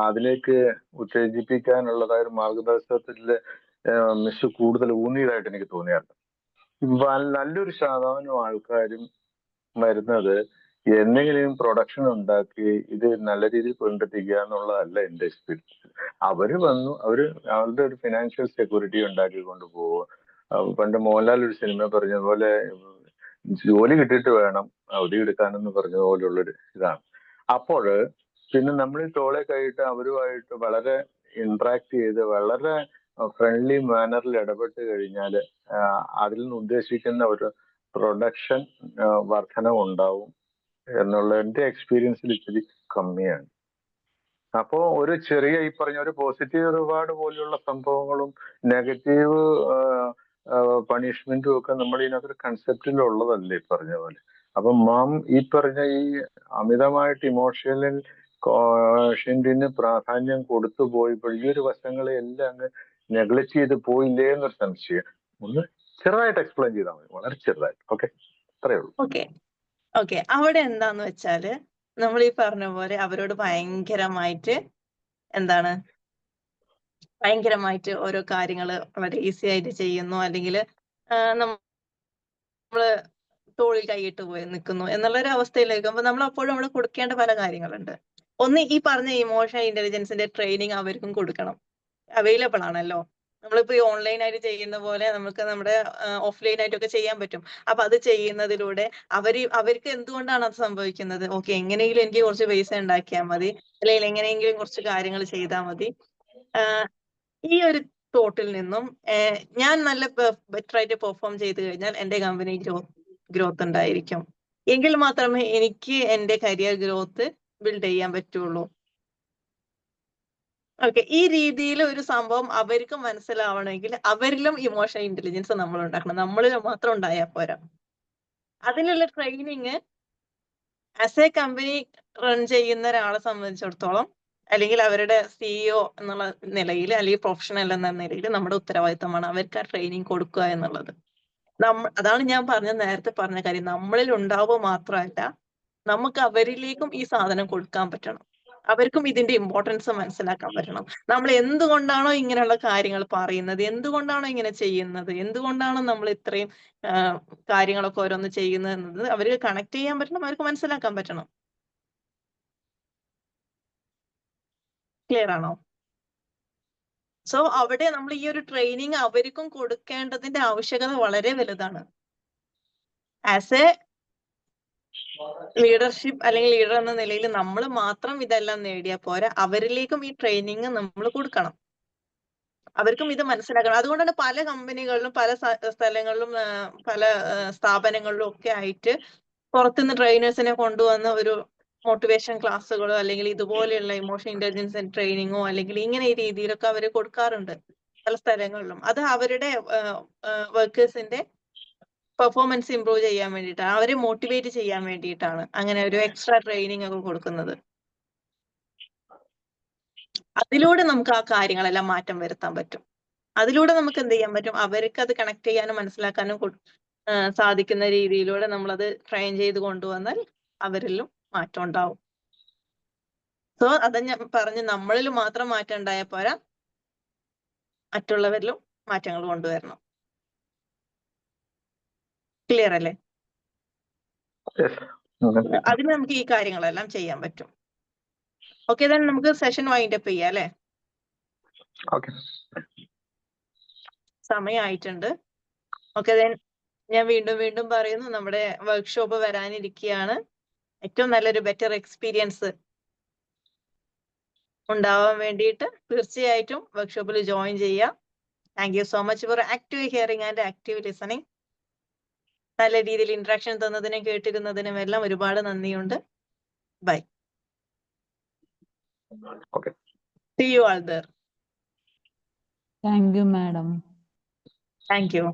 അതിലേക്ക് ഉത്തേജിപ്പിക്കാനുള്ളതായ ഒരു മാർഗദർശനത്തില് മിസ് കൂടുതൽ ഊന്നിയതായിട്ട് എനിക്ക് തോന്നിയായിരുന്നു. നല്ലൊരു ശതമാനം ആൾക്കാരും വരുന്നത് എന്തെങ്കിലും പ്രൊഡക്ഷൻ ഉണ്ടാക്കി ഇത് നല്ല രീതിയിൽ കൊണ്ടെത്തിക്കുക എന്നുള്ളതല്ല എന്റെ എക്സ്പീരിയൻസ്. അവര് വന്നു, അവരുടെ ഒരു ഫിനാൻഷ്യൽ സെക്യൂരിറ്റി ഉണ്ടാക്കിക്കൊണ്ട് പോവുക. പണ്ട് മോഹൻലാൽ ഒരു സിനിമ പറഞ്ഞതുപോലെ ജോലി കിട്ടിയിട്ട് വേണം അവധി എടുക്കാനെന്ന് പറഞ്ഞതുപോലുള്ളൊരു ഇതാണ്. അപ്പോൾ പിന്നെ നമ്മൾ ഈ തോളെ കൈയിട്ട് അവരുമായിട്ട് വളരെ ഇന്ററാക്ട് ചെയ്ത് വളരെ ഫ്രണ്ട്ലി മാനറിൽ ഇടപെട്ട് കഴിഞ്ഞാൽ അതിൽ നിന്ന് ഉദ്ദേശിക്കുന്ന ഒരു പ്രൊഡക്ഷൻ വർധനം ഉണ്ടാവും എന്നുള്ള എന്റെ എക്സ്പീരിയൻസിൽ ഇച്ചിരി കമ്മിയാണ്. അപ്പോ ഒരു ചെറിയ ഈ പറഞ്ഞ ഒരു പോസിറ്റീവ് റിവാർഡ് പോലെയുള്ള സംഭവങ്ങളും നെഗറ്റീവ് പണിഷ്മെന്റും ഒക്കെ നമ്മൾ ഇതിനകത്തൊരു കൺസെപ്റ്റിലുള്ളതല്ലേ ഈ പറഞ്ഞ പോലെ. അപ്പൊ മാം ഈ പറഞ്ഞ ഈ അമിതമായിട്ട് ഇമോഷണൽ കോഷ്യന്റിന് പ്രാധാന്യം കൊടുത്തു പോയപ്പോൾ ഈ ഒരു വശങ്ങളെ എല്ലാം അങ്ങ് നെഗ്ലക്ട് ചെയ്ത് പോയില്ലേ എന്നൊരു സംശയം. ഒന്ന് ചെറുതായിട്ട് എക്സ്പ്ലെയിൻ ചെയ്താൽ മതി, വളരെ ചെറുതായിട്ട്. ഓക്കെ, അത്രയേ ഉള്ളൂ. ഓക്കെ, അവിടെ എന്താന്ന് വെച്ചാല് നമ്മൾ ഈ പറഞ്ഞ പോലെ അവരോട് ഭയങ്കരമായിട്ട് ഓരോ കാര്യങ്ങൾ വളരെ ഈസി ആയിട്ട് ചെയ്യുന്നു, അല്ലെങ്കിൽ നമ്മള് തോളിൽ കൈയിട്ട് പോയി നിൽക്കുന്നു എന്നുള്ളൊരു അവസ്ഥയിലേക്ക്. അപ്പൊ നമ്മൾ അപ്പോഴും അവിടെ കൊടുക്കേണ്ട പല കാര്യങ്ങളുണ്ട്. ഒന്ന്, ഈ പറഞ്ഞ ഇമോഷണൽ ഇന്റലിജൻസിന്റെ ട്രെയിനിങ് അവർക്കും കൊടുക്കണം. അവൈലബിൾ ആണല്ലോ. നമ്മളിപ്പോ ഈ ഓൺലൈൻ ആയിട്ട് ചെയ്യുന്ന പോലെ നമുക്ക് നമ്മുടെ ഓഫ്ലൈൻ ആയിട്ടൊക്കെ ചെയ്യാൻ പറ്റും. അപ്പൊ അത് ചെയ്യുന്നതിലൂടെ അവർക്ക് എന്തുകൊണ്ടാണ് അത് സംഭവിക്കുന്നത്? ഓക്കെ, എങ്ങനെയെങ്കിലും എനിക്ക് കുറച്ച് പൈസ ഉണ്ടാക്കിയാൽ മതി, അല്ലെങ്കിൽ എങ്ങനെയെങ്കിലും കുറച്ച് കാര്യങ്ങൾ ചെയ്താൽ മതി. ഈ ഒരു തോട്ടിൽ നിന്നും ഞാൻ നല്ല ബെറ്റർ ആയിട്ട് പെർഫോം ചെയ്ത് കഴിഞ്ഞാൽ എന്റെ കമ്പനി ഗ്രോത്ത് ഉണ്ടായിരിക്കും. എങ്കിൽ മാത്രമേ എനിക്ക് എന്റെ കരിയർ ഗ്രോത്ത് ബിൽഡ് ചെയ്യാൻ പറ്റുള്ളൂ. ഓക്കെ, ഈ രീതിയിൽ ഒരു സംഭവം അവർക്ക് മനസ്സിലാവണമെങ്കിൽ അവരിലും ഇമോഷണൽ ഇന്റലിജൻസ് നമ്മൾ ഉണ്ടാക്കണം. നമ്മളിൽ മാത്രം ഉണ്ടായാൽ പോരാ. അതിനുള്ള training as A company run ചെയ്യുന്ന ഒരാളെ സംബന്ധിച്ചിടത്തോളം, അല്ലെങ്കിൽ അവരുടെ സിഇഒ എന്നുള്ള നിലയിൽ, അല്ലെങ്കിൽ പ്രൊഫഷണൽ എന്ന നിലയിൽ നമ്മുടെ ഉത്തരവാദിത്തമാണ് അവർക്ക് ആ ട്രെയിനിങ് കൊടുക്കുക എന്നുള്ളത്. അതാണ് ഞാൻ നേരത്തെ പറഞ്ഞ കാര്യം. നമ്മളിൽ ഉണ്ടാവുക മാത്രമല്ല, നമുക്ക് അവരിലേക്കും ഈ സാധനം കൊടുക്കാൻ പറ്റണം. അവർക്കും ഇതിന്റെ ഇമ്പോർട്ടൻസ് മനസ്സിലാക്കാൻ പറ്റണം. നമ്മൾ എന്തുകൊണ്ടാണോ ഇങ്ങനെയുള്ള കാര്യങ്ങൾ പറയുന്നത്, എന്തുകൊണ്ടാണോ ഇങ്ങനെ ചെയ്യുന്നത്, എന്തുകൊണ്ടാണോ നമ്മൾ ഇത്രയും കാര്യങ്ങളൊക്കെ ഓരോന്ന് ചെയ്യുന്നത് എന്നത് അവർക്ക് കണക്ട് ചെയ്യാൻ പറ്റണം, അവർക്ക് മനസ്സിലാക്കാൻ പറ്റണം. ക്ലിയർ ആണോ? സോ അവിടെ നമ്മൾ ഈ ഒരു ട്രെയിനിങ് അവർക്കും കൊടുക്കേണ്ടതിന്റെ ആവശ്യകത വളരെ വലുതാണ്. ആസ് എ ലീഡർഷിപ്പ് അല്ലെങ്കിൽ ലീഡർ എന്ന നിലയിൽ നമ്മൾ മാത്രം ഇതെല്ലാം നേടിയാൽ പോരാ, അവരിലേക്കും ഈ ട്രെയിനിങ് നമ്മൾ കൊടുക്കണം. അവർക്കും ഇത് മനസ്സിലാക്കണം. അതുകൊണ്ടാണ് പല കമ്പനികളിലും പല സ്ഥലങ്ങളിലും പല സ്ഥാപനങ്ങളിലും ഒക്കെ ആയിട്ട് പുറത്തുനിന്ന് ട്രെയിനേഴ്സിനെ കൊണ്ടുവന്ന ഒരു മോട്ടിവേഷൻ ക്ലാസ്സുകളോ അല്ലെങ്കിൽ ഇതുപോലെയുള്ള ഇമോഷണൽ ഇന്റലിജൻസ് ട്രെയിനിങ്ങോ അല്ലെങ്കിൽ ഇങ്ങനെ ഈ രീതിയിലൊക്കെ അവർ കൊടുക്കാറുണ്ട് പല സ്ഥലങ്ങളിലും. അത് അവരുടെ വർക്കേഴ്സിന്റെ പെർഫോമൻസ് ഇംപ്രൂവ് ചെയ്യാൻ വേണ്ടിയിട്ടാണ്, അവരെ മോട്ടിവേറ്റ് ചെയ്യാൻ വേണ്ടിയിട്ടാണ് അങ്ങനെ ഒരു എക്സ്ട്രാ ട്രെയിനിങ് ഒക്കെ കൊടുക്കുന്നത്. അതിലൂടെ നമുക്ക് ആ കാര്യങ്ങളെല്ലാം മാറ്റം വരുത്താൻ പറ്റും. അതിലൂടെ നമുക്ക് എന്ത് ചെയ്യാൻ പറ്റും, അവർക്ക് അത് കണക്ട് ചെയ്യാനും മനസ്സിലാക്കാനും സാധിക്കുന്ന രീതിയിലൂടെ നമ്മളത് ട്രെയിൻ ചെയ്ത് കൊണ്ടുവന്നാൽ അവരിലും മാറ്റം ഉണ്ടാവും. സോ അത് ഞാൻ പറഞ്ഞു, നമ്മളിൽ മാത്രം മാറ്റം ഉണ്ടായാൽ പോരാ, മറ്റുള്ളവരിലും മാറ്റങ്ങൾ കൊണ്ടുവരണം. ക്ലിയർ അല്ലേ? അതിന് നമുക്ക് ഈ കാര്യങ്ങളെല്ലാം ചെയ്യാൻ പറ്റും. ഓക്കെ, then നമുക്ക് സെഷൻ വൈൻഡ് അപ്പ് ചെയ്യാം അല്ലേ? സമയമായിട്ടുണ്ട്. ഓക്കെ, then ഞാൻ വീണ്ടും പറയുന്നു, നമ്മുടെ വർക്ക്ഷോപ്പ് വരാനിരിക്കുകയാണ്. ഏറ്റവും നല്ലൊരു ബെറ്റർ എക്സ്പീരിയൻസ് ഉണ്ടാവാൻ വേണ്ടിയിട്ട് തീർച്ചയായിട്ടും വർക്ക്ഷോപ്പിൽ ജോയിൻ ചെയ്യാം. Thank you so much for active hearing and active listening. നല്ല രീതിയിൽ ഇന്ററാക്ഷൻ തന്നതിനും കേട്ടിരുന്നതിനും എല്ലാം ഒരുപാട് നന്ദിയുണ്ട്. By. See you all there. Thank you, madam. Thank you.